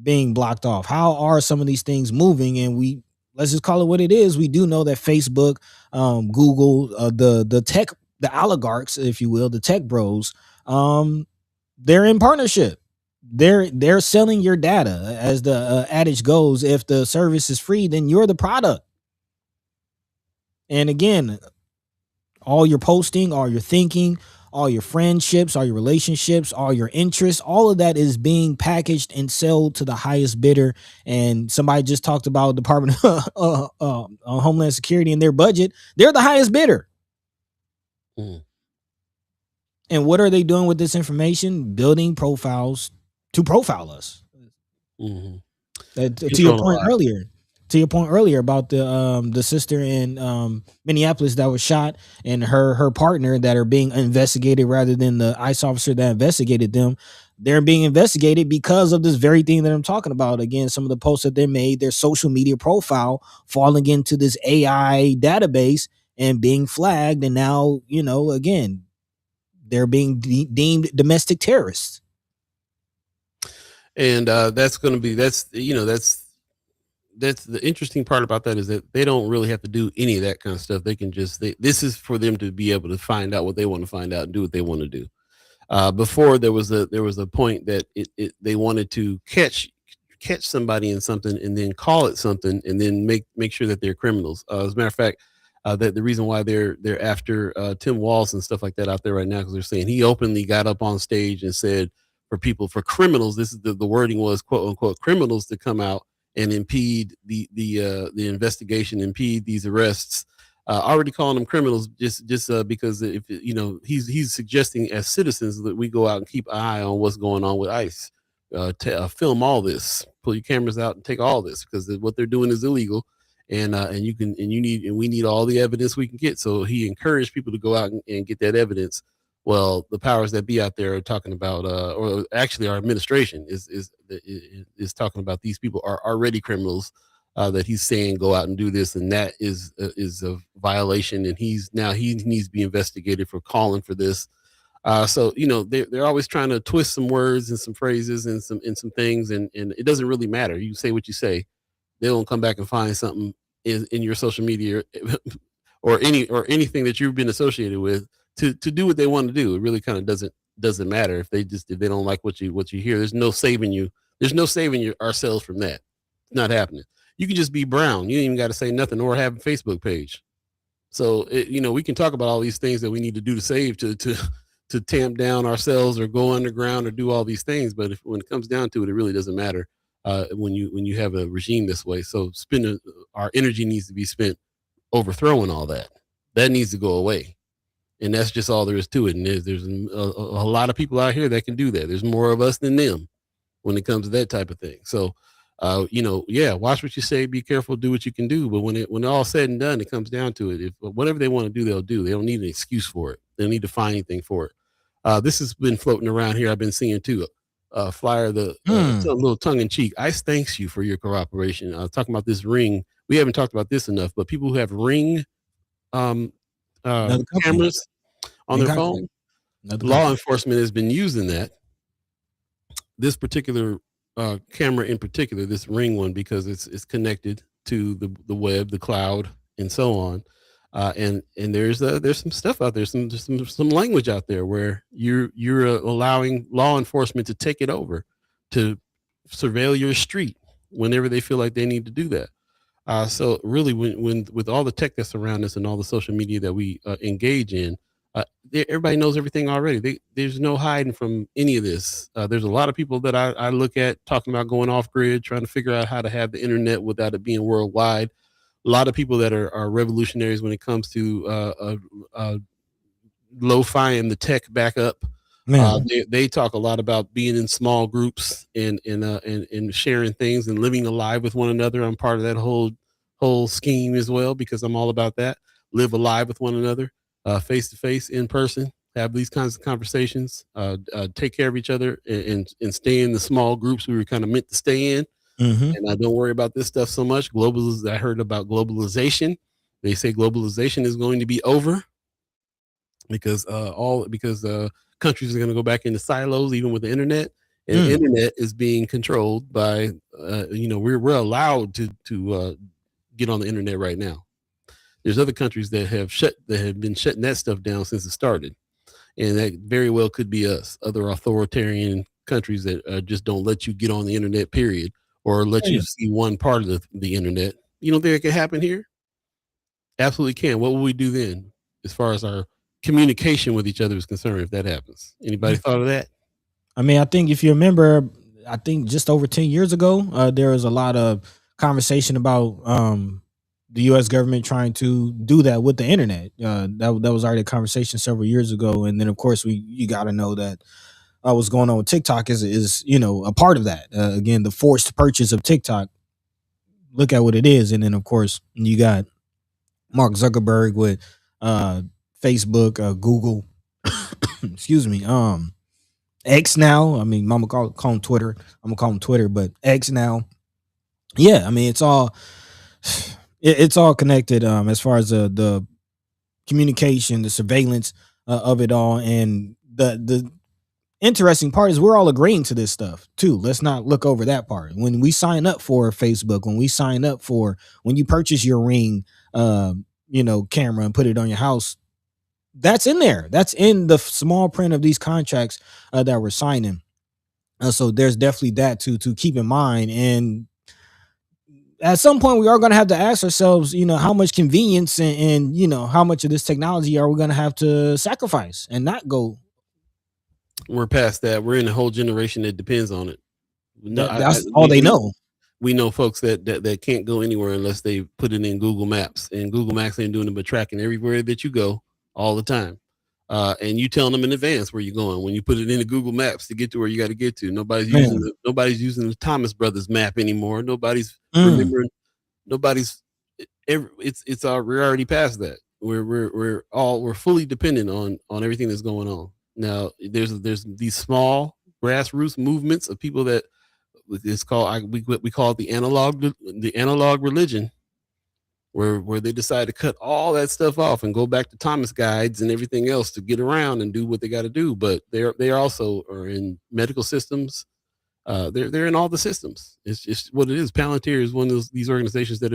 being blocked off? How are some of these things moving? And we, let's just call it what it is. We do know that Facebook, Google, the tech, the oligarchs, if you will, the tech bros, they're in partnership. They're selling your data. As the adage goes, if the service is free, then you're the product. And again, all your posting, all your thinking, all your friendships, all your relationships, all your interests, all of that is being packaged and sold to the highest bidder. And somebody just talked about Department of Homeland Security and their budget. They're the highest bidder. Mm. And what are they doing with this information? Building profiles to profile us. Mm-hmm. To your point earlier. To your point earlier about the sister in Minneapolis that was shot and her partner that are being investigated rather than the ICE officer that investigated them. They're being investigated because of this very thing that I'm talking about. Again, some of the posts that they made, their social media profile falling into this AI database and being flagged. And now, you know, again, they're being deemed domestic terrorists. And that's going to be, that's the interesting part about that is that they don't really have to do any of that kind of stuff. They can just, this is for them to be able to find out what they want to find out and do what they want to do. Before there was a point that they wanted to catch somebody in something and then call it something and then make sure that they're criminals. As a matter of fact, that the reason why they're after Tim Walz and stuff like that out there right now, because they're saying he openly got up on stage and said for criminals, this is the wording was quote unquote criminals to come out and impede the investigation, impede these arrests. Already calling them criminals just because if he's suggesting as citizens that we go out and keep an eye on what's going on with ICE, film all this, pull your cameras out and take all this because what they're doing is illegal, and we need all the evidence we can get. So he encouraged people to go out and get that evidence. Well, the powers that be out there are talking about, or actually our administration is talking about these people are already criminals. That he's saying go out and do this, and that is a violation, and he needs to be investigated for calling for this. So they're always trying to twist some words and some phrases and some things, and it doesn't really matter. You say what you say, they don't come back and find something in your social media or anything that you've been associated with to do what they want to do. It really kind of doesn't matter if they don't like what you hear. There's no saving you. There's no saving ourselves from that. It's not happening. You can just be brown. You ain't even got to say nothing or have a Facebook page. So, we can talk about all these things that we need to do to save, to tamp down ourselves or go underground or do all these things. But when it comes down to it, it really doesn't matter when you have a regime this way. So our energy needs to be spent overthrowing all that. That needs to go away. And that's just all there is to it. And there's a lot of people out here that can do that. There's more of us than them when it comes to that type of thing. So, watch what you say, be careful, do what you can do. But when all said and done, it comes down to it. If whatever they want to do, they'll do. They don't need an excuse for it. They don't need to find anything for it. This has been floating around here. I've been seeing too. Flyer, a little tongue in cheek. ICE thanks you for your cooperation. I was talking about this Ring. We haven't talked about this enough, but people who have Ring cameras on their phone, law enforcement has been using that. This particular camera in particular, this Ring one, because it's connected to the web, the cloud, and so on. And there's some stuff out there, some language out there where you're allowing law enforcement to take it over to surveil your street whenever they feel like they need to do that. So really, when with all the tech that's around us and all the social media that we engage in, everybody knows everything already. There's no hiding from any of this. There's a lot of people that I look at talking about going off grid, trying to figure out how to have the internet without it being worldwide. A lot of people that are revolutionaries when it comes to lo-fi-ing the tech back up. They talk a lot about being in small groups and sharing things and living alive with one another. I'm part of that whole scheme as well, because I'm all about that. Live alive with one another, face to face, in person. Have these kinds of conversations. Take care of each other and stay in the small groups we were kind of meant to stay in. Mm-hmm. And I don't worry about this stuff so much. I heard about globalization. They say globalization is going to be over because countries are going to go back into silos, even with the internet. And the internet is being controlled by, we're allowed to get on the internet right now. There's other countries that have been shutting that stuff down since it started. And that very well could be us, other authoritarian countries that just don't let you get on the internet, period, or let you see one part of the internet. You don't think it could happen here? Absolutely can. What will we do then as far as our communication with each other is concerned if that happens? Anybody thought of that? I mean, I think if you remember, I think just over 10 years ago, there was a lot of conversation about the U.S. government trying to do that with the internet. That was already a conversation several years ago. And then, of course, you got to know that what's going on with TikTok is a part of that. Again, the forced purchase of TikTok. Look at what it is. And then, of course, you got Mark Zuckerberg with Facebook, Google, excuse me, X now. I mean, I'm gonna call him Twitter. I'm gonna call him Twitter, but X now. Yeah, I mean, it's all connected as far as the communication, the surveillance of it all, and the interesting part is we're all agreeing to this stuff too. Let's not look over that part. When we sign up for Facebook, when you purchase your Ring, camera and put it on your house, that's in there. That's in the small print of these contracts that we're signing. So there's definitely that to keep in mind. And at some point we are going to have to ask ourselves, how much convenience and how much of this technology are we going to have to sacrifice and not go. We're past that. We're in a whole generation that depends on it. No, that's all they know. We know folks that can't go anywhere unless they put it in Google Maps, and Google Maps ain't doing it but tracking everywhere that you go all the time. And you telling them in advance where you're going when you put it into Google Maps to get to where you got to get to. Nobody's using the Thomas Brothers map anymore. Nobody's remembering. We're already past that. We're fully dependent on everything that's going on. Now there's these small grassroots movements of people that it's called we call it the analog religion, where they decide to cut all that stuff off and go back to Thomas guides and everything else to get around and do what they got to do. But they also are in medical systems. They're in all the systems. It's just what it is. Palantir is one of these organizations that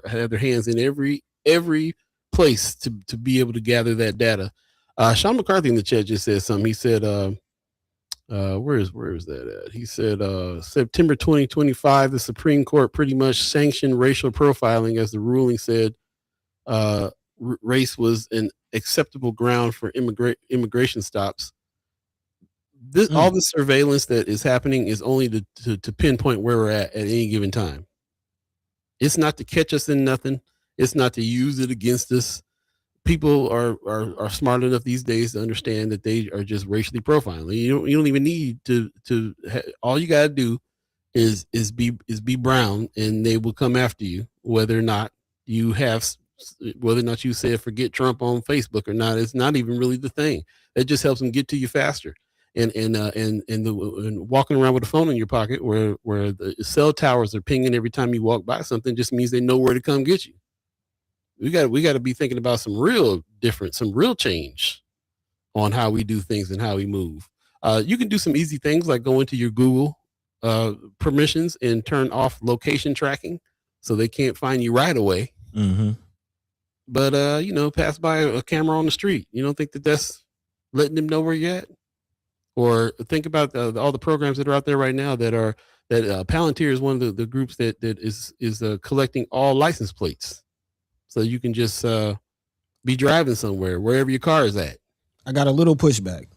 have their hands in every place to be able to gather that data. Sean McCarthy in the chat just said something. He said, where is that at? He said, September 2025, the Supreme Court pretty much sanctioned racial profiling as the ruling said race was an acceptable ground for immigration stops. All the surveillance that is happening is only to pinpoint where we're at any given time. It's not to catch us in nothing. It's not to use it against us. People are smart enough these days to understand that they are just racially profiling. You don't even need to all you got to do is be brown, and they will come after you, whether or not you said forget Trump on Facebook or not. It's not even really the thing. It just helps them get to you faster. And walking around with a phone in your pocket where the cell towers are pinging every time you walk by something just means they know where to come get you. We got to be thinking about some real change on how we do things and how we move. You can do some easy things like go into your Google permissions and turn off location tracking so they can't find you right away. Mm-hmm. But pass by a camera on the street. You don't think that's letting them know where you're at? Or think about all the programs that are out there right now that Palantir is one of the groups that is collecting all license plates. So you can just be driving somewhere, wherever your car is at. I got a little pushback.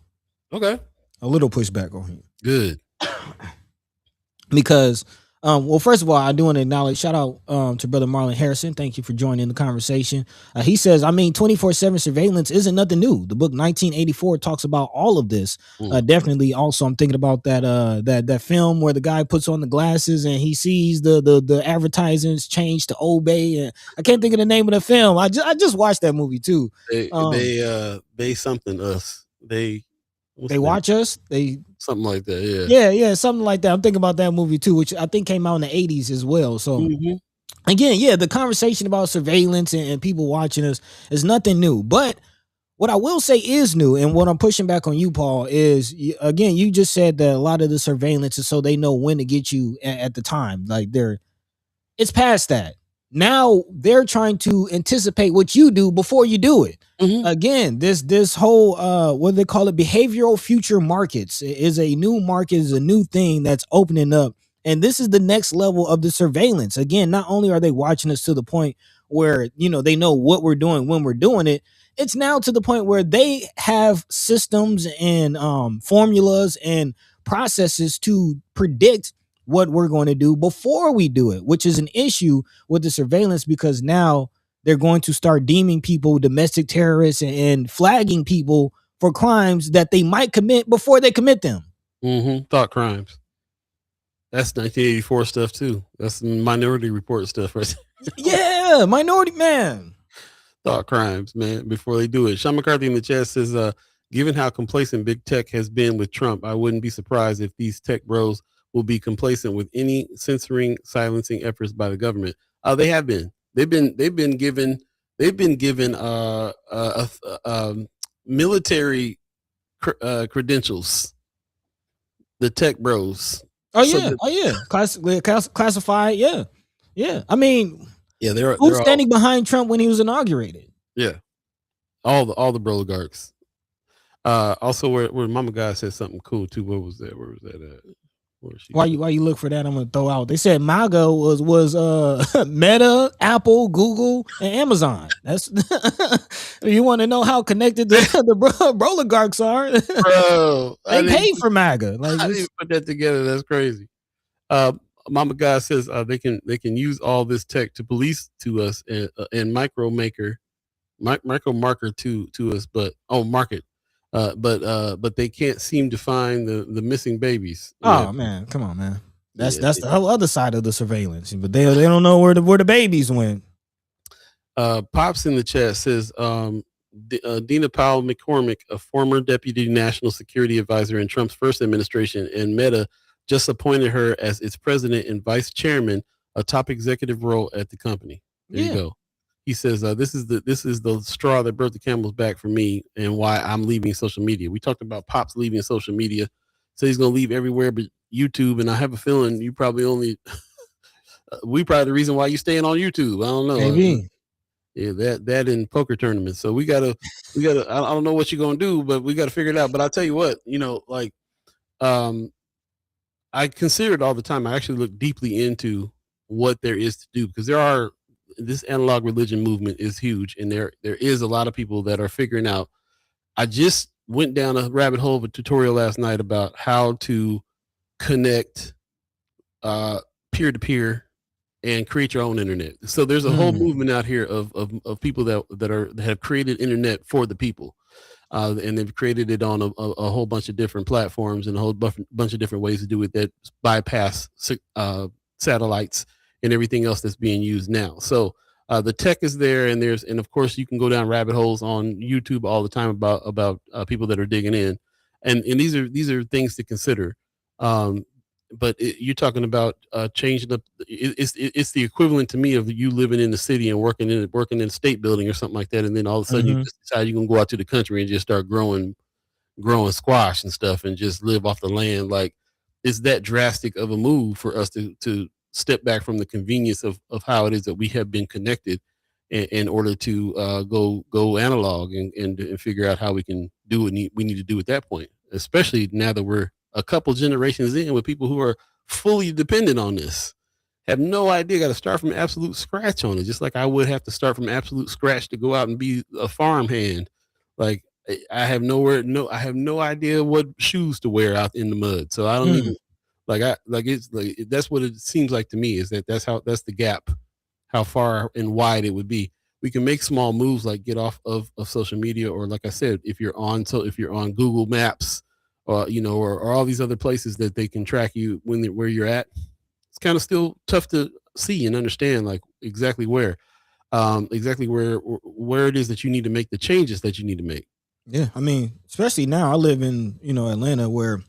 Okay. A little pushback on him. Good. Because, first of all, I do want to acknowledge, shout out to Brother Marlon Harrison. Thank you for joining the conversation. He says, 24/7 surveillance isn't nothing new. The book 1984 talks about all of this. Definitely. Also, I'm thinking about that film where the guy puts on the glasses and he sees the advertisements change to Obey. And I can't think of the name of the film. I just watched that movie too. They something us. They watch us. They something like that. Yeah, something like that. I'm thinking about that movie too, which I think came out in the 80s as well. So again, the conversation about surveillance and people watching us is nothing new. But what I will say is new, and what I'm pushing back on you, Paul, is again, you just said that a lot of the surveillance is so they know when to get you at the time. Like it's past that. now they're trying to anticipate what you do before you do it. Again, this whole what do they call it, behavioral future markets is a new market, is a new thing that's opening up, and this is the next level of the surveillance. Again, not only are they watching us to the point where they know what we're doing when we're doing it, it's now to the point where they have systems and formulas and processes to predict what we're going to do before we do it, which is an issue with the surveillance, because now they're going to start deeming people domestic terrorists and flagging people for crimes that they might commit before they commit them. Thought crimes. That's 1984 stuff too. That's Minority Report stuff, right? Yeah, Minority, man. Thought crimes, man, before they do it. Sean McCarthy in the chat says, given how complacent big tech has been with Trump, I wouldn't be surprised if these tech bros will be complacent with any censoring, silencing efforts by the government. They have been. They've been given military credentials. The tech bros. Classified. Yeah. I mean, they're who's standing behind Trump when he was inaugurated? Yeah, all the oligarchs. Also, where Mama God said something cool too. What was that? Where was that at? Why you look for that? I'm gonna throw out. They said MAGA was Meta, Apple, Google, and Amazon. That's you want to know how connected the oligarchs are? Bro, they paid for MAGA. Like, I didn't put that together. That's crazy. Mama God says they can use all this tech to police to us and micro marker to us, but market. But they can't seem to find the missing babies. Oh man, come on, man. That's the whole other side of the surveillance. But they don't know where the babies went. Pops in the chat says Dina Powell McCormick, a former deputy national security advisor in Trump's first administration, and Meta just appointed her as its president and vice chairman, a top executive role at the company. There you go. He says, this is the straw that broke the camel's back for me and why I'm leaving social media. We talked about Pops leaving social media. So he's going to leave everywhere but YouTube. And I have a feeling you probably we probably the reason why you're staying on YouTube. I don't know. Maybe. Yeah, that in poker tournaments. So we gotta, I don't know what you're going to do, but we got to figure it out. But I'll tell you what, I consider it all the time. I actually look deeply into what there is to do, because this analog religion movement is huge, and there is a lot of people that are figuring out. I just went down a rabbit hole of a tutorial last night about how to connect peer-to-peer and create your own internet. So there's a whole movement out here of people that have created internet for the people, and they've created it on a whole bunch of different platforms and a whole bunch of different ways to do it that bypass satellites and everything else that's being used now. So the tech is there, and of course you can go down rabbit holes on YouTube all the time about people that are digging in, and these are things to consider. But you're talking about changing up. It's the equivalent to me of you living in the city and working in a state building or something like that, and then all of a sudden you just decide you're gonna go out to the country and just start growing squash and stuff and just live off the land. Like, it's that drastic of a move for us to step back from the convenience of how it is that we have been connected in order to go analog and figure out how we can do what we need to do at that point, especially now that we're a couple generations in with people who are fully dependent on this. Have no idea, got to start from absolute scratch on it, just like I would have to start from absolute scratch to go out and be a farmhand. Like, I have no idea what shoes to wear out in the mud. So I don't even that's what it seems like to me, is that's the gap, how far and wide it would be. We can make small moves like get off of social media, or like I said, if you're on Google Maps, or all these other places that they can track you where you're at. It's kind of still tough to see and understand like exactly where it is that you need to make the changes that you need to make. Yeah, I mean, especially now, I live in Atlanta, where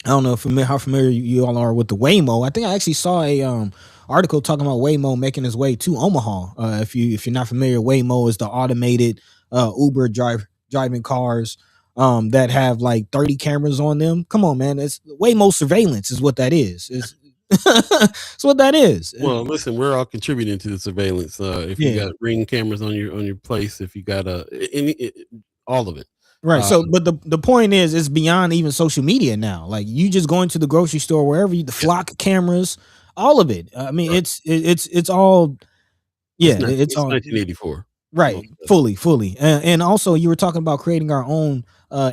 I don't know how familiar you all are with the Waymo. I think I actually saw a article talking about Waymo making his way to Omaha. If you're not familiar, Waymo is the automated Uber driving cars that have like 30 cameras on them. Come on, man, it's Waymo surveillance is what that is. That's what that is. Well, listen, we're all contributing to the surveillance. If you Yeah. got Ring cameras on your place, if you got all of it. Right. So, but the point is, it's beyond even social media now. Like you just going to the grocery store, wherever the flock cameras, all of it. I mean, Right. it's all. Yeah, it's all 1984. right. Fully. And also, you were talking about creating our own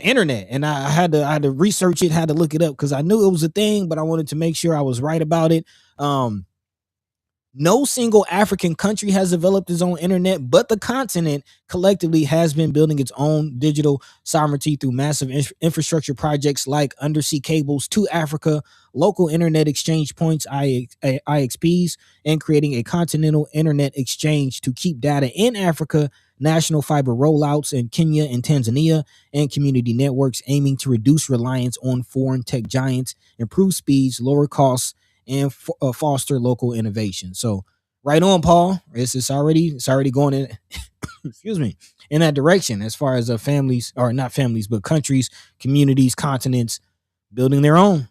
internet, and I had to research it, had to look it up because I knew it was a thing, but I wanted to make sure I was right about it. No single African country has developed its own internet, but the continent collectively has been building its own digital sovereignty through massive infrastructure projects like undersea cables to Africa, local internet exchange points, IXPs, and creating a continental internet exchange to keep data in Africa, national fiber rollouts in Kenya and Tanzania, and community networks aiming to reduce reliance on foreign tech giants, improve speeds, lower costs, and foster local innovation. So right on, Paul. It's already going in excuse me, in that direction as far as families, or not families, but countries, communities, continents building their own.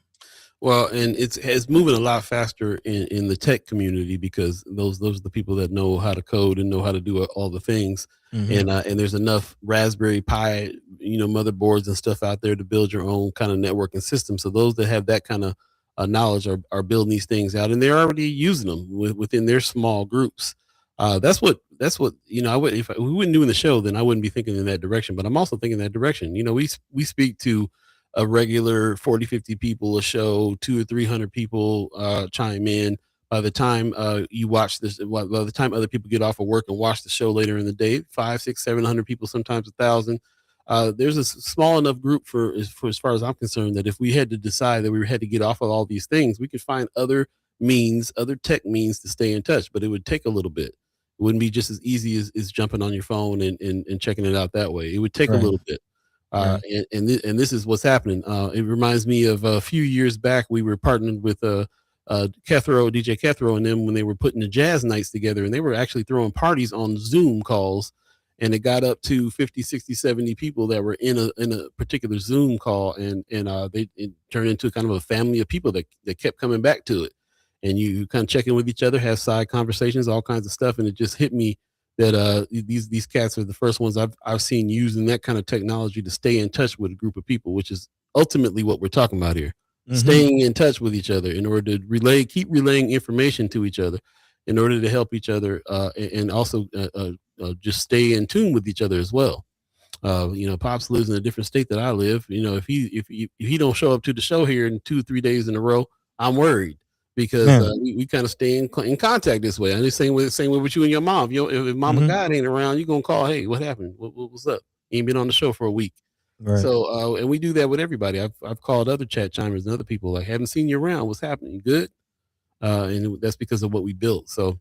Well, and it's moving a lot faster in the tech community because those are the people that know how to code and know how to do all the things. And there's enough Raspberry Pi, motherboards and stuff out there to build your own kind of networking system. So those that have that kind of knowledge are building these things out, and they're already using them within their small groups. That's what I would, if we wouldn't doing the show, then I wouldn't be thinking in that direction. But I'm also thinking that direction. We speak to a regular 40, 50 people a show, 200 or 300 people chime in. By the time you watch this, by the time other people get off of work and watch the show later in the day, 500, 600, 700 people, sometimes 1,000. There's a small enough group for as far as I'm concerned, that if we had to decide that we had to get off of all these things, we could find other tech means to stay in touch, but it would take a little bit. It wouldn't be just as easy as jumping on your phone and checking it out that way. It would take a little bit. And this is what's happening. It reminds me of a few years back, we were partnered with DJ Kethro and them when they were putting the jazz nights together, and they were actually throwing parties on Zoom calls. And it got up to 50, 60, 70 people that were in a particular Zoom call. And it turned into kind of a family of people that kept coming back to it. And you kind of check in with each other, have side conversations, all kinds of stuff. And it just hit me that these cats are the first ones I've seen using that kind of technology to stay in touch with a group of people, which is ultimately what we're talking about here. Staying in touch with each other in order to keep relaying information to each other in order to help each other and also just stay in tune with each other as well. Pops lives in a different state that I live. If he don't show up to the show here in 2-3 days in a row, I'm worried because we kind of stay in contact this way. I'm just same way with you and your mom. If Mama God ain't around, you're gonna call, hey, what happened? What's up? You ain't been on the show for a week. Right. So and we do that with everybody. I've called other chat chimers and other people, like, haven't seen you around. What's happening? Good. And that's because of what we built. So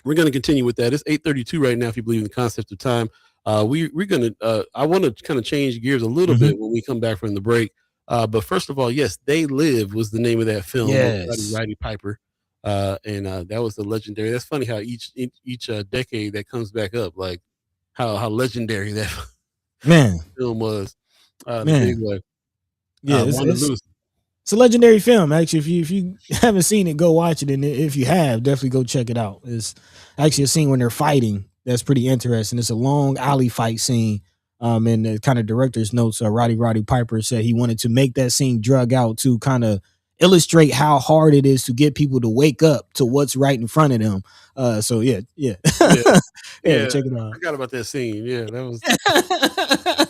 we're going to continue with that. It's 8:32 right now, if you believe in the concept of time. We're going to, I want to kind of change gears a little bit when we come back from the break. But first of all, yes, They Live was the name of that film. Yes. Roddy Piper. And that was the legendary. That's funny how each decade that comes back up, like how legendary that film was. It's a legendary film. Actually, if you haven't seen it, go watch it, and if you have, definitely go check it out. It's actually a scene when they're fighting that's pretty interesting. It's a long alley fight scene. And the kind of director's notes, Roddy Piper said he wanted to make that scene drug out to kind of illustrate how hard it is to get people to wake up to what's right in front of them. So yeah, check it out. I forgot about that scene. Yeah, that was.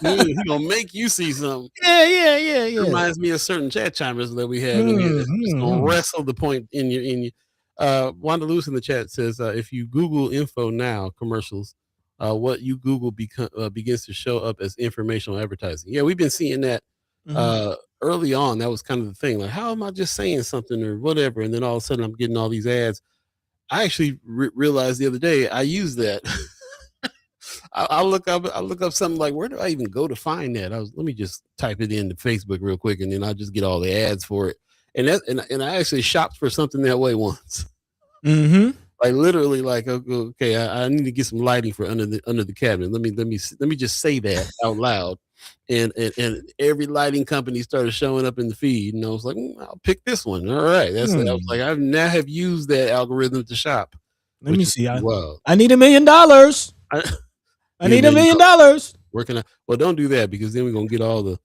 He gonna make you see something. Yeah. It reminds me of certain chat chimers that we have in here. It's gonna wrestle the point in you. Wanda Lewis in the chat says, if you Google info now commercials, what you Google begins to show up as informational advertising. Yeah, we've been seeing that early on. That was kind of the thing. Like, how am I just saying something or whatever? And then all of a sudden I'm getting all these ads. I actually realized the other day I use that. I look up something like, where do I even go to find that? Let me just type it into Facebook real quick, and then I just get all the ads for it. And I actually shopped for something that way once. Like literally, like okay, I need to get some lighting for under the cabinet. Let me just say that out loud, and every lighting company started showing up in the feed, and I was like, I'll pick this one. All right, I was like, I now have used that algorithm to shop. Let me see. Wow, I need $1 million. I need $1 million. Working on. Well, don't do that because then we're gonna get all the.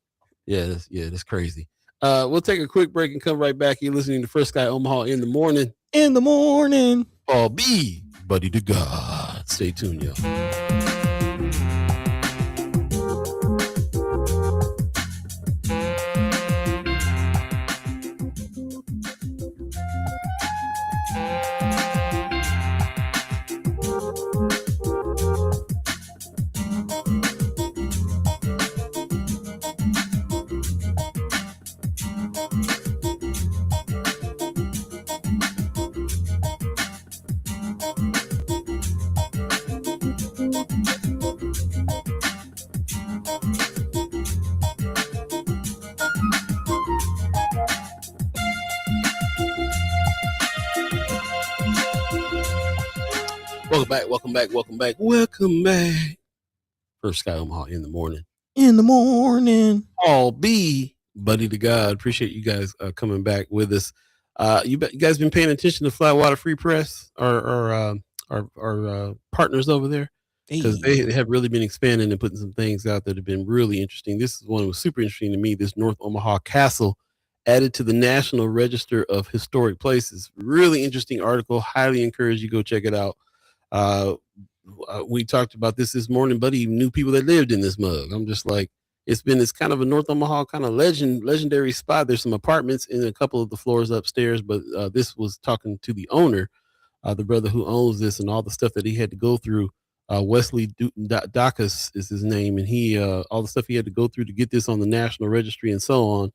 That's crazy. We'll take a quick break and come right back. You're listening to First Guy Omaha in the morning. In the morning. Paul B, buddy to God. Stay tuned, y'all. Welcome back. First Guy Omaha in the morning. Paul B, buddy to God. Appreciate you guys coming back with us. You guys been paying attention to Flatwater Free Press, our partners over there? Because they have really been expanding and putting some things out that have been really interesting. This is one that was super interesting to me. This North Omaha Castle added to the National Register of Historic Places. Really interesting article. Highly encourage you go check it out. We talked about this morning, buddy. Knew people that lived in this mug. I'm just like, it's kind of a North Omaha kind of legendary spot. There's some apartments in a couple of the floors upstairs, but this was talking to the owner, the brother who owns this, and all the stuff that he had to go through. Wesley Dacus is his name, and he all the stuff he had to go through to get this on the National Registry and so on,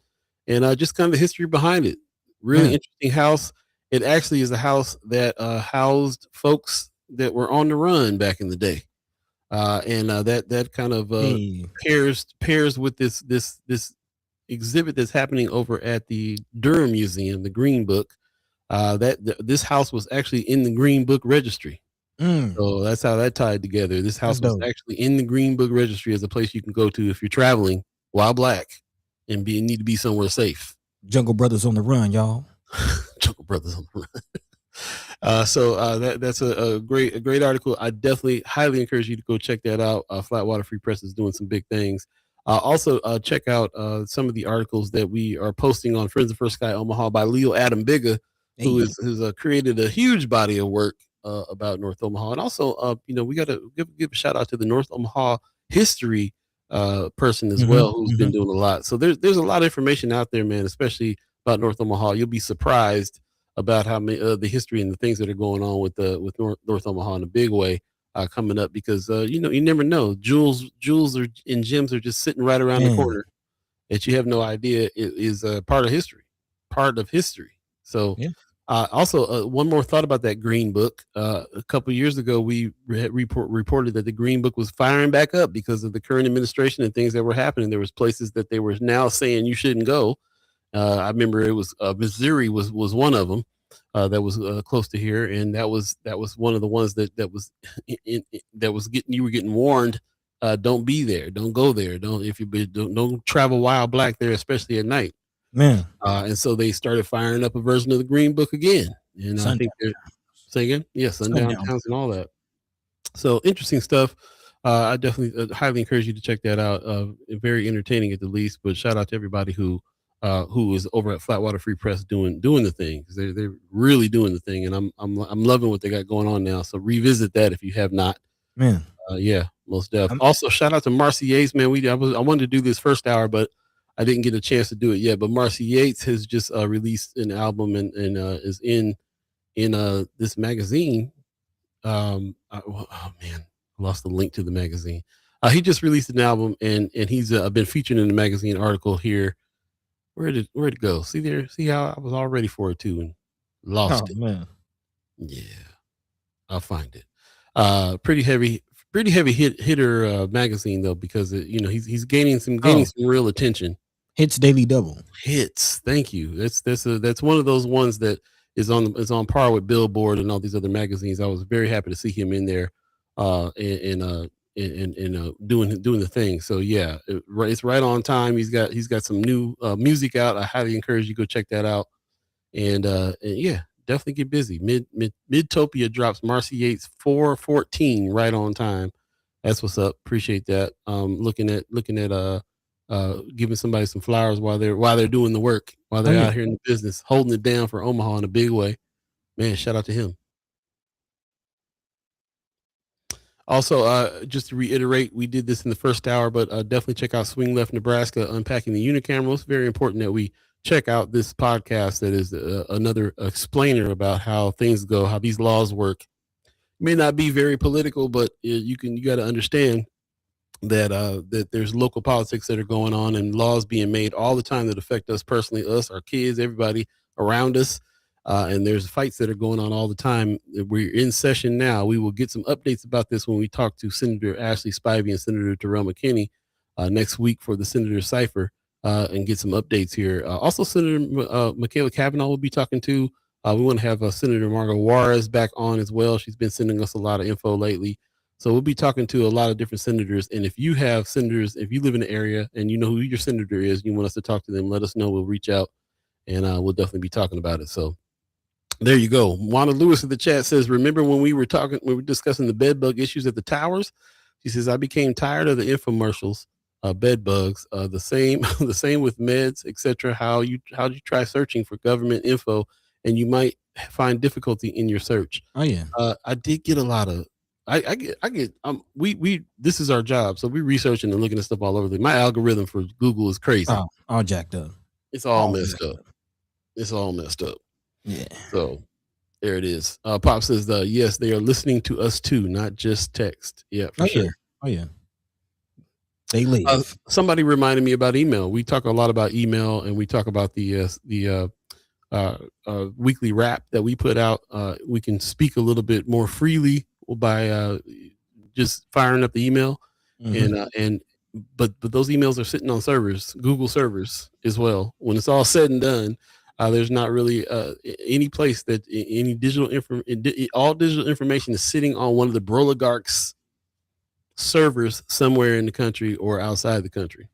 and just kind of the history behind it. Really interesting house. It actually is a house that housed folks that were on the run back in the day, and that kind of pairs with this exhibit that's happening over at the Durham Museum, the Green Book. This house was actually in the Green Book Registry. So that's how that tied together. This house was actually in the Green Book Registry as a place you can go to if you're traveling while black and need to be somewhere safe. Jungle Brothers on the run, y'all. Jungle Brothers on the run. So that's a great article. I definitely highly encourage you to go check that out. Flatwater Free Press is doing some big things. Also check out some of the articles that we are posting on Friends of First Guy Omaha by Leo Adam Bigga, who has created a huge body of work about North Omaha. And also, we got to give a shout out to the North Omaha history person as well, who's been doing a lot. So there's a lot of information out there, man, especially about North Omaha. You'll be surprised about how many the history and the things that are going on with North Omaha in a big way coming up, because you never know. Jewels and gems are just sitting right around the corner that you have no idea it is a part of history. So also one more thought about that Green Book. A couple years ago, we reported that the Green Book was firing back up because of the current administration and things that were happening. There was places that they were now saying you shouldn't go. I remember it was Missouri was one of them that was close to here, and that was one of the ones that was you were getting warned. Don't be there. Don't go there. Don't travel while black there, especially at night. Man. And so they started firing up a version of the Green Book again. And I think say again, sundown towns and all that. So interesting stuff. I definitely highly encourage you to check that out. Very entertaining at the least. But shout out to everybody who is over at Flatwater Free Press doing the thing, because they're really doing the thing, and I'm loving what they got going on now. So revisit that if you have not. Man, most definitely. Also, shout out to Marcy Yates, man. I wanted to do this first hour, but I didn't get a chance to do it yet. But Marcy Yates has just released an album and is in this magazine. Man, I lost the link to the magazine. He just released an album, and he's been featured in the magazine article here. Where'd it go? See there? See how I was all ready for it too and lost it. Man. Yeah, I'll find it. Pretty heavy hitter magazine though, because he's gaining some real attention. Hits Daily Double. Hits. Thank you. That's one of those ones that is on par with Billboard and all these other magazines. I was very happy to see him in there, and doing the thing. So yeah, it's right on time. He's got some new music out. I highly encourage you to go check that out. And yeah, definitely get busy. Midtopia drops Marcy Yates 4:14 right on time. That's what's up. Appreciate that. Looking at giving somebody some flowers while they're doing the work, while they're out here in the business, holding it down for Omaha in a big way. Man, shout out to him. Also, just to reiterate, we did this in the first hour, but definitely check out Swing Left Nebraska, Unpacking the Unicameral. It's very important that we check out this podcast that is another explainer about how things go, how these laws work. It may not be very political, but you got to understand that there's local politics that are going on and laws being made all the time that affect us personally, us, our kids, everybody around us. And there's fights that are going on all the time. We're in session now. We will get some updates about this when we talk to Senator Ashley Spivey and Senator Terrell McKinney next week for the Senator Cipher and get some updates here. Also, Senator Michaela Cavanaugh will be talking to. We want to have Senator Margo Juarez back on as well. She's been sending us a lot of info lately. So we'll be talking to a lot of different senators. And if you have senators, if you live in the area and you know who your senator is, you want us to talk to them, let us know. We'll reach out and we'll definitely be talking about it. So there you go. Wanda Lewis in the chat says, remember when we were discussing the bed bug issues at the towers? She says, I became tired of the infomercials, bed bugs, the same with meds, etc. How you try searching for government info and you might find difficulty in your search. Oh yeah. I did get a lot of, we this is our job. So we researching and looking at stuff all over. My algorithm for Google is crazy. All jacked up. It's all messed up. It's all messed up. Yeah. So there it is. Pop says, yes, they are listening to us too, not just text. Yeah, for sure. Yeah. Oh yeah. They live. Somebody reminded me about email. We talk a lot about email, and we talk about the weekly wrap that we put out. We can speak a little bit more freely by just firing up the email, but those emails are sitting on servers, Google servers as well. When it's all said and done, there's not really any place that any all digital information is sitting on one of the Broligarchs servers somewhere in the country or outside the country.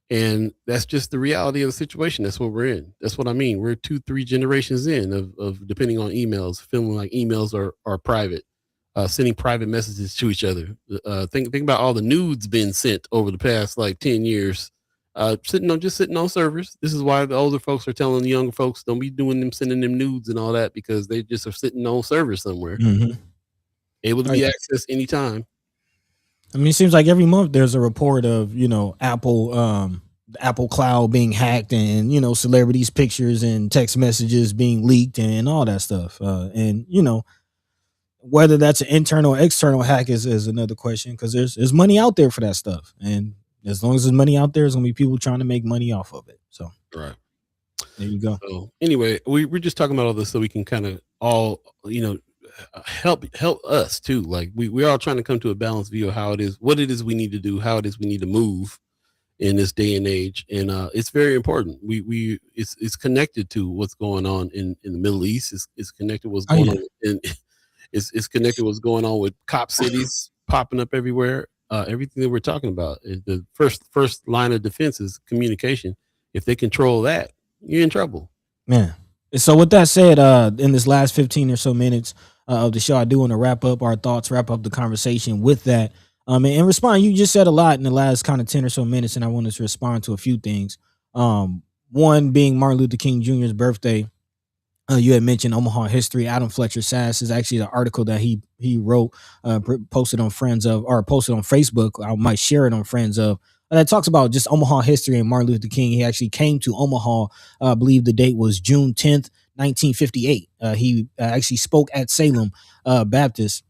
And that's just the reality of the situation. That's what we're in. That's what I mean. We're 2-3 generations in of depending on emails, feeling like emails are private, sending private messages to each other. Think about all the nudes been sent over the past like 10 years. Sitting on servers. This is why the older folks are telling the younger folks don't be sending them nudes and all that, because they just are sitting on servers somewhere, able to be accessed anytime. I mean, it seems like every month there's a report of Apple Cloud being hacked and celebrities' pictures and text messages being leaked and all that stuff. And whether that's an internal or external hack is another question, because there's money out there for that stuff, and as long as there's money out there, there's gonna be people trying to make money off of it. So right. There you go. So anyway, we're just talking about all this so we can kind of all, help us too. Like we're all trying to come to a balanced view of how it is, what it is we need to do, how it is we need to move in this day and age. And it's very important. It's connected to what's going on in the Middle East. It's connected to what's going on in it's connected to what's going on with cop cities popping up everywhere. Everything that we're talking about is the first line of defense is communication. If they control that, you're in trouble. Man. So with that said, in this last 15 or so minutes of the show, I do want to wrap up our thoughts, wrap up the conversation with that. And respond, you just said a lot in the last kind of 10 or so minutes, and I wanted to respond to a few things. One being Martin Luther King Jr.'s birthday. You had mentioned Omaha history. Adam Fletcher Sass is actually the article that he wrote, posted on Facebook. I might share it on Friends of. That talks about just Omaha history and Martin Luther King. He actually came to Omaha. I believe the date was June 10th, 1958. He actually spoke at Salem Baptist.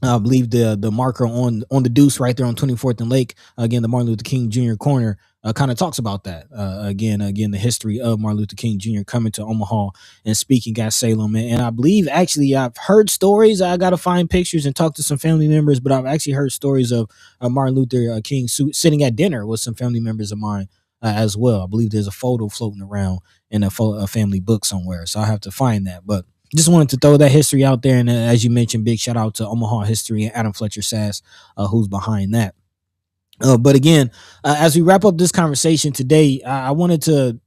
I believe the marker on the deuce right there on 24th and Lake, again, the Martin Luther King Jr. corner, kind of talks about that. Again, the history of Martin Luther King Jr. coming to Omaha and speaking at Salem. And I believe actually I've heard stories. I got to find pictures and talk to some family members, but I've actually heard stories of Martin Luther King sitting at dinner with some family members of mine as well. I believe there's a photo floating around in a family book somewhere, so I have to find that. But just wanted to throw that history out there, and as you mentioned, big shout out to Omaha History and Adam Fletcher Sass, who's behind that. But again, as we wrap up this conversation today, I wanted to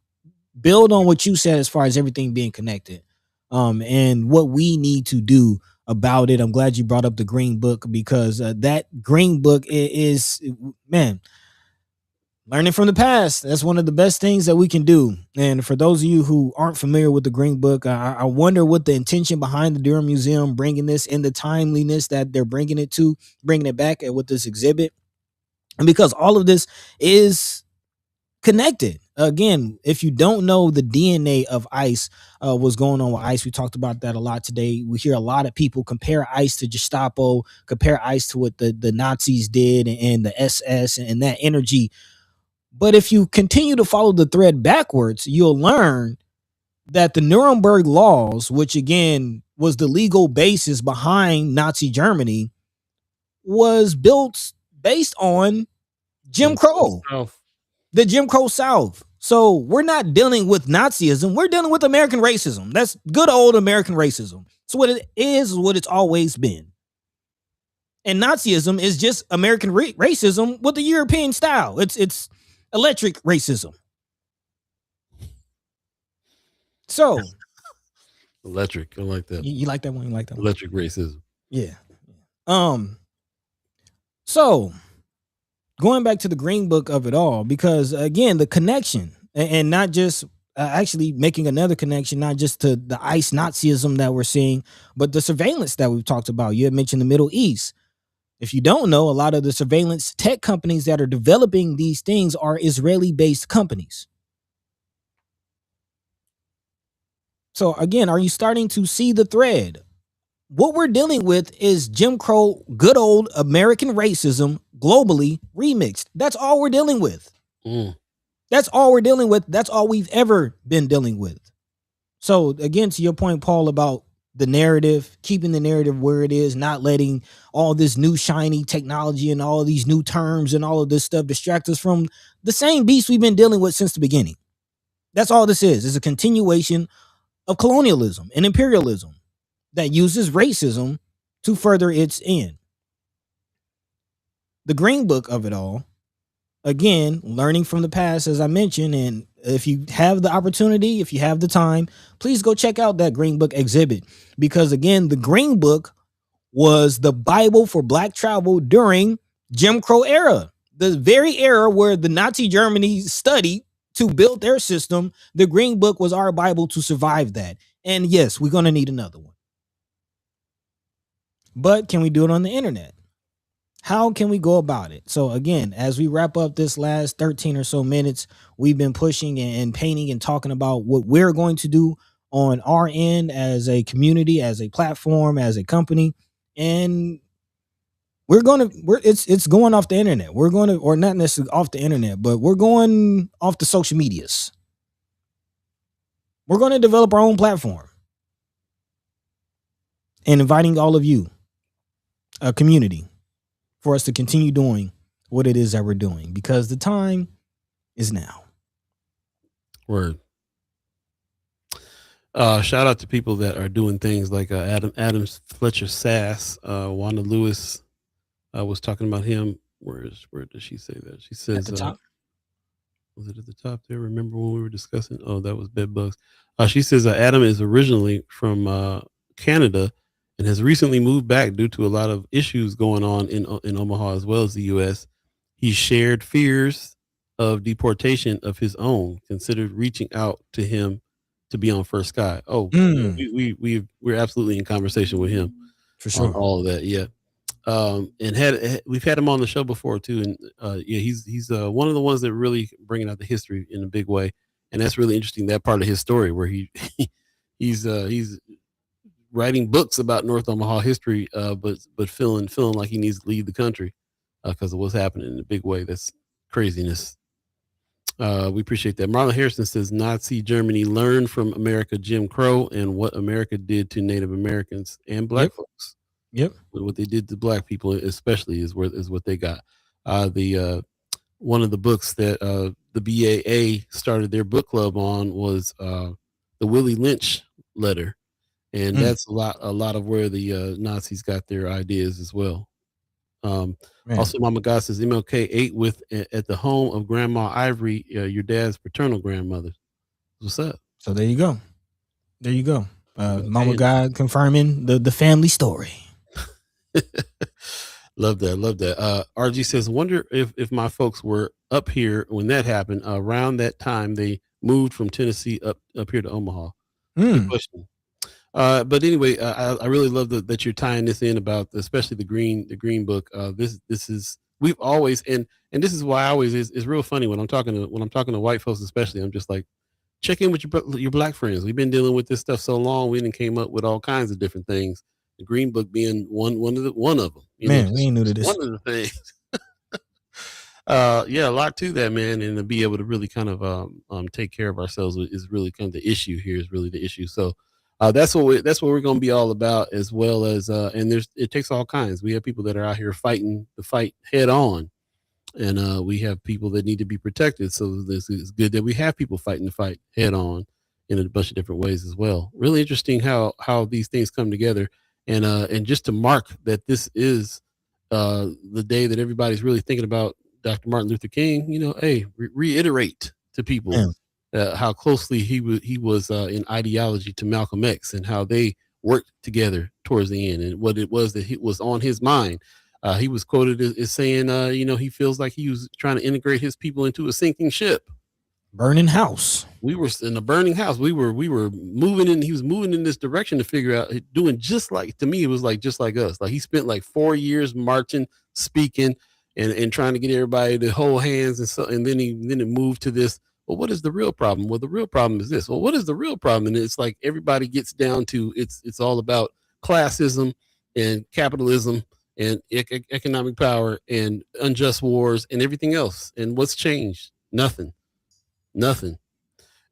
build on what you said as far as everything being connected, and what we need to do about it. I'm glad you brought up the Green Book, because that Green Book is, man, learning from the past. That's one of the best things that we can do. And for those of you who aren't familiar with the Green Book, I wonder what the intention behind the Durham Museum bringing this, in the timeliness that they're bringing it back with this exhibit. And because all of this is connected. Again, if you don't know the DNA of ICE, what's going on with ICE, we talked about that a lot today. We hear a lot of people compare ICE to Gestapo, compare ICE to what the Nazis did, and the SS and that energy. But if you continue to follow the thread backwards, you'll learn that the Nuremberg laws, which again was the legal basis behind Nazi Germany, was built based on Jim Crow, the Jim Crow South. So we're not dealing with Nazism. We're dealing with American racism. That's good old American racism. So what it is what it's always been. And Nazism is just American racism with the European style. It's electric racism. So electric, I like that. You like that one? You like that one? Electric racism. Yeah. So going back to the Green Book of it all, because again, the connection, and not just actually making another connection, not just to the ICE Nazism that we're seeing, but the surveillance that we've talked about. You had mentioned the Middle East. If you don't know, a lot of the surveillance tech companies that are developing these things are Israeli-based companies. So again, are you starting to see the thread? What we're dealing with is Jim Crow, good old American racism, globally remixed. That's all we're dealing with. That's all we're dealing with. That's all we've ever been dealing with. So again, to your point, Paul, about the narrative, keeping the narrative where it is, not letting all this new shiny technology and all of these new terms and all of this stuff distract us from the same beast we've been dealing with since the beginning. That's all this is. It's a continuation of colonialism and imperialism that uses racism to further its end. The Green Book of it all, again, learning from the past, as I mentioned, and if you have the opportunity, if you have the time, please go check out that Green Book exhibit, because again, the Green Book was the Bible for Black travel during Jim Crow era, the very era where the Nazi Germany studied to build their system. The Green Book was our Bible to survive that. And yes, we're going to need another one. But can we do it on the internet? How can we go about it? So again, as we wrap up this last 13 or so minutes, we've been pushing and painting and talking about what we're going to do on our end as a community, as a platform, as a company. And it's going off the internet. We're going to, or not necessarily off the internet, but we're going off the social medias. We're going to develop our own platform and inviting all of you, a community, for us to continue doing what it is that we're doing, because the time is now. Word. Shout out to people that are doing things like Adam Fletcher Sass, Wanda Lewis. I was talking about him. Where does she say that? She says at the top. Was it at the top there? Remember when we were discussing? Oh, that was bed bugs. She says Adam is originally from Canada and has recently moved back due to a lot of issues going on in Omaha as well as the U.S. He shared fears of deportation of his own, considered reaching out to him to be on First Sky. Oh, we're absolutely in conversation with him for sure. On all of that, yeah. And we've had him on the show before too, and yeah, he's one of the ones that really bringing out the history in a big way, and that's really interesting. That part of his story where he's writing books about North Omaha history, but feeling like he needs to leave the country because of what's happening in a big way. That's craziness. We appreciate that. Marlon Harrison says Nazi Germany learned from America Jim Crow and what America did to Native Americans and Black folks. Yep. What they did to Black people, especially, is what they got. One of the books that the BAA started their book club on was the Willie Lynch letter, and that's a lot of where the Nazis got their ideas as well. Also, Mama God says MLK ate with at the home of Grandma Ivory, your dad's paternal grandmother. What's up? So there you go. There you go. Mama God confirming the family story. Love that. Love that. RG says, wonder if my folks were up here when that happened. Around that time, they moved from Tennessee up here to Omaha. Good question. But anyway, I really love that you're tying this in about, especially the green book. This is, we've always, and this is why I always is real funny when I'm talking to white folks, especially. I'm just like, check in with your black friends. We've been dealing with this stuff so long. We done came up with all kinds of different things. The green book being one of them. We ain't new to this. One of the things. Yeah, a lot to that, man, and to be able to really kind of take care of ourselves is really kind of the issue here. Is really the issue. So that's what we're going to be all about, as well as and it takes all kinds. We have people that are out here fighting the fight head on, and we have people that need to be protected. So this is good that we have people fighting the fight head on in a bunch of different ways as well. Really interesting how these things come together, and just to mark that this is the day that everybody's really thinking about Dr. Martin Luther King. Hey, reiterate to people how closely he was in ideology to Malcolm X, and how they worked together towards the end, and what it was that he was on his mind. He was quoted as saying, he feels like he was trying to integrate his people into a sinking ship. Burning house. We were in a burning house. We were moving in. He was moving in this direction to figure out doing just like, to me, it was like just like us. Like he spent like 4 years marching, speaking, and trying to get everybody to hold hands, and then it moved to this. Well, what is the real problem? Well, the real problem is this. Well, what is the real problem? And it's like everybody gets down to it's all about classism and capitalism and economic power and unjust wars and everything else. And what's changed? Nothing.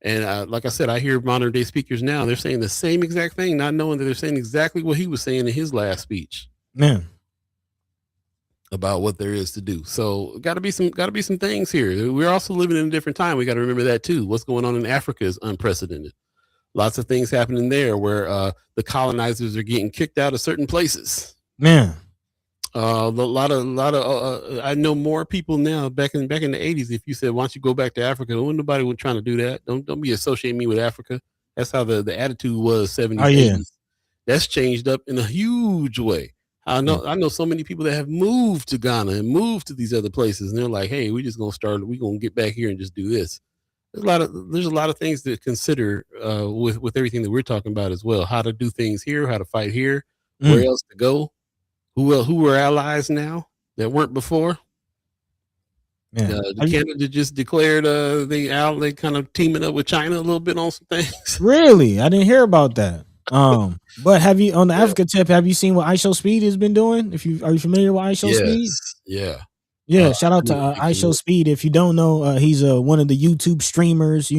And like I said, I hear modern day speakers now, they're saying the same exact thing, not knowing that they're saying exactly what he was saying in his last speech. Man. About what there is to do. So got to be some things here. We're also living in a different time. We got to remember that too. What's going on in Africa is unprecedented. Lots of things happening there where the colonizers are getting kicked out of certain places. Man. A lot of I know more people now back in the 80s. If you said, why don't you go back to Africa? Nobody was trying to do that. Don't be associating me with Africa. That's how the attitude was 70s, 80s. That's changed up in a huge way. I know so many people that have moved to Ghana and moved to these other places, and they're like, hey, we're gonna get back here and just do this. There's a lot of things to consider with everything that we're talking about as well. How to do things here, how to fight here, where else to go. Who were allies now that weren't before? Canada just declared they kind of teaming up with China a little bit on some things. Really? I didn't hear about that. But have you, on the Africa tip, have you seen what IShow Speed has been doing? Are you familiar with IShow Speed? Yeah. Shout out to IShow Speed. If you don't know, he's one of the YouTube streamers,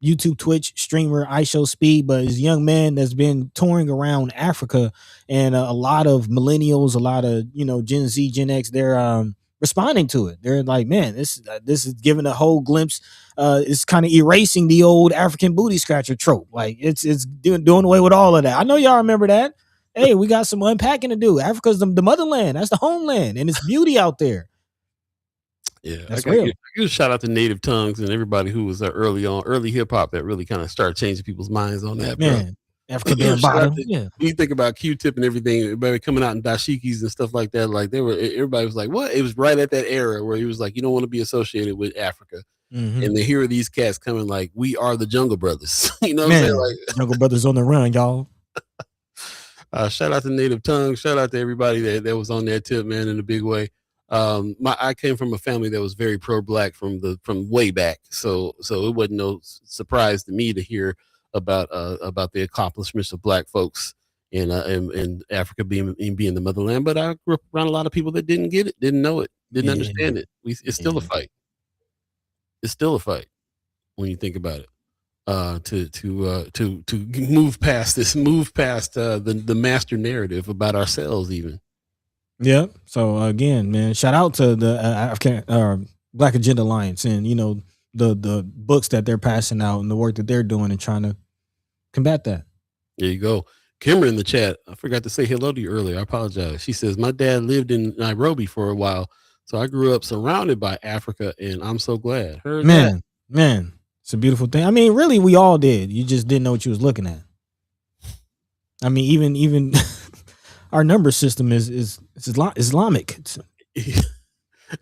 YouTube Twitch streamer IShow Speed, but he's a young man that's been touring around Africa, and a lot of millennials, a lot of Gen Z, Gen X, they're responding to it. They're like, man, this is giving a whole glimpse. It's kind of erasing the old African booty scratcher trope. Like it's doing away with all of that. I know y'all remember that. Hey, we got some unpacking to do. Africa's the motherland. That's the homeland, and it's beauty out there. Yeah, that's I real. give a shout out to Native Tongues and everybody who was early hip hop that really kind of started changing people's minds on that. Man, African bottom. When you think about Q-Tip and everything, everybody coming out in dashikis and stuff like that, like everybody was like, what? It was right at that era where he was like, you don't want to be associated with Africa. Mm-hmm. And then here are these cats coming like, we are the Jungle Brothers. You know what I'm saying? Like, Jungle Brothers on the run, y'all. Shout out to Native Tongues. Shout out to everybody that was on that tip, man, in a big way. I came from a family that was very pro-black from way back, so it wasn't no surprise to me to hear about the accomplishments of black folks in Africa being the motherland. But I grew up around a lot of people that didn't get it, didn't know it, didn't understand it. It's still a fight. It's still a fight when you think about it. To move past the master narrative about ourselves even. Yeah. So again, man, shout out to the African Black Agenda Alliance, and the books that they're passing out and the work that they're doing and trying to combat that. There you go. Kimber in the chat. I forgot to say hello to you earlier. I apologize. She says, my dad lived in Nairobi for a while, so I grew up surrounded by Africa, and I'm so glad. Heard that. Man, it's a beautiful thing. I mean, really, we all did. You just didn't know what you was looking at. I mean, even our number system is Islamic. It's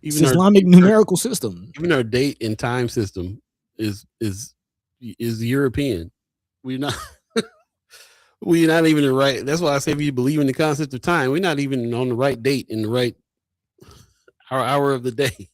Islamic numerical system. Even our date and time system is European. We're not even right. That's why I say if you believe in the concept of time, we're not even on the right date in the right hour of the day.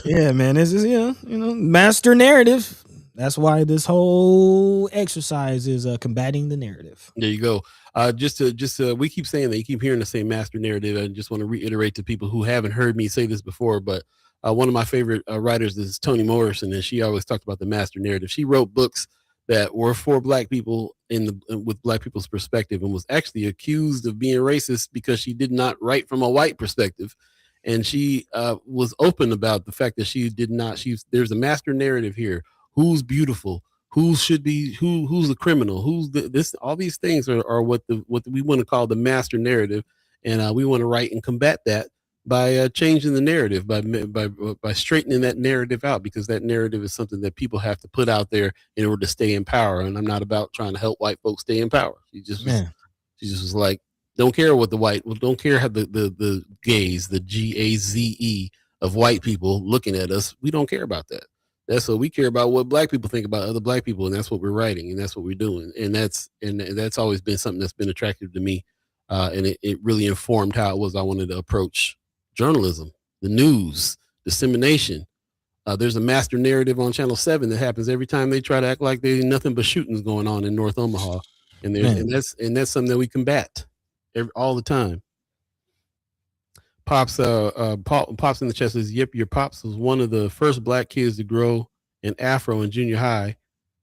Yeah, man. This is master narrative. That's why this whole exercise is combating the narrative. There you go. We keep saying that. You keep hearing the same master narrative. I just want to reiterate to people who haven't heard me say this before, but one of my favorite writers is Toni Morrison, and she always talked about the master narrative. She wrote books that were for Black people with Black people's perspective, and was actually accused of being racist because she did not write from a white perspective. And she was open about the fact that she did not. There's a master narrative here. Who's beautiful? Who should be? Who's the criminal? Who's this? All these things are what we want to call the master narrative, and we want to write and combat that by changing the narrative, by straightening that narrative out, because that narrative is something that people have to put out there in order to stay in power. And I'm not about trying to help white folks stay in power. She just was like, don't care what don't care how the gaze, the GAZE of white people looking at us. We don't care about that. That's what we care about, what Black people think about other Black people, and that's what we're writing, and that's what we're doing, and that's always been something that's been attractive to me, and it really informed how it was I wanted to approach journalism, the news, dissemination. There's a master narrative on Channel 7 that happens every time they try to act like there's nothing but shootings going on in North Omaha, and that's something that we combat all the time. Pops in the chat says, yep, your pops was one of the first Black kids to grow an afro in junior high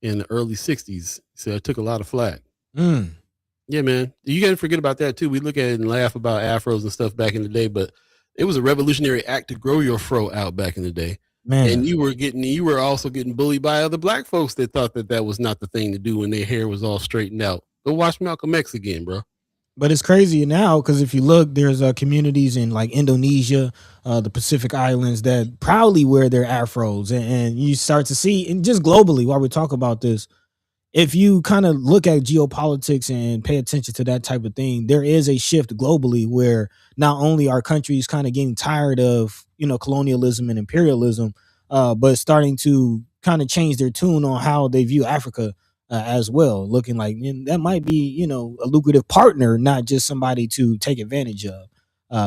in the early 60s. So I took a lot of flack. Yeah, man. You got to forget about that too. We look at it and laugh about afros and stuff back in the day, but it was a revolutionary act to grow your fro out back in the day. Man. And you were also getting bullied by other Black folks that thought that was not the thing to do when their hair was all straightened out. Go watch Malcolm X again, bro. But it's crazy now because if you look, there's communities in like Indonesia, the Pacific Islands that proudly wear their afros, and you start to see, and just globally, while we talk about this, if you kind of look at geopolitics and pay attention to that type of thing, there is a shift globally where not only are countries kind of getting tired of colonialism and imperialism, but starting to kind of change their tune on how they view Africa. As well, looking like that might be, a lucrative partner, not just somebody to take advantage of.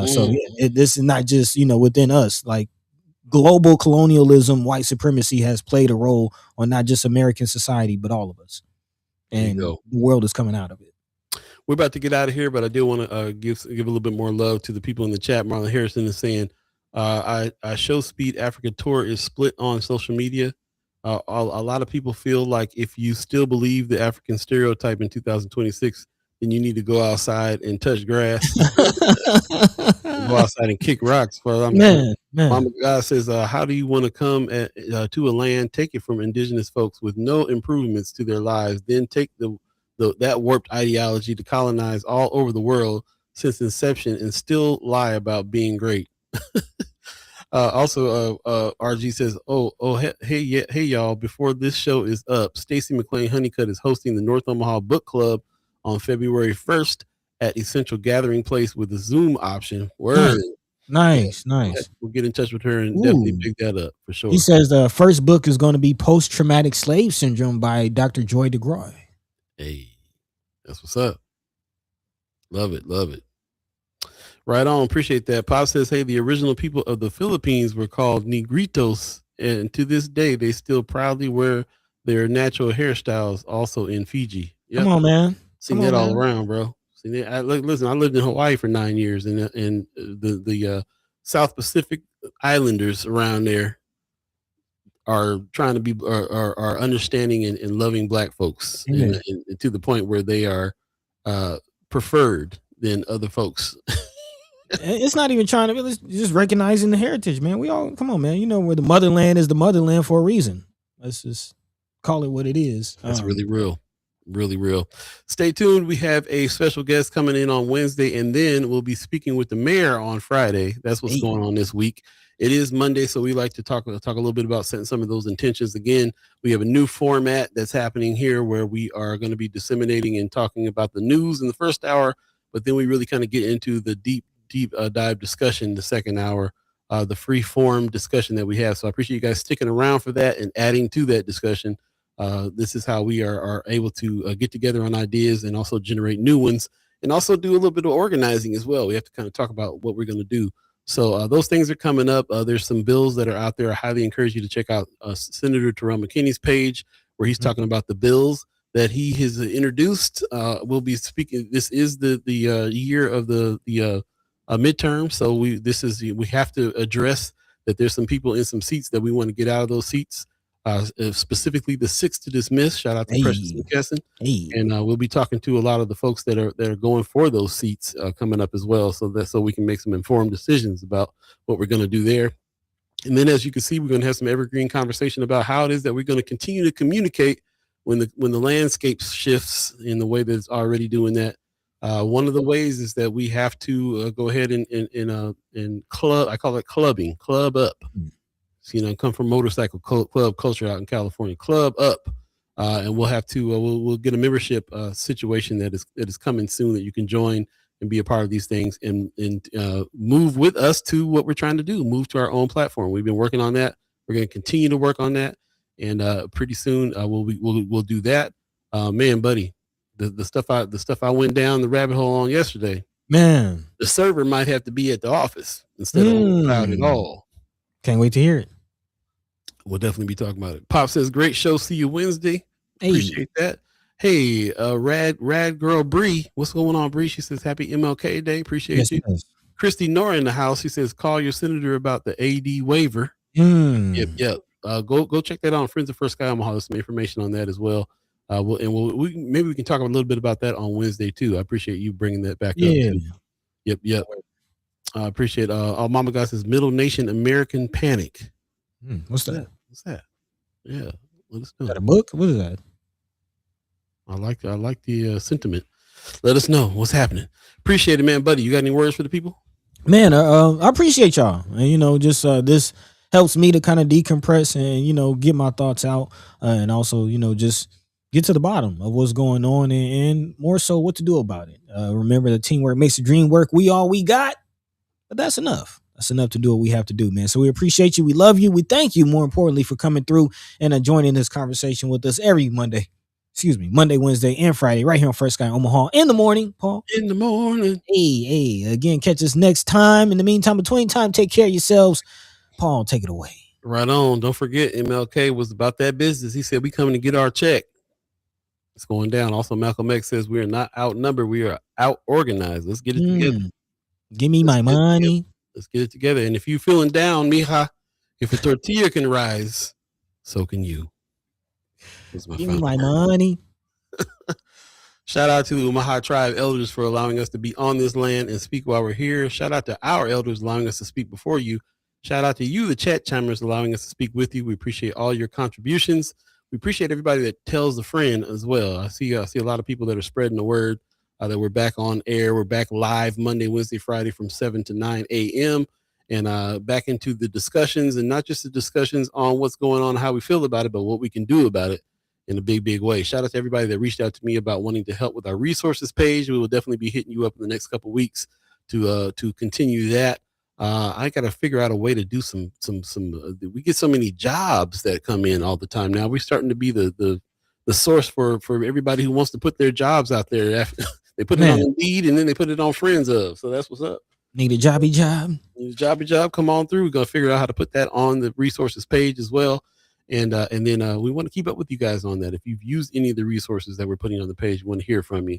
So this is not just, within us. Like global colonialism, white supremacy has played a role on not just American society, but all of us. And the world is coming out of it. We're about to get out of here, but I do want to give a little bit more love to the people in the chat. Marlon Harrison is saying, I Show Speed Africa tour is split on social media. A lot of people feel like if you still believe the African stereotype in 2026, then you need to go outside and touch grass, go outside and kick rocks. Man. Mama God says, how do you want to come to a land, take it from indigenous folks with no improvements to their lives, then take that warped ideology to colonize all over the world since inception and still lie about being great? Also, RG says, hey y'all, before this show is up, Stacey McLean Honeycutt is hosting the North Omaha Book Club on February 1st at Essential Gathering Place with a Zoom option. Word. Nice. We'll get in touch with her and definitely pick that up for sure. He says the first book is going to be Post-Traumatic Slave Syndrome by Dr. Joy DeGroy. Hey, that's what's up. Love it. Right on. Appreciate that. Pop says, hey, the original people of the Philippines were called Negritos, and to this day, they still proudly wear their natural hairstyles also in Fiji. Yep. Come on, man. Seen that all around, bro. Listen, I lived in Hawaii for 9 years, and the South Pacific Islanders around there are trying to be are understanding and loving Black folks, and to the point where they are preferred than other folks. It's not even trying to. It's just recognizing the heritage, man. We all come on, man. You know where the motherland is the motherland for a reason. Let's just call it what it is. That's really real. Really real. Stay tuned. We have a special guest coming in on Wednesday, and then we'll be speaking with the mayor on Friday. That's what's going on this week. It is Monday, so we like to talk a little bit about setting some of those intentions. Again, we have a new format that's happening here where we are going to be disseminating and talking about the news in the first hour, but then we really kind of get into the deep dive discussion the second hour, the free form discussion that we have. So I appreciate you guys sticking around for that and adding to that discussion. This is how we are able to get together on ideas and also generate new ones, and also do a little bit of organizing as well. We have to kind of talk about what we're going to do. So those things are coming up. There's some bills that are out there. I highly encourage you to check out Senator Terrell McKinney's page where he's talking about the bills that he has introduced. We'll be speaking. This is the year of the midterm. So we have to address that there's some people in some seats that we want to get out of those seats. Specifically the 6 to dismiss. Shout out to Precious McKesson. And we'll be talking to a lot of the folks that are going for those seats coming up as well, so we can make some informed decisions about what we're going to do there. And then, as you can see, we're going to have some evergreen conversation about how it is that we're going to continue to communicate when the landscape shifts in the way that it's already doing that. One of the ways is that we have to go ahead and club. I call it club up. Come from motorcycle club culture out in California. Club up, and we'll have to we'll get a membership situation that is coming soon that you can join and be a part of these things and move with us to what we're trying to do. Move to our own platform. We've been working on that. We're going to continue to work on that, and pretty soon we'll do that. Man, buddy, the stuff I went down the rabbit hole on yesterday. Man, the server might have to be at the office instead of on the cloud at all. Can't wait to hear it. We'll definitely be talking about it. Pop says, great show. See you Wednesday. Appreciate that. Hey, rad girl Beeee. What's going on, Beeee? She says, happy MLK Day. Appreciate you. Yes. Christy Nora in the house. She says, call your senator about the AD waiver. Yep. Go check that out on Friends of First Sky Omaha. There's some information on that as well. Maybe we can talk a little bit about that on Wednesday too. I appreciate you bringing that back up. Too. Yep. I appreciate all Mama Guy says Middle Nation American Panic. What's that? Yeah, let us know. Is that a book? What is that? I like the sentiment. Let us know what's happening. Appreciate it, man, buddy. You got any words for the people? Man, I appreciate y'all. And just this helps me to kind of decompress and get my thoughts out, and also just get to the bottom of what's going on and more so what to do about it. Remember, the teamwork makes the dream work. We all we got, but that's enough. That's enough to do what we have to do, man. So we appreciate you. We love you. We thank you, more importantly, for coming through and joining this conversation with us every Monday, Wednesday, and Friday, right here on First Sky Omaha in the morning, Paul. In the morning. Hey. Again, catch us next time. In the meantime, between time, take care of yourselves. Paul, take it away. Right on. Don't forget, MLK was about that business. He said, we coming to get our check. It's going down. Also, Malcolm X says we are not outnumbered. We are out organized. Let's get it together. Give me my money. Let's get it together. And if you feeling down, mija, if a tortilla can rise, so can you. Give me my money. Shout out to the Omaha Tribe elders for allowing us to be on this land and speak while we're here. Shout out to our elders allowing us to speak before you. Shout out to you, the chat chimers, allowing us to speak with you. We appreciate all your contributions. We appreciate everybody that tells a friend as well. I see a lot of people that are spreading the word. That we're back on air. We're back live Monday, Wednesday, Friday from 7 to 9 a.m. and back into the discussions, and not just the discussions on what's going on, how we feel about it, but what we can do about it in a big way. Shout out to everybody that reached out to me about wanting to help with our resources page. We will definitely be hitting you up in the next couple of weeks to continue that. I got to figure out a way to do some we get so many jobs that come in all the time now. We're starting to be the source for everybody who wants to put their jobs out there. They put it on Indeed, and then they put it on Friends of. So that's what's up. Need a jobby job. Need a jobby job. Come on through. We're gonna figure out how to put that on the resources page as well. And then we want to keep up with you guys on that. If you've used any of the resources that we're putting on the page, we want to hear from you.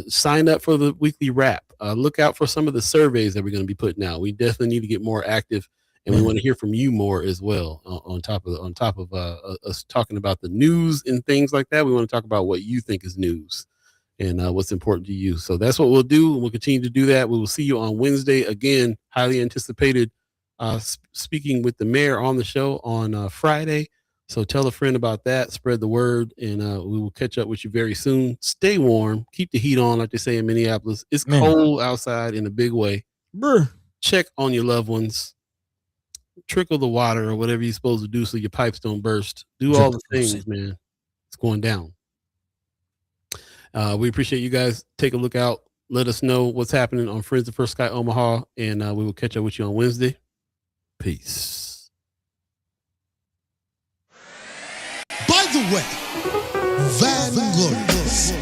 Sign up for the weekly wrap. Look out for some of the surveys that we're going to be putting out. We definitely need to get more active, and we want to hear from you more as well. On top of us talking about the news and things like that, we want to talk about what you think is news. and what's important to you. So that's what we'll do. We'll continue to do that. We will see you on Wednesday. Again, highly anticipated speaking with the mayor on the show on Friday. So tell a friend about that, spread the word, and we will catch up with you very soon. Stay warm. Keep the heat on, like they say in Minneapolis. It's cold outside in a big way. Brr. Check on your loved ones. Trickle the water or whatever you're supposed to do so your pipes don't burst. Do all the things, man. It's going down. We appreciate you guys. Take a look out. Let us know what's happening on Friends of First Sky Omaha, and we will catch up with you on Wednesday. Peace. By the way, Vanglorious,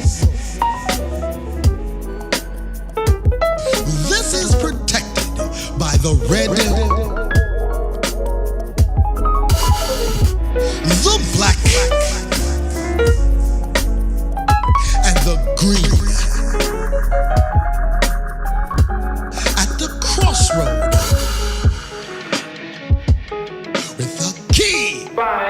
this is protected by the Red